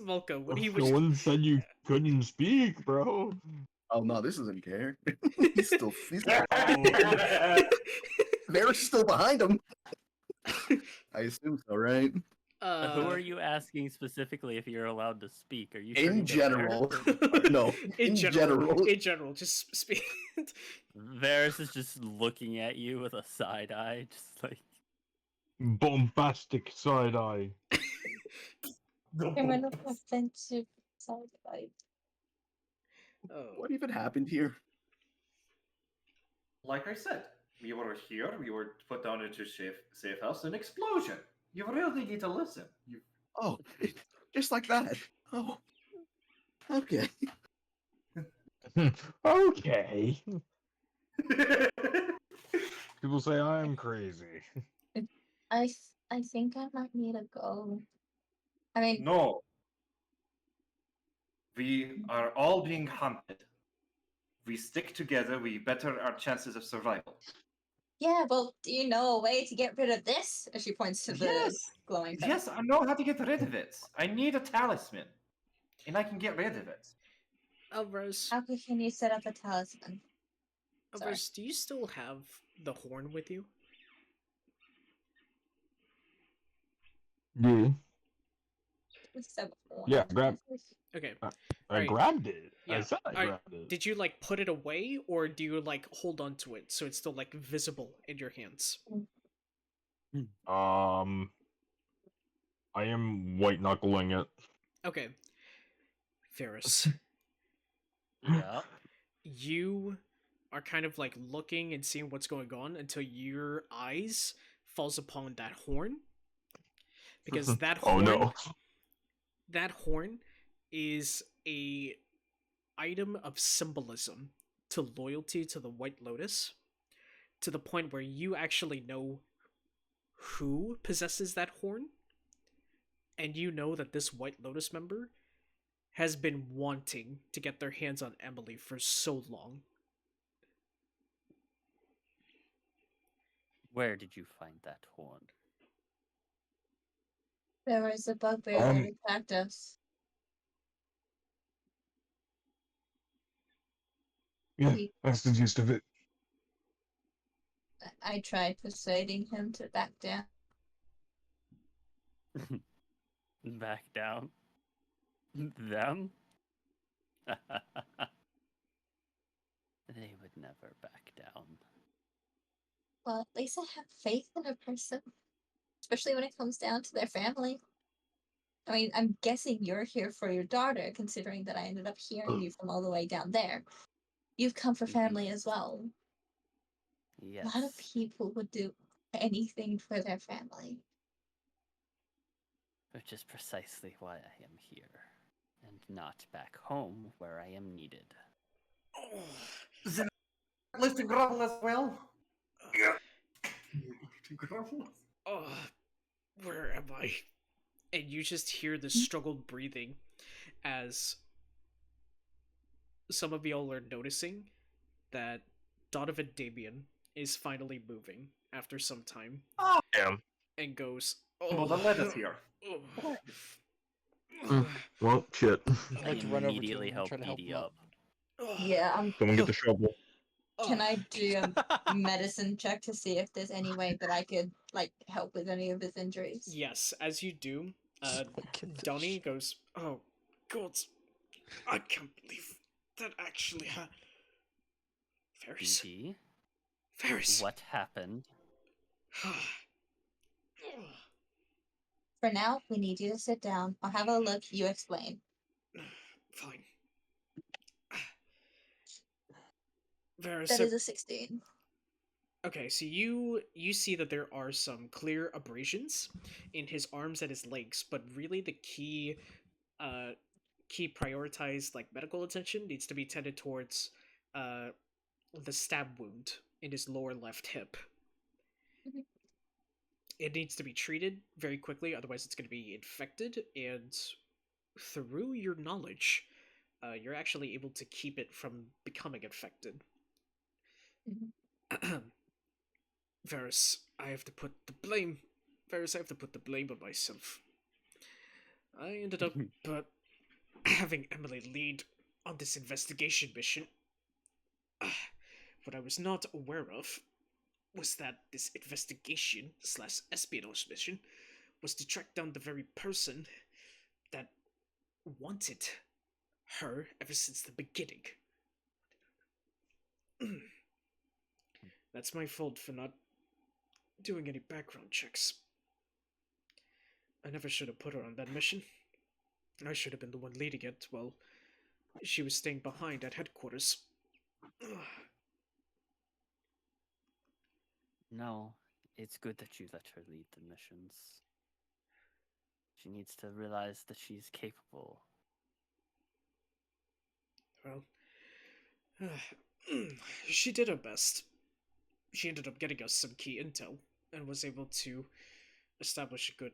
Speaker 1: Volko. What do you
Speaker 3: No
Speaker 1: wish?
Speaker 3: one said you couldn't speak, bro.
Speaker 8: Oh no, this isn't care. He's still Vera's still behind him. I assume so, right?
Speaker 6: Who are you asking specifically if you're allowed to speak? Are you
Speaker 8: In
Speaker 6: turning to
Speaker 8: general.
Speaker 6: Varys?
Speaker 8: No.
Speaker 1: In
Speaker 8: general.
Speaker 1: In general, just speak.
Speaker 6: Varys is just looking at you with a side eye, just like
Speaker 3: Bombastic side eye.
Speaker 9: Criminal offensive side vibe.
Speaker 1: Oh.
Speaker 8: What even happened here?
Speaker 2: Like I said, we were here, we were put down into safe house, an explosion. You really need to listen. You...
Speaker 8: Oh, just like that. Oh. Okay.
Speaker 3: Okay. People say I am crazy.
Speaker 9: I think I might need to go. I mean,
Speaker 2: No. We are all being hunted. We stick together, we better our chances of survival.
Speaker 9: yeah, well, do you know a way to get rid of this? As she points to the
Speaker 2: Yes!
Speaker 9: glowing thing.
Speaker 2: Yes, I know how to get rid of it. I need a talisman. And I can get rid of it.
Speaker 1: Alvrarz,
Speaker 9: How can you set up a talisman? Sorry.
Speaker 1: Alvrarz, do you still have the horn with you?
Speaker 3: Yeah.
Speaker 9: So,
Speaker 3: Yeah, grab.
Speaker 1: Okay.
Speaker 3: I
Speaker 1: Alright.
Speaker 3: grabbed it. I
Speaker 1: Yeah.
Speaker 3: said I
Speaker 1: Alright,
Speaker 3: grabbed it.
Speaker 1: Did you like put it away, or do you like hold on to it so it's still like visible in your hands?
Speaker 3: I am white knuckling it.
Speaker 1: Okay. Ferris,
Speaker 6: yeah.
Speaker 1: you are kind of like looking and seeing what's going on until your eyes falls upon that horn. Because that
Speaker 3: Oh
Speaker 1: horn
Speaker 3: no.
Speaker 1: that horn is a item of symbolism to loyalty to the White Lotus, to the point where you actually know who possesses that horn, and you know that this White Lotus member has been wanting to get their hands on Emily for so long.
Speaker 6: Where did you find that horn?
Speaker 9: There was a bugbear that attacked us.
Speaker 3: Yeah,
Speaker 9: We-
Speaker 3: that's the gist of it.
Speaker 9: I tried persuading him to back down.
Speaker 6: Back down? Them? They would never back down.
Speaker 9: Well, at least I have faith in a person, especially when it comes down to their family. I mean, I'm guessing you're here for your daughter, considering that I ended up hearing you from all the way down there. You've come for family as well.
Speaker 6: Yes.
Speaker 9: A lot of people would do anything for their family.
Speaker 6: Which is precisely why I am here, and not back home where I am needed.
Speaker 2: Then let's grovel as well.
Speaker 1: Oh, where am I? And you just hear the struggled breathing as some of y'all are noticing that Donovan Damien is finally moving after some time.
Speaker 3: Damn.
Speaker 1: And goes,
Speaker 2: Well, then let us hear.
Speaker 3: Well, shit.
Speaker 4: I'd like to run over to
Speaker 6: Immediately
Speaker 4: him and
Speaker 6: help
Speaker 4: try to help
Speaker 6: Edie
Speaker 4: him
Speaker 6: up.
Speaker 9: Yeah,
Speaker 3: Someone get the shovel.
Speaker 9: can I do a medicine check to see if there's any way that I could, like, help with any of his injuries?
Speaker 1: Yes, as you do,
Speaker 4: Kill this
Speaker 1: Donnie
Speaker 4: shit.
Speaker 1: goes, oh, God, I can't believe that actually happened. Ferris,
Speaker 6: Edie,
Speaker 1: Ferris.
Speaker 6: what happened?
Speaker 9: For now, we need you to sit down. I'll have a look. You explain.
Speaker 1: Fine. Ferris,
Speaker 9: That is a 16.
Speaker 1: okay, so you see that there are some clear abrasions in his arms and his legs, but really the key prioritized like medical attention needs to be tended towards the stab wound in his lower left hip.
Speaker 9: Mhm.
Speaker 1: It needs to be treated very quickly, otherwise it's going to be infected, and through your knowledge, you're actually able to keep it from becoming infected. Varys, I have to put the blame. Varys, I have to put the blame on myself. I ended up having Emily lead on this investigation mission. What I was not aware of was that this investigation slash espionage mission was to track down the very person that wanted her ever since the beginning. That's my fault for not doing any background checks. I never should have put her on that mission. I should have been the one leading it while she was staying behind at headquarters.
Speaker 6: No, it's good that you let her lead the missions. She needs to realize that she's capable.
Speaker 1: Well, she did her best. She ended up getting us some key intel and was able to establish a good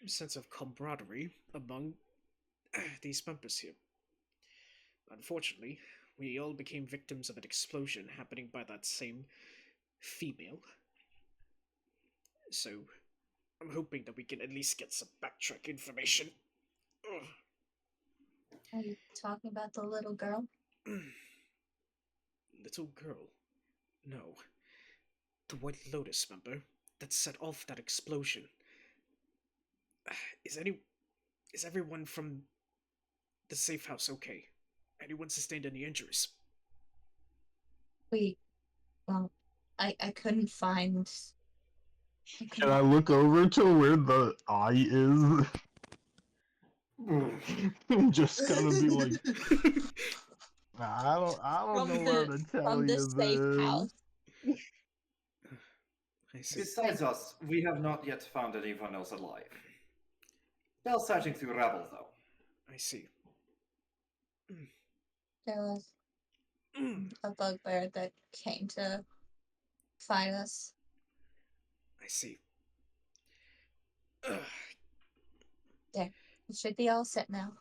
Speaker 1: sense of camaraderie among these members here. Unfortunately, we all became victims of an explosion happening by that same female. So, I'm hoping that we can at least get some backtrack information.
Speaker 9: Are you talking about the little girl?
Speaker 1: Little girl? No. The White Lotus member that set off that explosion. Is everyone from the safe house okay? Anyone sustained any injuries?
Speaker 9: Well, I couldn't find.
Speaker 3: Can I look over to where the eye is? Just kind of be like, I don't know how to tell
Speaker 9: from the
Speaker 3: you
Speaker 9: safe
Speaker 3: this.
Speaker 9: house.
Speaker 1: I see.
Speaker 2: Besides us, we have not yet found anyone else alive. Still searching through rabble, though.
Speaker 1: I see.
Speaker 9: There was a bugbear that came to find us.
Speaker 1: I see.
Speaker 9: It should be all set now.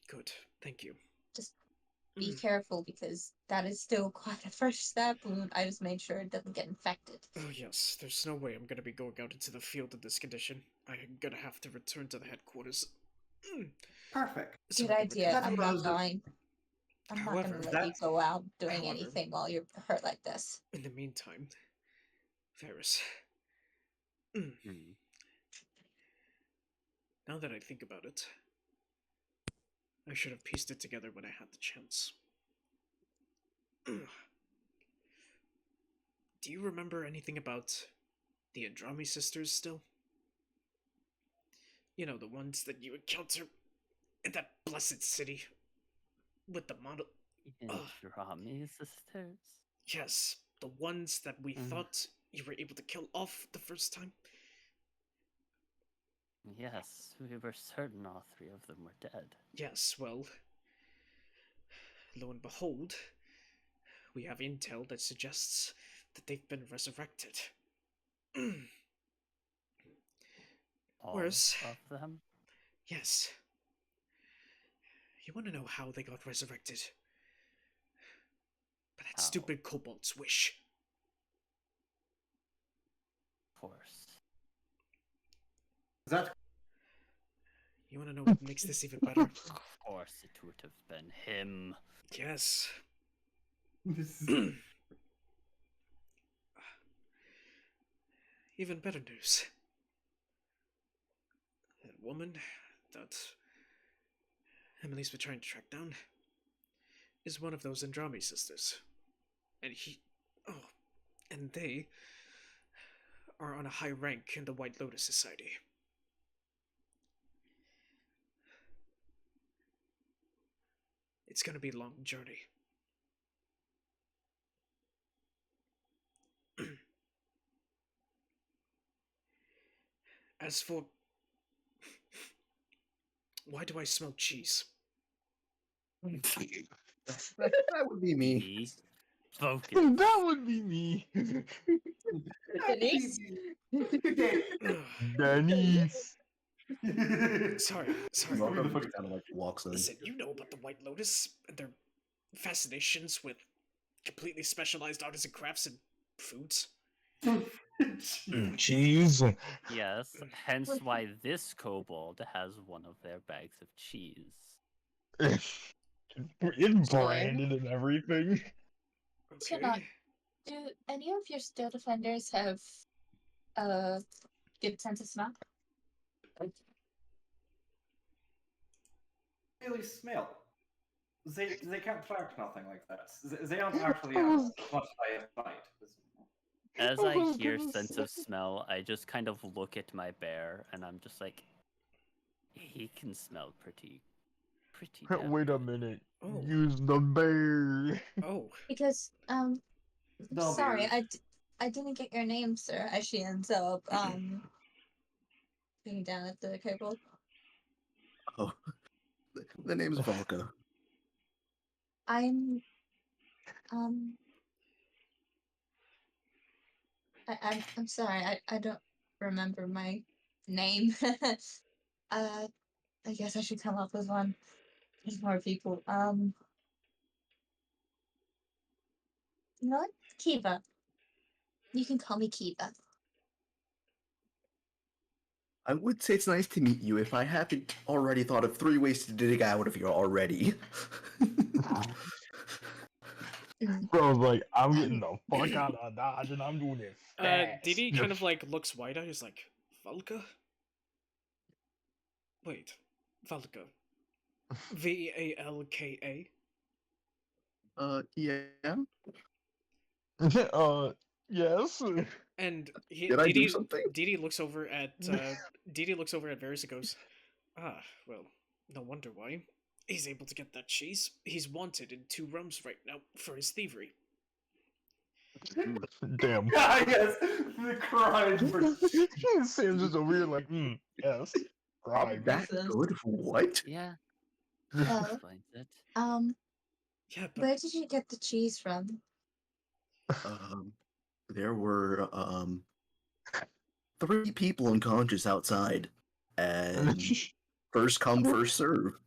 Speaker 1: Good, thank you.
Speaker 9: Just be careful because that is still quite a fresh stab wound. I just made sure it doesn't get infected.
Speaker 1: Oh yes, there's no way I'm gonna be going out into the field in this condition. I'm gonna have to return to the headquarters.
Speaker 2: Perfect.
Speaker 1: So
Speaker 9: Good
Speaker 1: I can
Speaker 9: idea.
Speaker 2: That's
Speaker 9: I'm
Speaker 2: what I
Speaker 9: not
Speaker 2: was-
Speaker 9: going. I'm not
Speaker 1: However,
Speaker 9: gonna let you
Speaker 2: that's-
Speaker 9: go out doing
Speaker 1: however-
Speaker 9: anything while you're hurt like this.
Speaker 1: In the meantime, Varys. Now that I think about it, I should have pieced it together when I had the chance. Do you remember anything about the Andrami sisters still? You know, the ones that you encounter in that blessed city with the model.
Speaker 6: Indrami sisters?
Speaker 1: Yes, the ones that we thought you were able to kill off the first time.
Speaker 6: Yes, we were certain all three of them were dead.
Speaker 1: Yes, well, lo and behold, we have intel that suggests that they've been resurrected.
Speaker 6: All
Speaker 1: Worse.
Speaker 6: of them?
Speaker 1: Yes. You want to know how they got resurrected? By that
Speaker 6: How?
Speaker 1: stupid kobold's wish.
Speaker 6: Of course.
Speaker 2: That
Speaker 1: You want to know what makes this even better?
Speaker 6: Of course it would have been him.
Speaker 1: Yes. Even better news. That woman that Emily's been trying to track down is one of those Andrami sisters. And they are on a high rank in the White Lotus Society. It's gonna be a long journey. As for... Why do I smell cheese?
Speaker 8: That would be me.
Speaker 6: Me? Focus.
Speaker 3: That would be me.
Speaker 9: Denise?
Speaker 3: Denise.
Speaker 1: Sorry.
Speaker 8: Welcome to kind of like walks in.
Speaker 1: Listen, you know about the White Lotus and their fascinations with completely specialized artisan crafts and foods.
Speaker 3: Cheese.
Speaker 6: Yes, hence why this kobold has one of their bags of cheese.
Speaker 3: It's branded and everything.
Speaker 5: Tuunak, do any of your steel defenders have a good sense of smell?
Speaker 2: Really smell. They can't track nothing like that. They don't actually have much eyesight.
Speaker 6: As I hear sense of smell, I just kind of look at my bear and I'm just like, he can smell pretty damn
Speaker 3: Wait a
Speaker 6: good."
Speaker 3: minute.
Speaker 1: Oh.
Speaker 3: Use the bear.
Speaker 1: Oh,
Speaker 5: Because
Speaker 2: No
Speaker 5: sorry,
Speaker 2: beers.
Speaker 5: I didn't get your name, sir. As she ends up being down at the kobold.
Speaker 8: Oh, the name's Volka.
Speaker 5: I'm I'm sorry, I don't remember my name. I guess I should come up with one. There's more people. You know what? Kiva. You can call me Kiva.
Speaker 8: I would say it's nice to meet you if I haven't already thought of 3 ways to dig out of here already.
Speaker 3: Bro's like, I'm getting the fuck out of Dodge and I'm doing it fast.
Speaker 1: Didi kind of like looks wide-eyed. He's like, Valka? Wait, Valka. Valka?
Speaker 8: Yeah.
Speaker 3: Yes.
Speaker 1: And
Speaker 8: Did I do something?
Speaker 1: Didi looks over at Varys and goes, "Ah, well, no wonder why. He's able to get that cheese. He's wanted in 2 realms right now for his thievery."
Speaker 3: Damn.
Speaker 2: Ah, yes, the crime for
Speaker 3: Sam's just over here like, yes. Crime.
Speaker 8: That good? What?
Speaker 6: Yeah,
Speaker 5: Well,
Speaker 6: explains it.
Speaker 1: Yeah, but
Speaker 5: where did you get the cheese from?
Speaker 8: There were 3 people unconscious outside, and first come, first serve.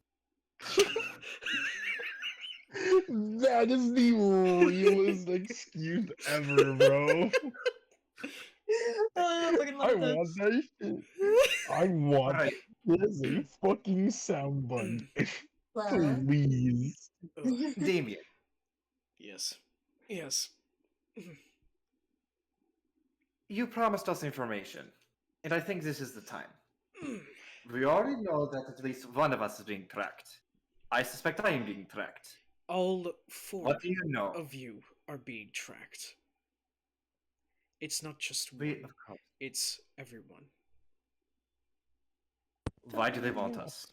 Speaker 3: That is the realest excuse ever, bro.
Speaker 5: I fucking
Speaker 3: I
Speaker 5: love that.
Speaker 3: want that shit. I want
Speaker 2: Alright.
Speaker 3: that as a fucking soundbite.
Speaker 5: Well,
Speaker 3: Please.
Speaker 2: Damien.
Speaker 1: yes. Yes.
Speaker 2: You promised us information, and I think this is the time. We already know that at least one of us is being tracked. I suspect I am being tracked.
Speaker 1: All 4
Speaker 2: What do you know?
Speaker 1: of you are being tracked. It's not just one.
Speaker 2: We, of course.
Speaker 1: It's everyone.
Speaker 2: Why do they want us?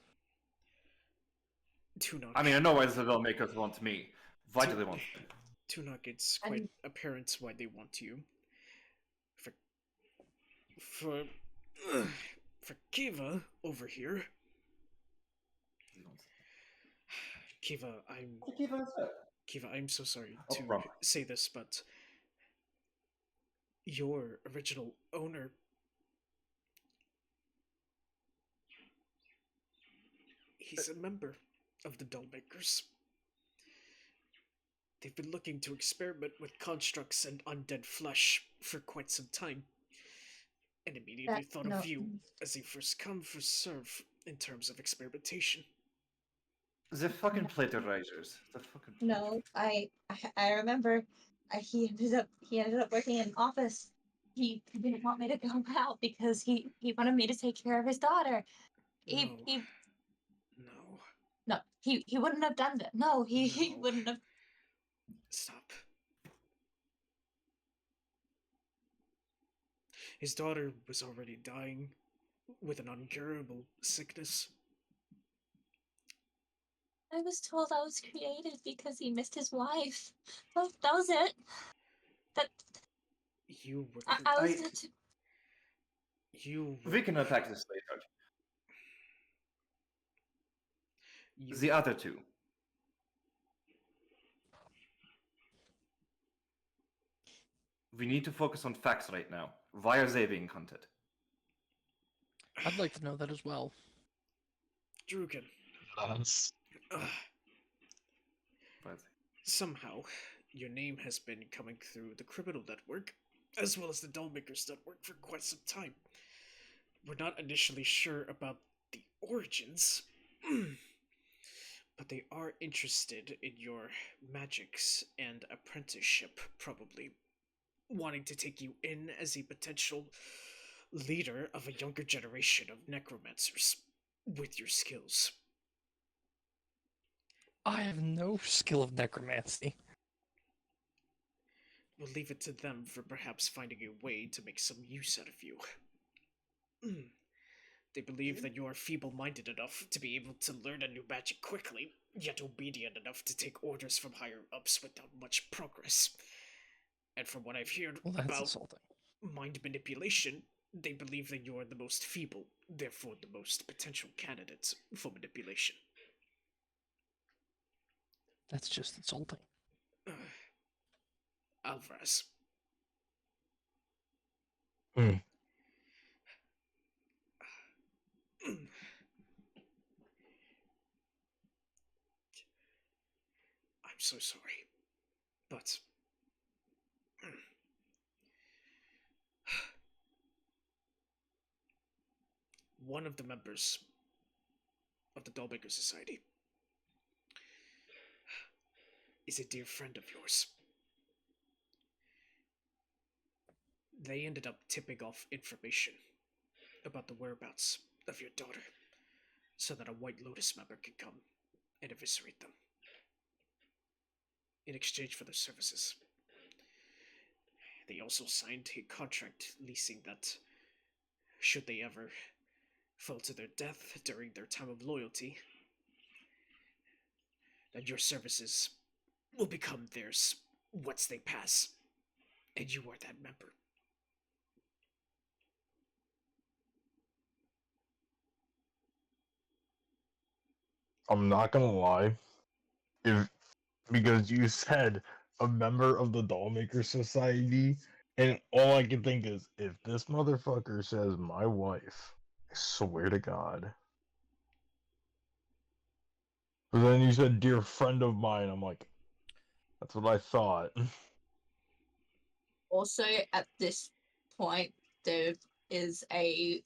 Speaker 1: Tuunak.
Speaker 2: I mean, I know why the Veilmakers want me. Why do they want me?
Speaker 1: Tuunak, it's quite apparent why they want you. For Kiva over here. Kiva, I'm so sorry to say this, but your original owner, he's a member of the Dollmakers. They've been looking to experiment with constructs and undead flesh for quite some time, and immediately thought of you as a first come, first serve in terms of experimentation.
Speaker 2: The fucking plagiarizers. The fucking
Speaker 5: no, I remember. He ended up working in an office. He didn't want me to go out because he wanted me to take care of his daughter. No, he wouldn't have done that. No, he wouldn't have.
Speaker 1: Stop. His daughter was already dying with an incurable sickness.
Speaker 5: I was told I was created because he missed his wife. Well, that was it. That
Speaker 1: you were.
Speaker 5: I was.
Speaker 1: You. Were,
Speaker 2: we can unpack this later. The other 2. We need to focus on facts right now. Why are they being hunted?
Speaker 4: I'd like to know that as well.
Speaker 1: Drukin. Somehow, your name has been coming through the criminal network, as well as the Dollmakers network for quite some time. We're not initially sure about the origins, but they are interested in your magics and apprenticeship, probably wanting to take you in as a potential leader of a younger generation of necromancers with your skills.
Speaker 4: I have no skill of necromancy.
Speaker 1: We'll leave it to them for perhaps finding a way to make some use out of you. They believe that you are feeble-minded enough to be able to learn a new magic quickly, yet obedient enough to take orders from higher-ups without much progress. And from what I've heard
Speaker 4: Well, that's
Speaker 1: about
Speaker 4: insulting.
Speaker 1: mind manipulation, they believe that you are the most feeble, therefore the most potential candidate for manipulation.
Speaker 4: That's just insulting.
Speaker 1: Alvrarz.
Speaker 3: Hmm.
Speaker 1: I'm so sorry, but one of the members of the Dollmaker Society is a dear friend of yours. They ended up tipping off information about the whereabouts of your daughter so that a White Lotus member could come and eviscerate them. In exchange for their services, they also signed a contract leasing that, should they ever fall to their death during their time of loyalty, that your services will become theirs once they pass, and you are that member.
Speaker 3: I'm not gonna lie. If because you said a member of the Dollmaker Society, and all I can think is if this motherfucker says my wife, I swear to God. But then you said dear friend of mine, I'm like, that's what I thought.
Speaker 5: Also, at this point, there is a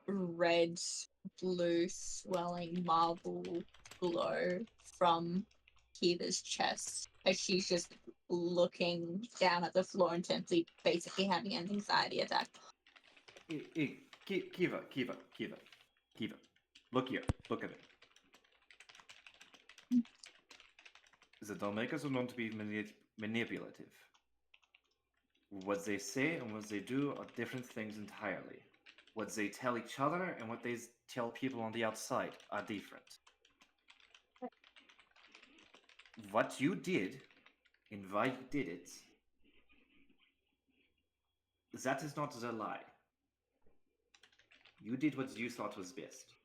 Speaker 5: red, blue, swelling marble glow from Kiva's chest as she's just looking down at the floor intensely, basically having an anxiety attack.
Speaker 2: Kiva. Look here. Look at me. The Dollmakers are known to be manipulative. What they say and what they do are different things entirely. What they tell each other and what they tell people on the outside are different. What you did and why you did it, that is not the lie. You did what you thought was best.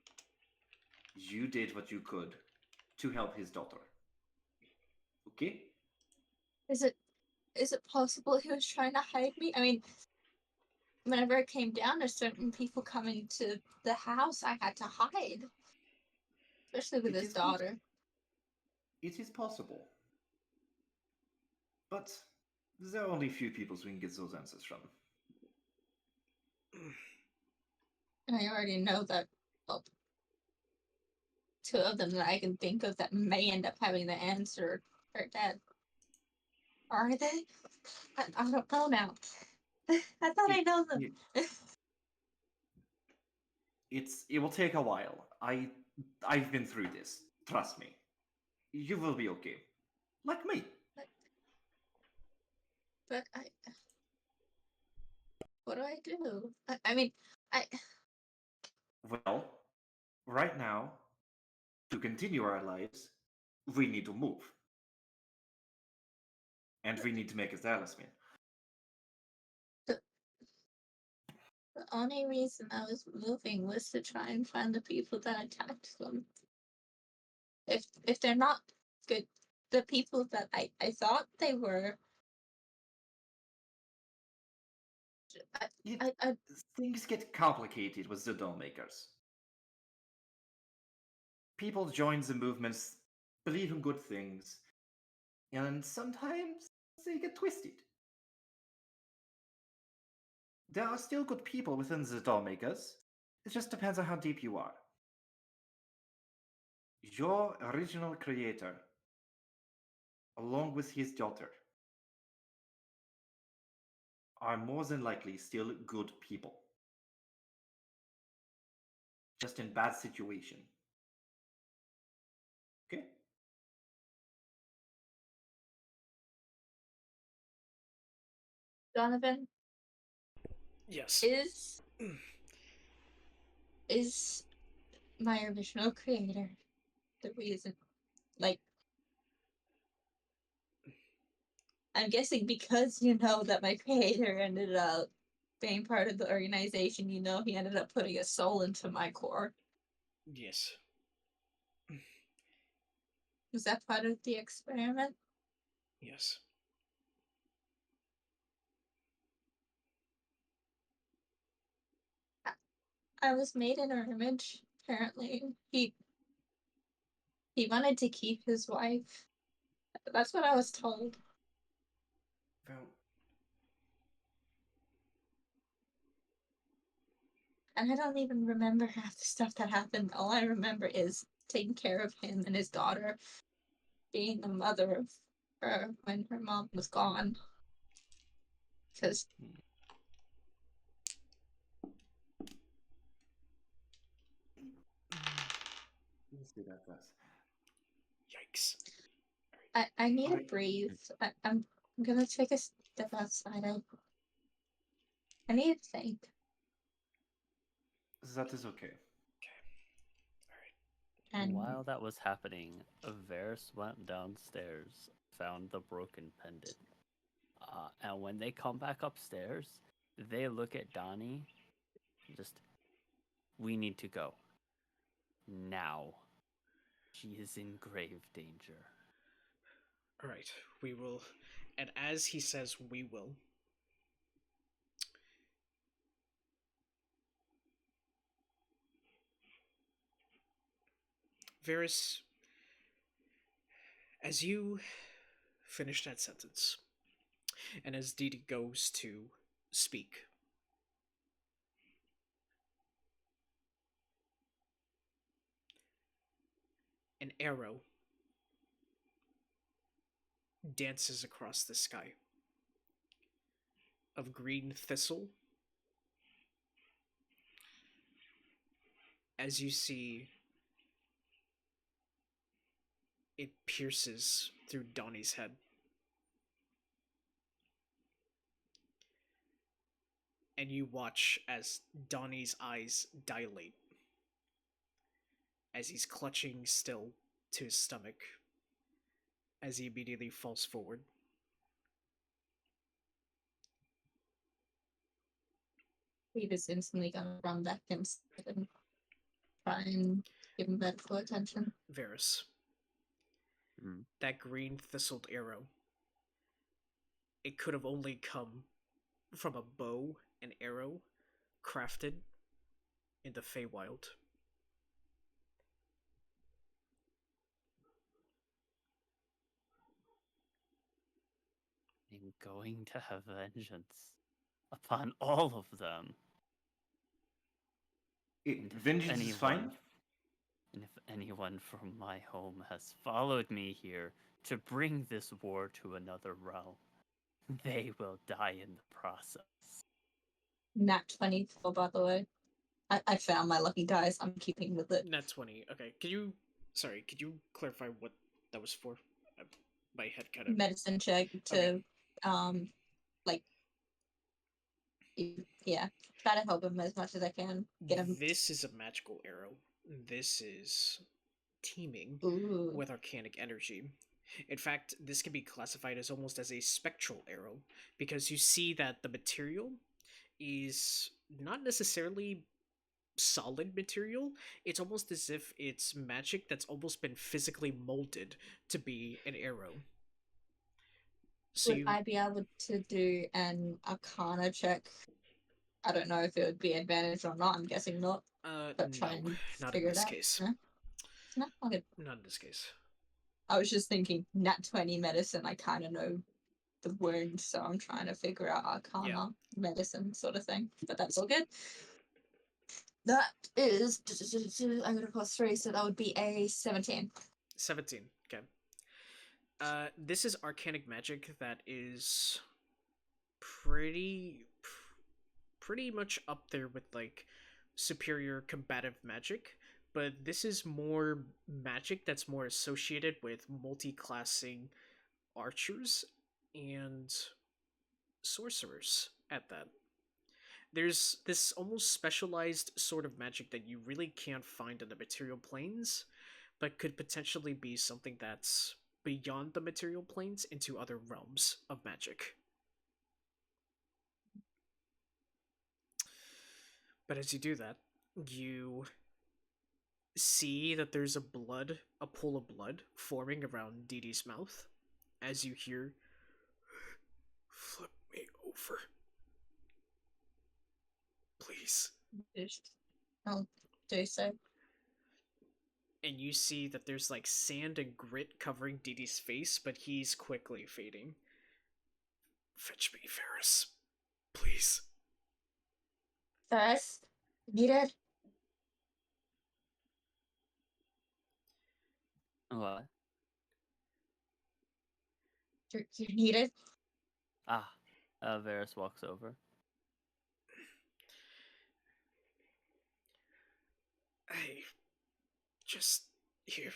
Speaker 2: You did what you could to help his daughter. Okay?
Speaker 5: Is it possible he was trying to hide me? I mean, whenever it came down to certain people coming to the house, I had to hide. Especially with his daughter.
Speaker 2: It is possible. But there are only a few people we can get those answers from.
Speaker 5: And I already know that, well, two of them that I can think of that may end up having the answer are dead. Are they? I don't know now. I thought I know them.
Speaker 2: It will take a while. I've been through this. Trust me. You will be okay. Like me.
Speaker 5: But what do I do? I mean,
Speaker 2: Well, right now, to continue our lives, we need to move. And we need to make a talisman.
Speaker 5: The only reason I was moving was to try and find the people that attacked them. If they're not good, the people that I thought they were.
Speaker 2: Things get complicated with the Dollmakers. People join the movements, believe in good things, And sometimes they get twisted. There are still good people within the doll makers. It just depends on how deep you are. Your original creator, along with his daughter, are more than likely still good people. Just in bad situation. Okay?
Speaker 5: Donovan,
Speaker 1: Yes.
Speaker 5: is my original creator the reason? Like, I'm guessing because you know that my creator ended up being part of the organization, you know he ended up putting a soul into my core.
Speaker 1: Yes.
Speaker 5: Was that part of the experiment?
Speaker 1: Yes.
Speaker 5: I was made in her image, apparently. He wanted to keep his wife. That's what I was told.
Speaker 2: Well,
Speaker 5: And I don't even remember half the stuff that happened. All I remember is taking care of him and his daughter, being the mother of her when her mom was gone. Because
Speaker 2: let's do that first.
Speaker 1: Yikes.
Speaker 5: I need to
Speaker 2: Alright.
Speaker 5: breathe. I'm gonna take a step outside. I need to think.
Speaker 2: That is okay.
Speaker 5: And
Speaker 6: While that was happening, Varys went downstairs, found the broken pendant. And when they come back upstairs, they look at Donnie. Just, we need to go. Now. She is in grave danger.
Speaker 1: Alright, we will. And as he says, we will. Varys, as you finish that sentence, and as Didi goes to speak, an arrow dances across the sky of green thistle as you see it pierces through Donnie's head. And you watch as Donnie's eyes dilate as he's clutching still to his stomach as he immediately falls forward.
Speaker 5: he was instantly gonna run back inside and try and give him medical attention.
Speaker 1: Varys,
Speaker 6: Mm.
Speaker 1: that green thistled arrow, it could have only come from a bow and arrow crafted in the Feywild.
Speaker 6: I'm going to have vengeance upon all of them. And if
Speaker 2: Vengeance is fine.
Speaker 6: And if anyone from my home has followed me here to bring this war to another realm, they will die in the process.
Speaker 5: Nat 24, by the way. I found my lucky dice. I'm keeping with it.
Speaker 1: Nat 20. Okay, could you clarify what that was for? My head kind of...
Speaker 5: Medicine check to, like, yeah, try to help him as much as I can. Get him.
Speaker 1: This is a magical arrow. This is teeming
Speaker 5: Ooh.
Speaker 1: with arcanic energy. In fact, this can be classified as almost as a spectral arrow, because you see that the material is not necessarily solid material. It's almost as if it's magic that's almost been physically molded to be an arrow. So
Speaker 5: Would I be able to do an Arcana check? I don't know if it would be advantage or not. I'm guessing not. But try
Speaker 1: no,
Speaker 5: and
Speaker 1: not in
Speaker 5: figure
Speaker 1: this
Speaker 5: it out.
Speaker 1: case.
Speaker 5: No? No? Okay.
Speaker 1: Not in this case.
Speaker 9: I was just thinking nat 20 medicine. I kind of know the wound, so I'm trying to figure out Arcana medicine sort of thing. But that's all good. That is, I'm gonna plus 3, so that would be a 17.
Speaker 1: 17. Okay. This is arcanic magic that is pretty much up there with like superior combative magic, but this is more magic that's more associated with multi-classing archers and sorcerers at that. There's this almost specialized sort of magic that you really can't find in the material planes, but could potentially be something that's beyond the material planes into other realms of magic. But as you do that, you see that there's a pool of blood forming around Dee Dee's mouth as you hear, "Flip me over. Please."
Speaker 9: I'll do so.
Speaker 1: And you see that there's like sand and grit covering Dee Dee's face, but he's quickly fading. "Fetch me, Ferris. Please."
Speaker 9: Ferris, needed?
Speaker 6: What?
Speaker 9: You needed?
Speaker 6: Ah, Varys walks over.
Speaker 1: I just here.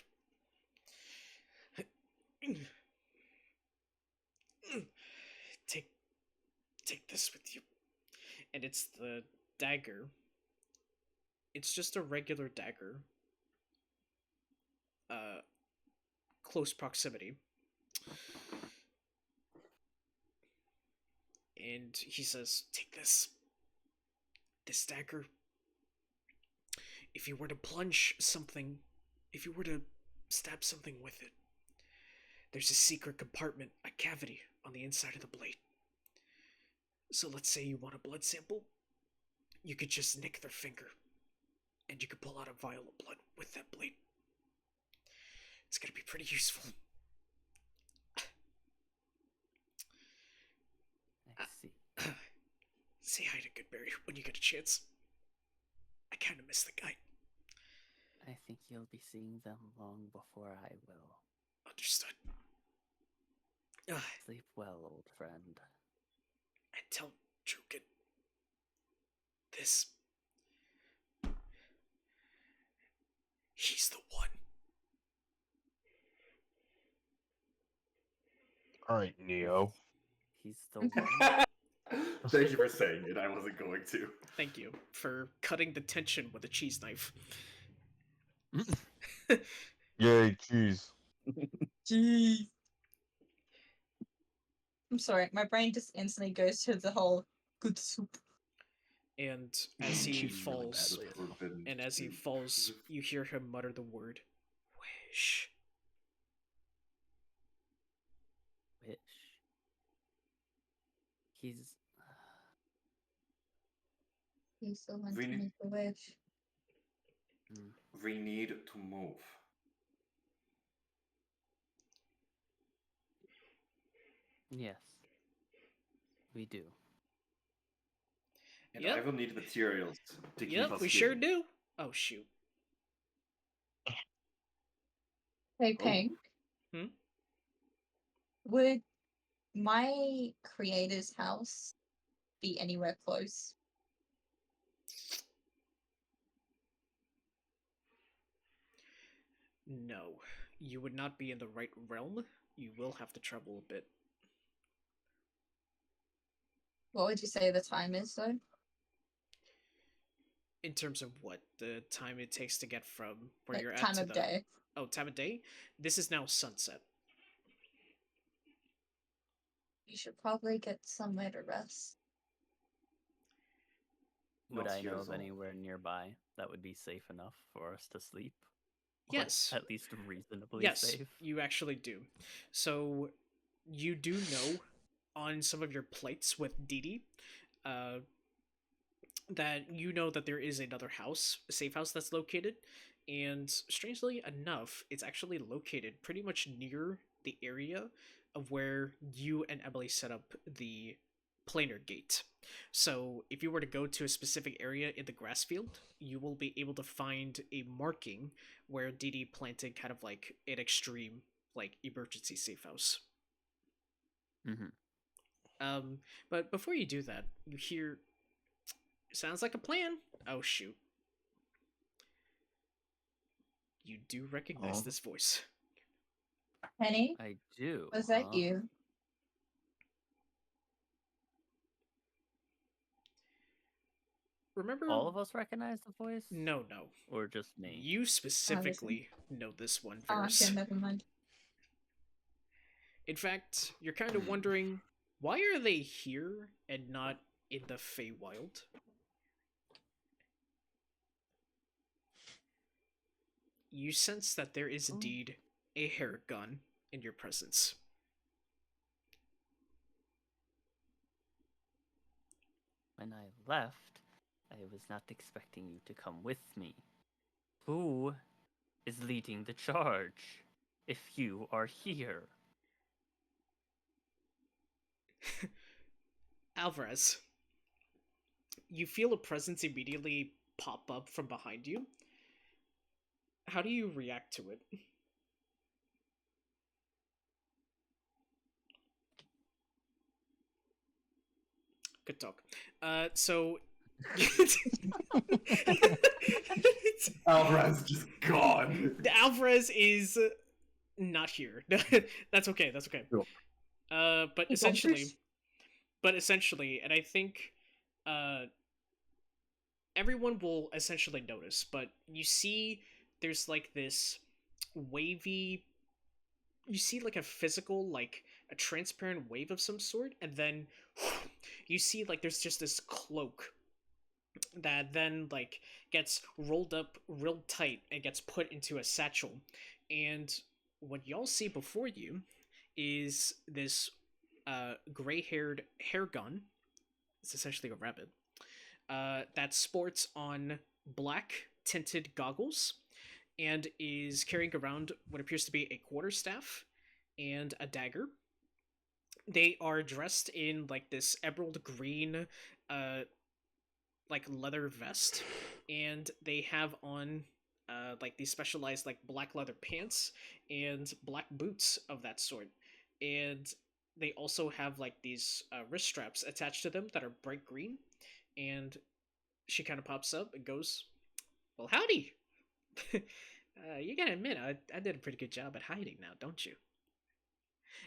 Speaker 1: Take this with you. And it's the dagger. It's just a regular dagger. Close proximity. And he says, "Take this. This dagger. If you were to plunge something, if you were to stab something with it, there's a secret compartment, a cavity on the inside of the blade. So let's say you want a blood sample, you could just nick their finger, and you could pull out a vial of blood with that blade. It's gonna be pretty useful."
Speaker 6: I see.
Speaker 1: Say hi to Goodberry when you get a chance. I kinda miss the guy.
Speaker 6: I think you'll be seeing them long before I will.
Speaker 1: Understood.
Speaker 6: Sleep well, old friend.
Speaker 1: And tell Drukin this. He's the one.
Speaker 3: Alright, Neo.
Speaker 6: He's the one.
Speaker 2: Thank you for saying it. I wasn't going to.
Speaker 1: Thank you for cutting the tension with a cheese knife.
Speaker 3: Yay, cheese.
Speaker 9: Jeez. I'm sorry, my brain just instantly goes to the whole good soup.
Speaker 1: And as he
Speaker 8: Cheese really
Speaker 1: falls,
Speaker 8: badly.
Speaker 1: and as he falls, you hear him mutter the word, "Wish."
Speaker 6: Wish. He's.
Speaker 9: He's the one to
Speaker 2: Really?
Speaker 9: make a wish.
Speaker 2: We need to move.
Speaker 6: Yes. We do.
Speaker 2: And
Speaker 1: Yep.
Speaker 2: I will need materials to keep
Speaker 1: Yep,
Speaker 2: us
Speaker 1: we
Speaker 2: here.
Speaker 1: sure do. Oh, shoot.
Speaker 9: Hey, Pink.
Speaker 1: Hmm?
Speaker 9: Would my creator's house be anywhere close?
Speaker 1: No, you would not be in the right realm. You will have to travel a bit.
Speaker 9: What would you say the time is, though?
Speaker 1: In terms of what? The time it takes to get from where
Speaker 9: Like,
Speaker 1: you're at
Speaker 9: time
Speaker 1: to
Speaker 9: of
Speaker 1: the...
Speaker 9: day.
Speaker 1: Oh, time of day? This is now sunset.
Speaker 9: You should probably get somewhere to rest.
Speaker 6: Would
Speaker 2: Not
Speaker 6: I know
Speaker 2: here,
Speaker 6: of
Speaker 2: though.
Speaker 6: anywhere nearby that would be safe enough for us to sleep? Or
Speaker 1: Yes.
Speaker 6: at least reasonably
Speaker 1: Yes,
Speaker 6: safe.
Speaker 1: you actually do. So, you do know on some of your plates with Dee Dee, that you know that there is another house, a safe house that's located, And strangely enough, it's actually located pretty much near the area of where you and Emily set up the planar gate. So if you were to go to a specific area in the grass field, you will be able to find a marking where DD planted kind of like an extreme, like, emergency safe house. But before you do that, you hear, sounds like a plan. Oh shoot. You do recognize this voice.
Speaker 9: Penny,
Speaker 6: I do.
Speaker 9: was that you?
Speaker 1: Remember,
Speaker 6: All of us recognize the voice?
Speaker 1: No.
Speaker 6: Or just me?
Speaker 1: You specifically know this one,
Speaker 9: Oh,
Speaker 1: Varys.
Speaker 9: okay, never mind.
Speaker 1: In fact, you're kind of wondering, why are they here and not in the Feywild? You sense that there is indeed a hair gun in your presence.
Speaker 6: When I left, I was not expecting you to come with me. Who is leading the charge if you are here?
Speaker 1: Alvrarz, you feel a presence immediately pop up from behind you. How do you react to it? Good talk. So
Speaker 2: Alvrarz just gone.
Speaker 1: Alvrarz is not here. That's okay. That's okay.
Speaker 8: Cool.
Speaker 1: But essentially, and I think everyone will essentially notice. But you see, there's like this wavy. You see like a physical, like a transparent wave of some sort, and then you see like there's just this cloak that then like gets rolled up real tight and gets put into a satchel. And what y'all see before you is this gray-haired hair gun. It's essentially a rabbit that sports on black tinted goggles and is carrying around what appears to be a quarterstaff and a dagger. They are dressed in like this emerald green like leather vest, and they have on like these specialized like black leather pants and black boots of that sort. And they also have like these wrist straps attached to them that are bright green. And she kind of pops up and goes, "Well, howdy." You gotta admit, I did a pretty good job at hiding now, don't you?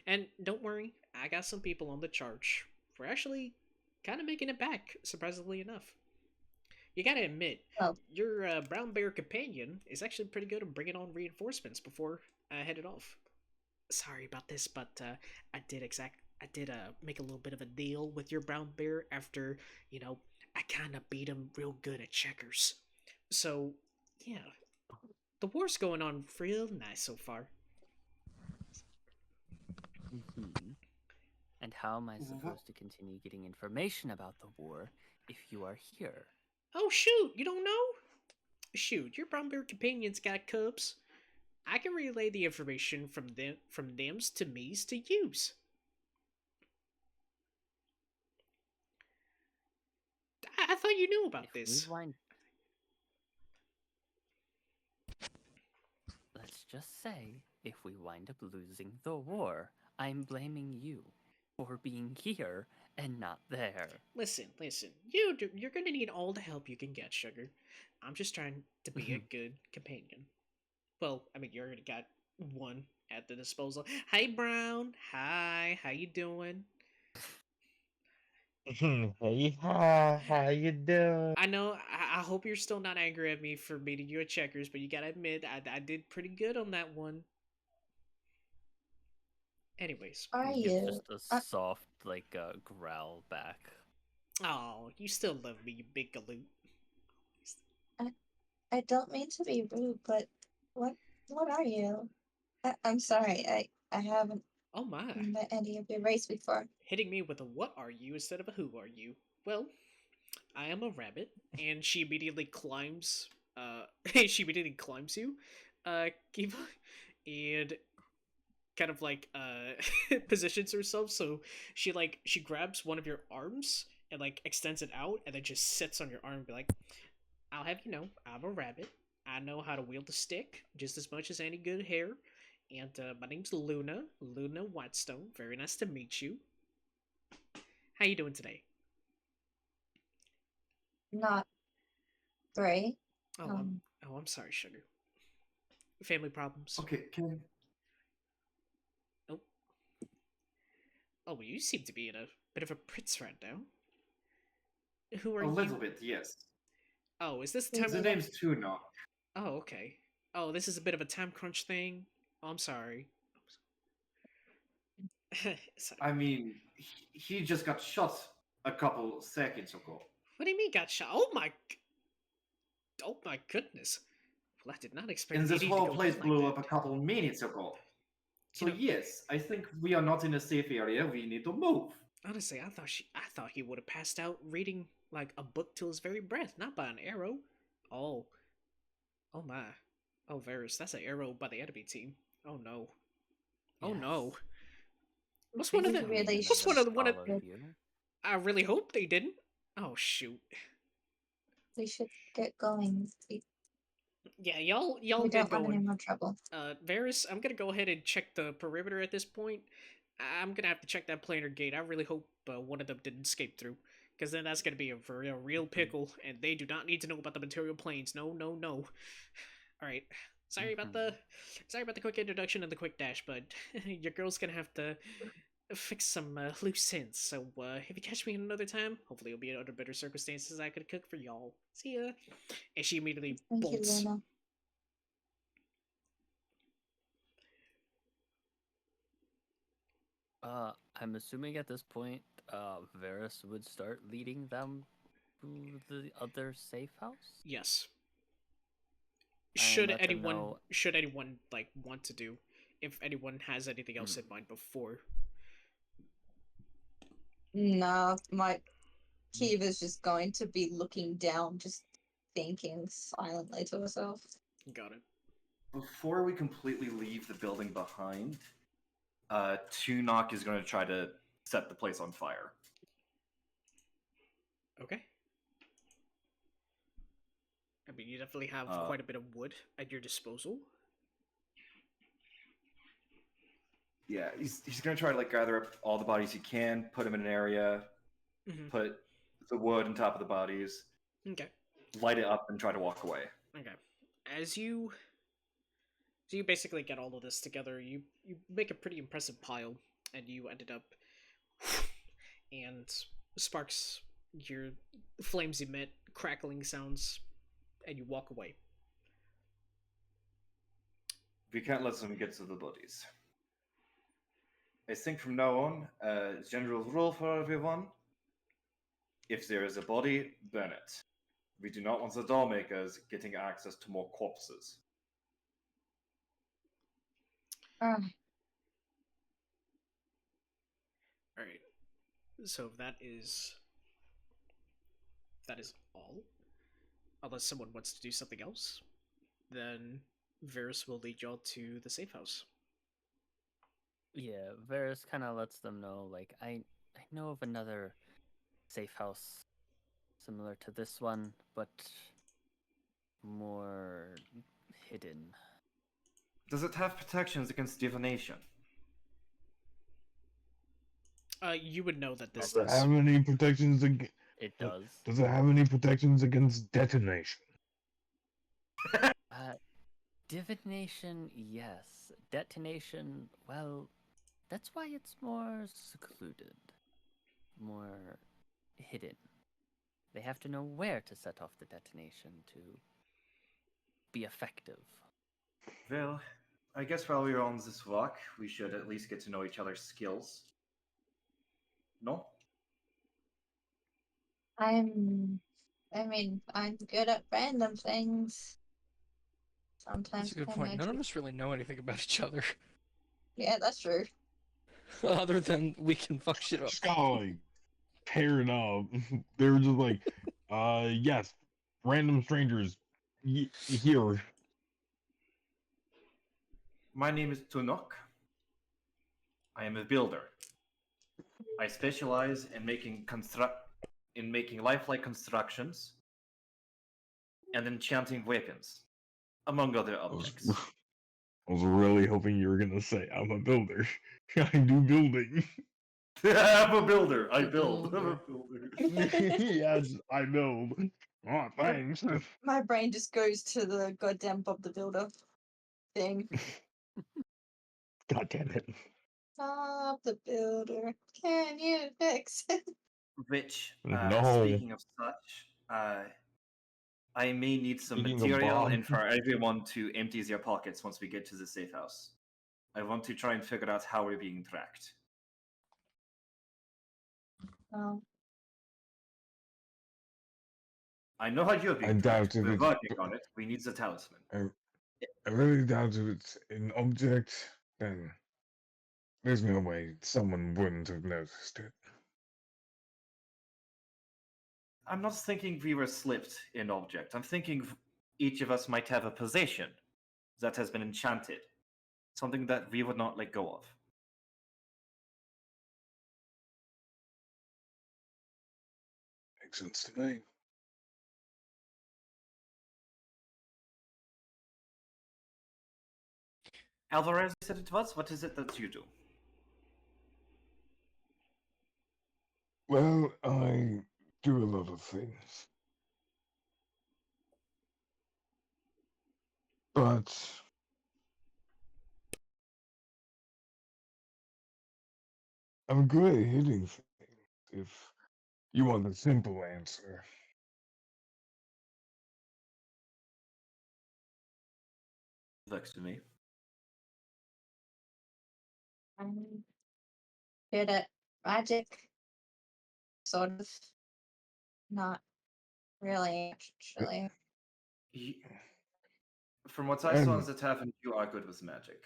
Speaker 1: And don't worry, I got some people on the charge. We're actually kind of making it back, surprisingly enough. You gotta admit, your brown bear companion is actually pretty good at bringing on reinforcements before I headed off. Sorry about this, but I did make a little bit of a deal with your brown bear after, I kind of beat him real good at checkers. So, yeah, the war's going on real nice so far.
Speaker 6: And how am I supposed to continue getting information about the war if you are here?
Speaker 1: Oh shoot, you don't know? Shoot, your brown bear companion's got cubs. I can relay the information from them's to me's to you's. I thought you knew about this.
Speaker 6: Let's just say, if we wind up losing the war, I'm blaming you for being here and not there.
Speaker 1: Listen. You're gonna need all the help you can get, Sugar. I'm just trying to be a good companion. Well, I mean, you already got one at the disposal. Hey, Brown. Hi. How you doing?
Speaker 3: Hey, hi. How you doing?
Speaker 1: I know. I hope you're still not angry at me for beating you at checkers, but you gotta admit, I did pretty good on that one. Anyways.
Speaker 9: Are
Speaker 6: It's
Speaker 9: you?
Speaker 6: just a soft, like, growl back.
Speaker 1: Oh, you still love me, you big galoot.
Speaker 9: I don't mean to be rude, but what are you? I'm sorry, I haven't
Speaker 1: Oh my.
Speaker 9: met any of your race before.
Speaker 1: Hitting me with a what are you instead of a who are you? Well, I am a rabbit, and she immediately climbs she immediately climbs you, Kiva, and kind of like positions herself so she grabs one of your arms and like extends it out and then just sits on your arm and be like, I'll have you know, I'm a rabbit. I know how to wield a stick just as much as any good hair. And my name's Luna Whitestone. Very nice to meet you. How you doing today?
Speaker 9: Not great.
Speaker 1: Oh, I'm sorry, sugar. Family problems.
Speaker 2: Okay, can
Speaker 1: Oh, well, you seem to be in a bit of a prince right now. Who are
Speaker 2: a
Speaker 1: you?
Speaker 2: little bit, yes.
Speaker 1: Oh, is this the time?
Speaker 2: The name's Tuunak.
Speaker 1: Oh, okay. Oh, this is a bit of a time crunch thing. Oh, I'm sorry. Sorry.
Speaker 2: I mean, he just got shot a couple seconds ago.
Speaker 1: What do you mean got shot? Oh my goodness. Well, I did not expect.
Speaker 2: And this
Speaker 1: Edie to
Speaker 2: whole
Speaker 1: go
Speaker 2: place
Speaker 1: in
Speaker 2: blew
Speaker 1: like
Speaker 2: up a
Speaker 1: that.
Speaker 2: couple minutes ago. So
Speaker 1: You know-
Speaker 2: yes, I think we are not in a safe area. We need to move.
Speaker 1: Honestly, I thought he would have passed out reading like a book till his very breath, not by an arrow. Oh my. Oh, Varys, that's an arrow by the enemy team. Oh no. Oh no. What's one of
Speaker 9: This
Speaker 1: the?
Speaker 9: is really
Speaker 1: What's one of the?
Speaker 6: All of you.
Speaker 1: I really hope they didn't. Oh shoot.
Speaker 9: We should get going.
Speaker 1: Yeah, y'all
Speaker 9: We
Speaker 1: get
Speaker 9: don't want any
Speaker 1: going.
Speaker 9: more trouble.
Speaker 1: Varys, I'm gonna go ahead and check the perimeter at this point. I'm gonna have to check that planar gate. I really hope one of them didn't escape through, because then that's gonna be a real pickle, and they do not need to know about the material planes. No, no, no. All right. Sorry about the quick introduction and the quick dash, but your girl's gonna have to fix some loose ends. So if you catch me another time, hopefully it'll be under better circumstances. I could cook for y'all. See ya. And she immediately
Speaker 9: Thank you,
Speaker 1: bolts.
Speaker 9: Luna.
Speaker 6: I'm assuming at this point, Varys would start leading them to the other safe house.
Speaker 1: Yes.
Speaker 6: And
Speaker 1: Should
Speaker 6: let them
Speaker 1: anyone
Speaker 6: know-
Speaker 1: like want to do, if anyone has anything else in mind before.
Speaker 9: No, my Kiva's just going to be looking down, just thinking silently to herself.
Speaker 1: Got it.
Speaker 2: Before we completely leave the building behind, Tuunak is going to try to set the place on fire.
Speaker 1: Okay. I mean, you definitely have
Speaker 2: Uh,
Speaker 1: quite a bit of wood at your disposal.
Speaker 2: Yeah, he's going to try to like gather up all the bodies he can, put them in an area,
Speaker 1: Mm-hmm.
Speaker 2: put the wood on top of the bodies,
Speaker 1: Okay.
Speaker 2: light it up, and try to walk away.
Speaker 1: Okay. So you basically get all of this together. You make a pretty impressive pile, and you ended up, and sparks, your flames emit, crackling sounds, and you walk away.
Speaker 2: We can't let them get to the bodies. I think from now on, general rule for everyone: if there is a body, burn it. We do not want the doll makers getting access to more corpses.
Speaker 1: All right. So that is all. Unless someone wants to do something else, then Varys will lead y'all to the safe house.
Speaker 6: Yeah, Varys kind of lets them know, like, I know of another safe house similar to this one, but more hidden.
Speaker 2: Does it have protections against divination?
Speaker 1: You would know that this
Speaker 3: Does it
Speaker 1: does.
Speaker 3: have any protections
Speaker 6: It does.
Speaker 3: Does it have any protections against detonation?
Speaker 6: Divination, yes. Detonation, well, that's why it's more secluded, more hidden. They have to know where to set off the detonation to be effective.
Speaker 2: Well, I guess while we're on this walk, we should at least get to know each other's skills. No?
Speaker 9: I'm good at random things. Sometimes
Speaker 4: That's a good
Speaker 9: by
Speaker 4: point. None of
Speaker 9: magic.
Speaker 4: us really know anything about each other,
Speaker 9: Yeah, that's true.
Speaker 4: other than we can fuck shit up.
Speaker 3: Just got like paired up. They were just like, yes, random strangers Here.
Speaker 2: My name is Tuunak. I am a builder. I specialize in making lifelike constructions and enchanting weapons, among other
Speaker 3: I was,
Speaker 2: objects.
Speaker 3: I was really hoping you were gonna say I'm a builder. I do building.
Speaker 2: I'm a builder. I
Speaker 4: A
Speaker 2: build. I'm a
Speaker 4: builder.
Speaker 2: builder.
Speaker 3: Yes, I build. Oh, thanks.
Speaker 9: My brain just goes to the goddamn Bob the Builder thing.
Speaker 3: God damn it.
Speaker 9: Bob the Builder, can you fix it?
Speaker 2: Which,
Speaker 3: No.
Speaker 2: speaking of such, I may need some
Speaker 3: Speaking of
Speaker 2: material
Speaker 3: Bob.
Speaker 2: and for everyone to empty their pockets once we get to the safe house. I want to try and figure out how we're being tracked.
Speaker 9: Oh,
Speaker 2: I know how you're
Speaker 3: I
Speaker 2: being
Speaker 3: doubt
Speaker 2: tracked.
Speaker 3: if
Speaker 2: We're
Speaker 3: it's.
Speaker 2: working on it. We need the talisman.
Speaker 3: I really doubt if it's an object, then there's no way someone wouldn't have noticed it.
Speaker 2: I'm not thinking we were slipped an object. I'm thinking each of us might have a possession that has been enchanted. Something that we would not let go of.
Speaker 3: Makes sense to me.
Speaker 2: Alvarez, you said it was? What is it that you do?
Speaker 3: Well, I do a lot of things. But I'm good at hitting things, if you want a simple answer.
Speaker 2: Looks to me.
Speaker 9: I'm good at magic. Sort of. Not really, actually.
Speaker 2: From what I saw in
Speaker 3: I'm,
Speaker 2: the tavern, you are good with magic.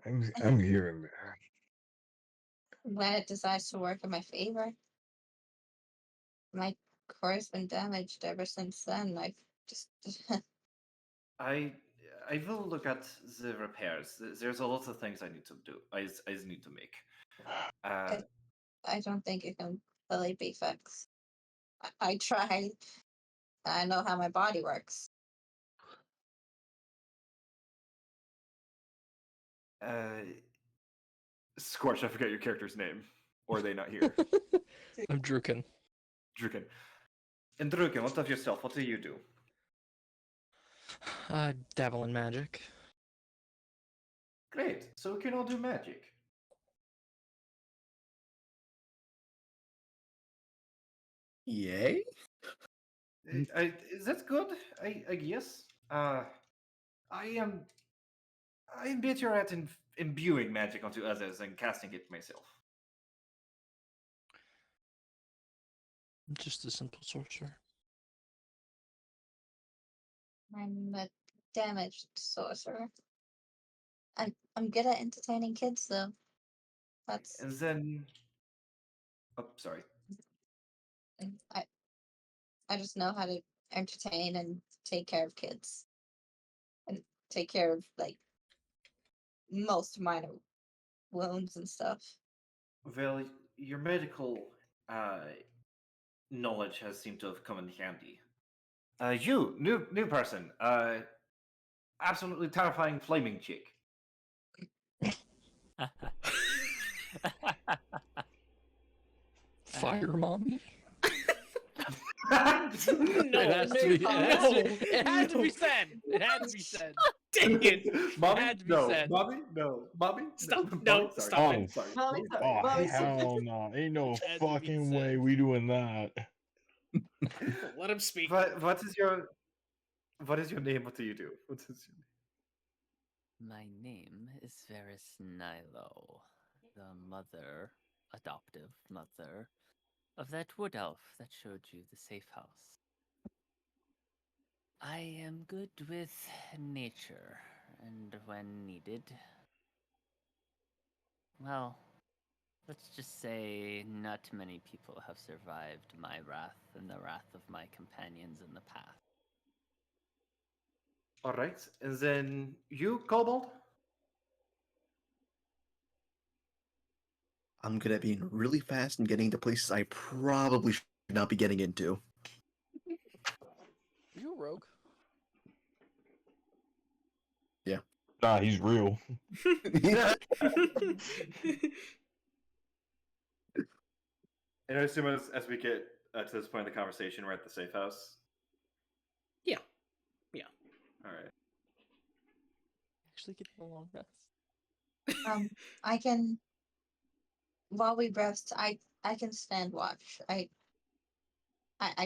Speaker 3: I'm here and there.
Speaker 9: When it decides to work in my favor. My core's been damaged ever since then. I've just.
Speaker 2: I will look at the repairs. There's a lot of things I need to do. I need to make.
Speaker 9: I don't think it can fully be fixed. I tried. I know how my body works.
Speaker 2: Scorch, I forget your character's name. Or are they not here?
Speaker 4: I'm Drukin.
Speaker 2: Drukin. And Drukin, what of yourself? What do you do?
Speaker 4: Dabble in magic.
Speaker 2: Great. So we can all do magic.
Speaker 8: Yay?
Speaker 2: That's good. I guess. I am better at imbuing magic onto others than casting it myself.
Speaker 4: I'm just a simple sorcerer.
Speaker 9: I'm a damaged sorcerer. I'm good at entertaining kids though. That's
Speaker 2: And then, oh, sorry.
Speaker 9: I just know how to entertain and take care of kids. And take care of like most minor wounds and stuff.
Speaker 2: Well, your medical knowledge has seemed to have come in handy. You, new person, absolutely terrifying flaming chick.
Speaker 4: Fire mommy?
Speaker 1: No,
Speaker 4: It has to be- it had to be said. It had to be said.
Speaker 1: Dang it!
Speaker 2: Mommy,
Speaker 4: Had to be
Speaker 2: no.
Speaker 4: said.
Speaker 2: Mommy, no. Mommy,
Speaker 1: Stop.
Speaker 2: Mommy,
Speaker 1: No,
Speaker 2: sorry.
Speaker 1: stop it.
Speaker 2: Sorry.
Speaker 9: Mommy, sorry.
Speaker 3: Oh,
Speaker 9: Mommy, sorry.
Speaker 3: hell no. Ain't no
Speaker 4: Had to be
Speaker 3: fucking way
Speaker 4: said.
Speaker 3: we doing that.
Speaker 1: Let him speak.
Speaker 2: What is your name? What do you do? What is your name?
Speaker 6: My name is Verisnilo, the adoptive mother, of that wood elf that showed you the safe house. I am good with nature, and when needed, well, let's just say not many people have survived my wrath and the wrath of my companions in the past.
Speaker 2: All right, and then you, Kobold.
Speaker 8: I'm good at being really fast and getting into places I probably should not be getting into.
Speaker 4: Are you a rogue?
Speaker 3: Nah, he's real.
Speaker 8: Yeah.
Speaker 2: And I assume as we get to this point in the conversation, we're at the safe house.
Speaker 1: Yeah.
Speaker 2: All right.
Speaker 4: Actually getting a long rest.
Speaker 9: I can, while we rest, I can stand watch. I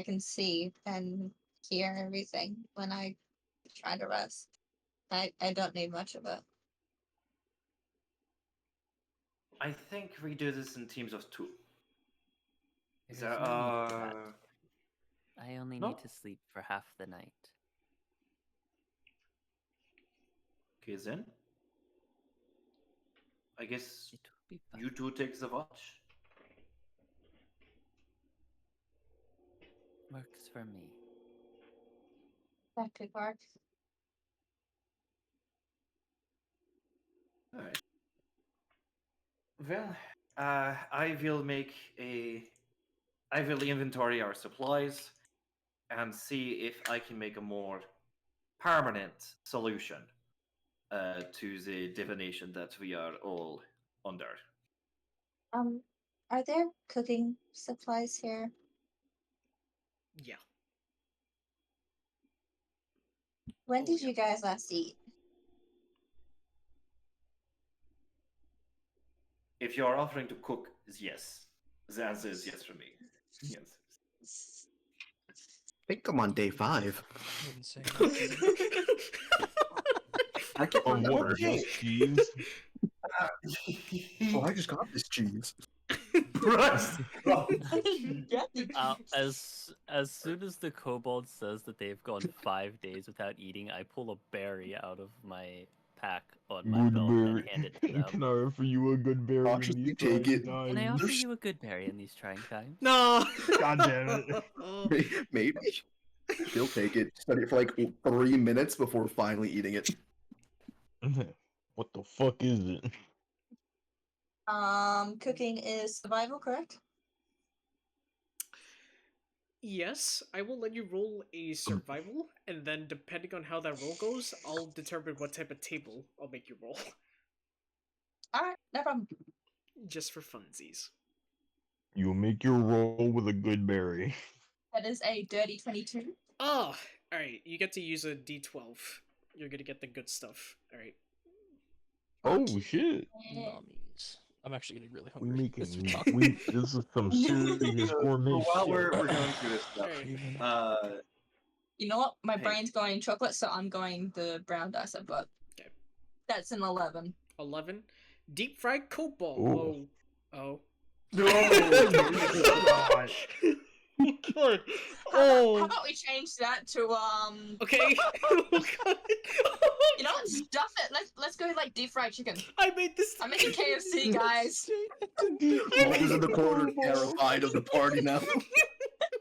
Speaker 9: can see and hear everything when I try to rest. I don't need much of it.
Speaker 2: I think we do this in teams of 2. Is
Speaker 6: There's
Speaker 2: there,
Speaker 6: no need for that. I only
Speaker 2: no?
Speaker 6: need to sleep for half the night.
Speaker 2: Okay, then. I guess
Speaker 6: It will be fine.
Speaker 2: you two take the watch.
Speaker 6: Works for me.
Speaker 9: That could work.
Speaker 2: All right. Well, I will inventory our supplies and see if I can make a more permanent solution to the divination that we are all under.
Speaker 9: Are there cooking supplies here?
Speaker 1: Yeah.
Speaker 9: When
Speaker 1: Oh,
Speaker 9: did
Speaker 1: yeah.
Speaker 9: you guys last eat?
Speaker 2: If you are offering to cook, yes. The answer is yes for me. Yes.
Speaker 8: I think I'm on day 5.
Speaker 4: I wouldn't say no.
Speaker 8: I can't
Speaker 3: Oh, what?
Speaker 8: remember.
Speaker 3: Just cheese?
Speaker 8: Oh, I just got this cheese.
Speaker 2: Right.
Speaker 6: As soon as the kobold says that they've gone 5 days without eating, I pull a berry out of my pack on my
Speaker 3: Good
Speaker 6: belt
Speaker 3: berry.
Speaker 6: and hand it to them.
Speaker 3: Can I offer you a good berry in
Speaker 8: Cautiously
Speaker 3: these
Speaker 8: take
Speaker 3: trying
Speaker 8: it.
Speaker 6: Can I
Speaker 3: times?
Speaker 6: offer you a good berry in these trying times?
Speaker 1: No.
Speaker 3: God damn it.
Speaker 8: Maybe. She'll take it. Study it for like 3 minutes before finally eating it.
Speaker 3: What the fuck is it?
Speaker 9: Cooking is survival, correct?
Speaker 1: Yes, I will let you roll a survival, and then depending on how that roll goes, I'll determine what type of table I'll make you roll.
Speaker 9: Alright, no problem.
Speaker 1: Just for funsies.
Speaker 3: You'll make your roll with a good berry.
Speaker 9: That is a dirty 22.
Speaker 1: Oh, alright, you get to use a d12. You're gonna get the good stuff. Alright.
Speaker 3: Oh shit.
Speaker 4: Mummies. I'm actually getting really
Speaker 3: We
Speaker 4: hungry.
Speaker 3: making this is some serious gourmet
Speaker 2: So while
Speaker 3: shit.
Speaker 2: we're going through this stuff,
Speaker 1: Alright.
Speaker 9: You know what? My
Speaker 2: Hey.
Speaker 9: brain's going chocolate, so I'm going the brown dice I've got.
Speaker 1: Okay.
Speaker 9: That's an 11.
Speaker 1: 11. Deep fried cobalt.
Speaker 3: Ooh.
Speaker 1: Oh.
Speaker 2: no.
Speaker 3: God.
Speaker 1: God.
Speaker 9: How
Speaker 1: Oh.
Speaker 9: about we change that to
Speaker 1: Okay. Oh, God.
Speaker 9: you know what? Stuff it. Let's go like deep fried chicken.
Speaker 1: I made this.
Speaker 9: I'm making KFC, guys.
Speaker 8: Mom is in the corner, terrified of the party now.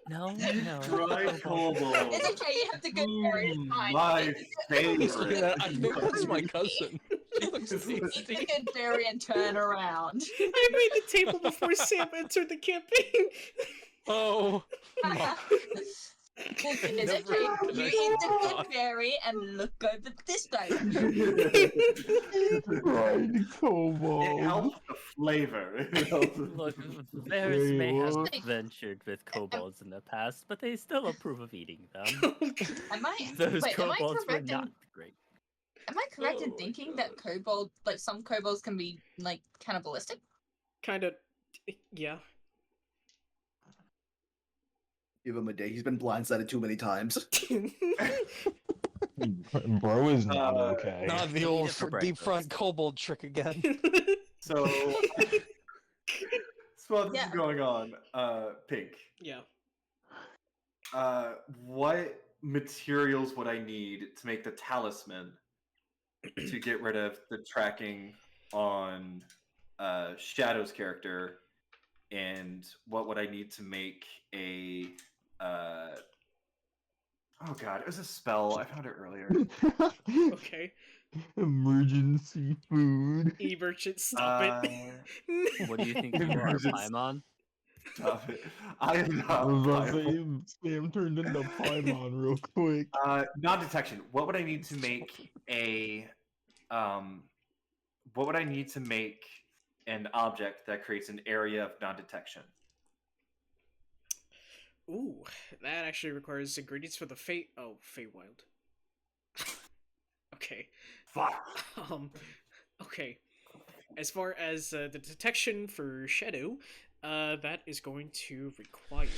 Speaker 6: No.
Speaker 2: Dry kobold.
Speaker 9: It's okay. You have the good berry. It's fine.
Speaker 2: My favorite.
Speaker 4: Yeah, I think that's my cousin. She looks
Speaker 9: Eat the
Speaker 4: tasty.
Speaker 9: good berry and turn around.
Speaker 1: I made the table before Sam entered the campaign.
Speaker 4: Oh.
Speaker 9: It's okay.
Speaker 4: Never
Speaker 9: You
Speaker 4: could I
Speaker 9: eat the
Speaker 4: thought.
Speaker 9: good berry and look over this way.
Speaker 3: Fried
Speaker 2: It
Speaker 3: cobalt.
Speaker 2: helps the flavor. It helps the-
Speaker 6: Look, theirs may have
Speaker 3: what?
Speaker 6: ventured with kobolds in the past, but they still approve of eating them.
Speaker 9: Am I?
Speaker 6: Those
Speaker 9: Wait, am I
Speaker 6: kobolds were
Speaker 9: correct in
Speaker 6: not great.
Speaker 9: Am I correct in
Speaker 4: Oh my
Speaker 9: thinking that kobold, like some kobolds, can be like cannibalistic?
Speaker 1: Kind of. Yeah.
Speaker 8: Give him a day. He's been blindsided too many times.
Speaker 3: Bro is not
Speaker 2: Uh,
Speaker 3: okay.
Speaker 4: Not the
Speaker 6: Eat
Speaker 4: old
Speaker 6: it for
Speaker 4: deep front
Speaker 6: breakfast.
Speaker 4: kobold trick again.
Speaker 2: So, while this
Speaker 9: Yeah.
Speaker 2: is going on, Pink,
Speaker 1: Yeah.
Speaker 2: what materials would I need to make the talisman to get rid of the tracking on Shadow's character, and what would I need to make a Oh god, it was a spell. I found it earlier.
Speaker 1: Okay.
Speaker 3: Emergency food.
Speaker 1: E-merchant, stop it.
Speaker 6: What do you think you are, Paimon?
Speaker 2: Stop it. I am
Speaker 3: I
Speaker 2: not.
Speaker 3: was about to
Speaker 2: Paimon.
Speaker 3: say, Sam turned into Paimon real quick.
Speaker 2: Non-detection. What would I need to make a what would I need to make an object that creates an area of non-detection?
Speaker 1: Ooh, that actually requires ingredients for the Feywild. Okay.
Speaker 2: Fuck.
Speaker 1: Okay. As far as the detection for shadow, that is going to require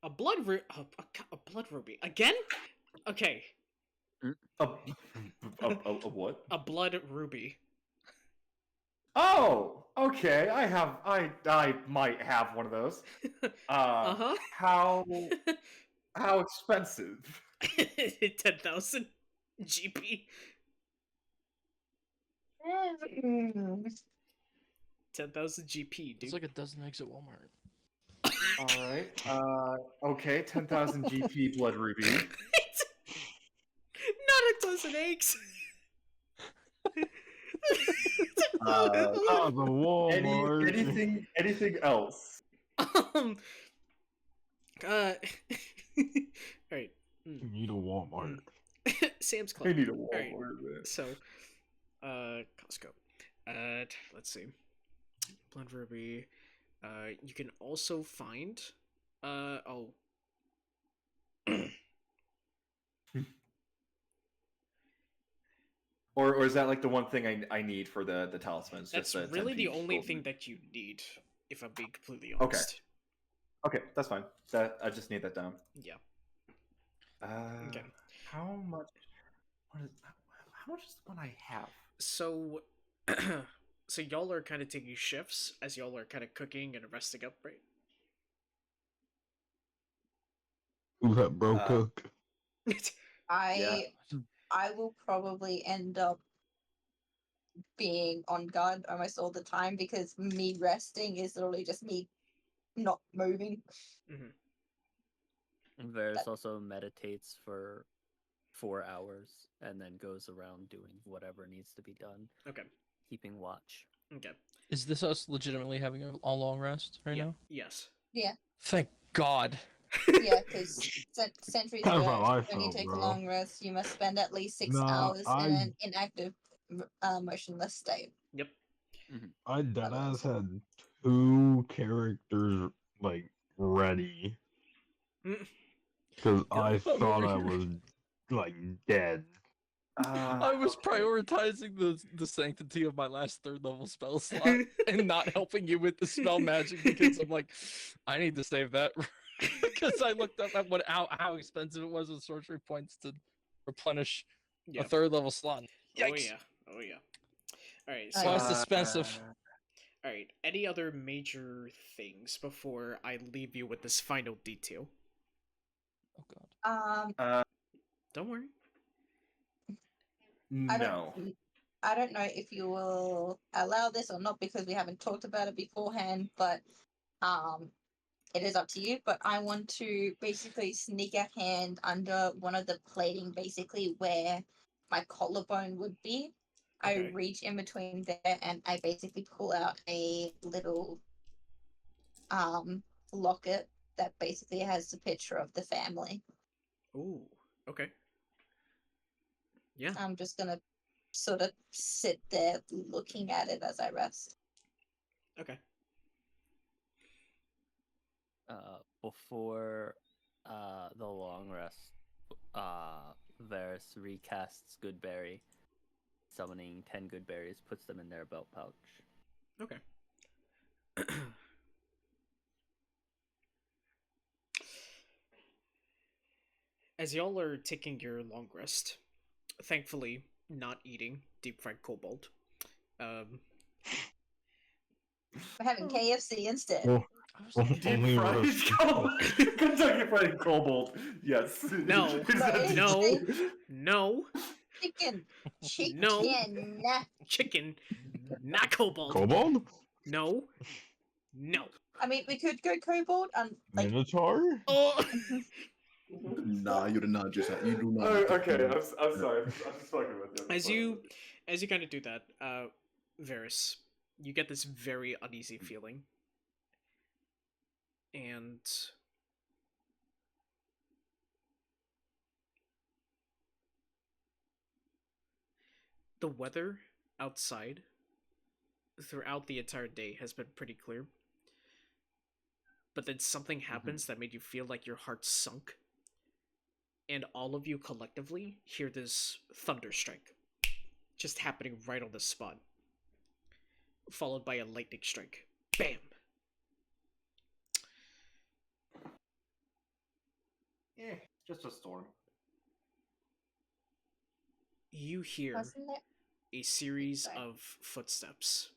Speaker 1: a blood ruby again. Okay,
Speaker 2: A what?
Speaker 1: a blood ruby.
Speaker 2: Oh, okay. I might have one of those.
Speaker 1: Uh-huh.
Speaker 2: How expensive?
Speaker 1: 10,000 GP. 10,000 GP, dude.
Speaker 4: It's like a dozen eggs at Walmart.
Speaker 2: All right. Okay. 10,000 GP blood ruby.
Speaker 1: Not a dozen eggs.
Speaker 3: Oh, the Walmart.
Speaker 2: Anything else?
Speaker 1: Alright.
Speaker 3: You need a Walmart.
Speaker 1: Sam's Club.
Speaker 2: I need a
Speaker 1: Alright,
Speaker 2: Walmart. Man.
Speaker 1: so, Costco. Let's see. Blood ruby. You can also find,
Speaker 2: Or is that like the one thing I need for the talismans?
Speaker 1: that's
Speaker 2: just
Speaker 1: really the
Speaker 2: 10
Speaker 1: only
Speaker 2: gold?
Speaker 1: thing that you need, if I'm being completely
Speaker 2: Okay.
Speaker 1: honest.
Speaker 2: Okay, that's fine. That I just need that down.
Speaker 1: Yeah.
Speaker 2: Okay. How much? How much is the one I have?
Speaker 1: So, so y'all are kind of taking shifts as y'all are kind of cooking and resting up, right?
Speaker 3: Who's that bro cook?
Speaker 9: I will probably end up being on guard almost all the time because me resting is literally just me not moving.
Speaker 6: Varys also meditates for 4 hours and then goes around doing whatever needs to be done,
Speaker 1: Okay.
Speaker 6: keeping watch.
Speaker 1: Okay.
Speaker 4: Is this us legitimately having a long rest right now?
Speaker 1: Yes.
Speaker 9: Yeah,
Speaker 4: Thank God.
Speaker 9: yeah, because sentries
Speaker 3: Kinda
Speaker 9: don't
Speaker 3: how I
Speaker 9: when you
Speaker 3: felt,
Speaker 9: take a
Speaker 3: bro.
Speaker 9: long rest, you must spend at least 6
Speaker 3: Nah,
Speaker 9: hours in
Speaker 3: I-
Speaker 9: an inactive, motionless state.
Speaker 1: Yep.
Speaker 3: I deadass had 2 characters like ready
Speaker 1: Mm.
Speaker 3: because I
Speaker 4: I'm
Speaker 3: thought
Speaker 4: over
Speaker 3: I
Speaker 4: here.
Speaker 3: was like dead.
Speaker 4: I was
Speaker 2: Okay.
Speaker 4: prioritizing the sanctity of my last 3rd level spell slot and not helping you with the spell magic because I'm like, I need to save that because I looked up at how expensive it was with sorcery points to replenish
Speaker 1: Yeah.
Speaker 4: a 3rd level slot.
Speaker 1: Oh
Speaker 4: Yikes.
Speaker 1: yeah. Oh yeah. All right.
Speaker 9: Oh,
Speaker 1: So,
Speaker 4: Why is this expensive?
Speaker 1: all right. Any other major things before I leave you with this final detail?
Speaker 4: Oh God.
Speaker 1: Don't worry.
Speaker 2: No.
Speaker 9: I don't know if you will allow this or not because we haven't talked about it beforehand, but it is up to you. But I want to basically sneak a hand under one of the plating, basically where my collarbone would be.
Speaker 1: Okay.
Speaker 9: I reach in between there and I basically pull out a little locket that basically has the picture of the family.
Speaker 1: Ooh. Okay. Yeah.
Speaker 9: I'm just gonna sort of sit there looking at it as I rest.
Speaker 1: Okay.
Speaker 6: Before the long rest, Varys recasts Goodberry, summoning 10 good berries, puts them in their belt pouch.
Speaker 1: Okay. As y'all are taking your long rest, thankfully not eating deep fried cobalt.
Speaker 9: We're having KFC instead.
Speaker 3: Well,
Speaker 2: Deep
Speaker 3: only
Speaker 2: fried
Speaker 3: roast-
Speaker 2: cobalt. Kentucky fried cobalt. Yes.
Speaker 1: No.
Speaker 2: Is that a
Speaker 1: No.
Speaker 2: detail?
Speaker 1: No.
Speaker 9: Chicken. Chicken.
Speaker 1: Chicken. Not cobalt.
Speaker 3: Kobold?
Speaker 1: No. No.
Speaker 9: I mean, we could go kobold and like.
Speaker 3: Minotaur?
Speaker 1: Oh!
Speaker 8: Nah, you do not just. You do not.
Speaker 2: Oh,
Speaker 8: have to
Speaker 2: okay,
Speaker 8: do-
Speaker 2: I'm sorry. I'm just fucking with you. I'm
Speaker 1: as
Speaker 2: fucking
Speaker 1: you
Speaker 2: with
Speaker 1: as you kind of do that, Varys, you get this very uneasy feeling, and the weather outside throughout the entire day has been pretty clear. But then something happens that made you feel like your heart sunk, and all of you collectively hear this thunder strike just happening right on the spot, followed by a lightning strike. Bam!
Speaker 2: Eh, just a storm.
Speaker 1: You hear
Speaker 9: Wasn't it?
Speaker 1: a series
Speaker 9: Sorry.
Speaker 1: of footsteps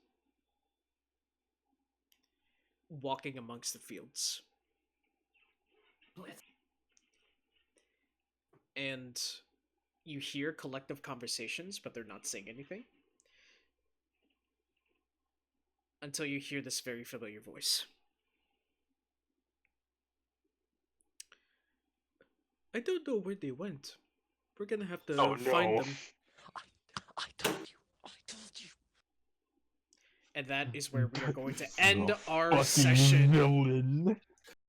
Speaker 1: walking amongst the fields. And you hear collective conversations, but they're not saying anything. Until you hear this very familiar voice. I don't know where they went. We're gonna have to
Speaker 3: Oh,
Speaker 1: find
Speaker 3: no.
Speaker 1: them.
Speaker 4: I told you. I told you.
Speaker 1: And that is where we are going to end our
Speaker 3: Fucking
Speaker 1: session.
Speaker 3: villain.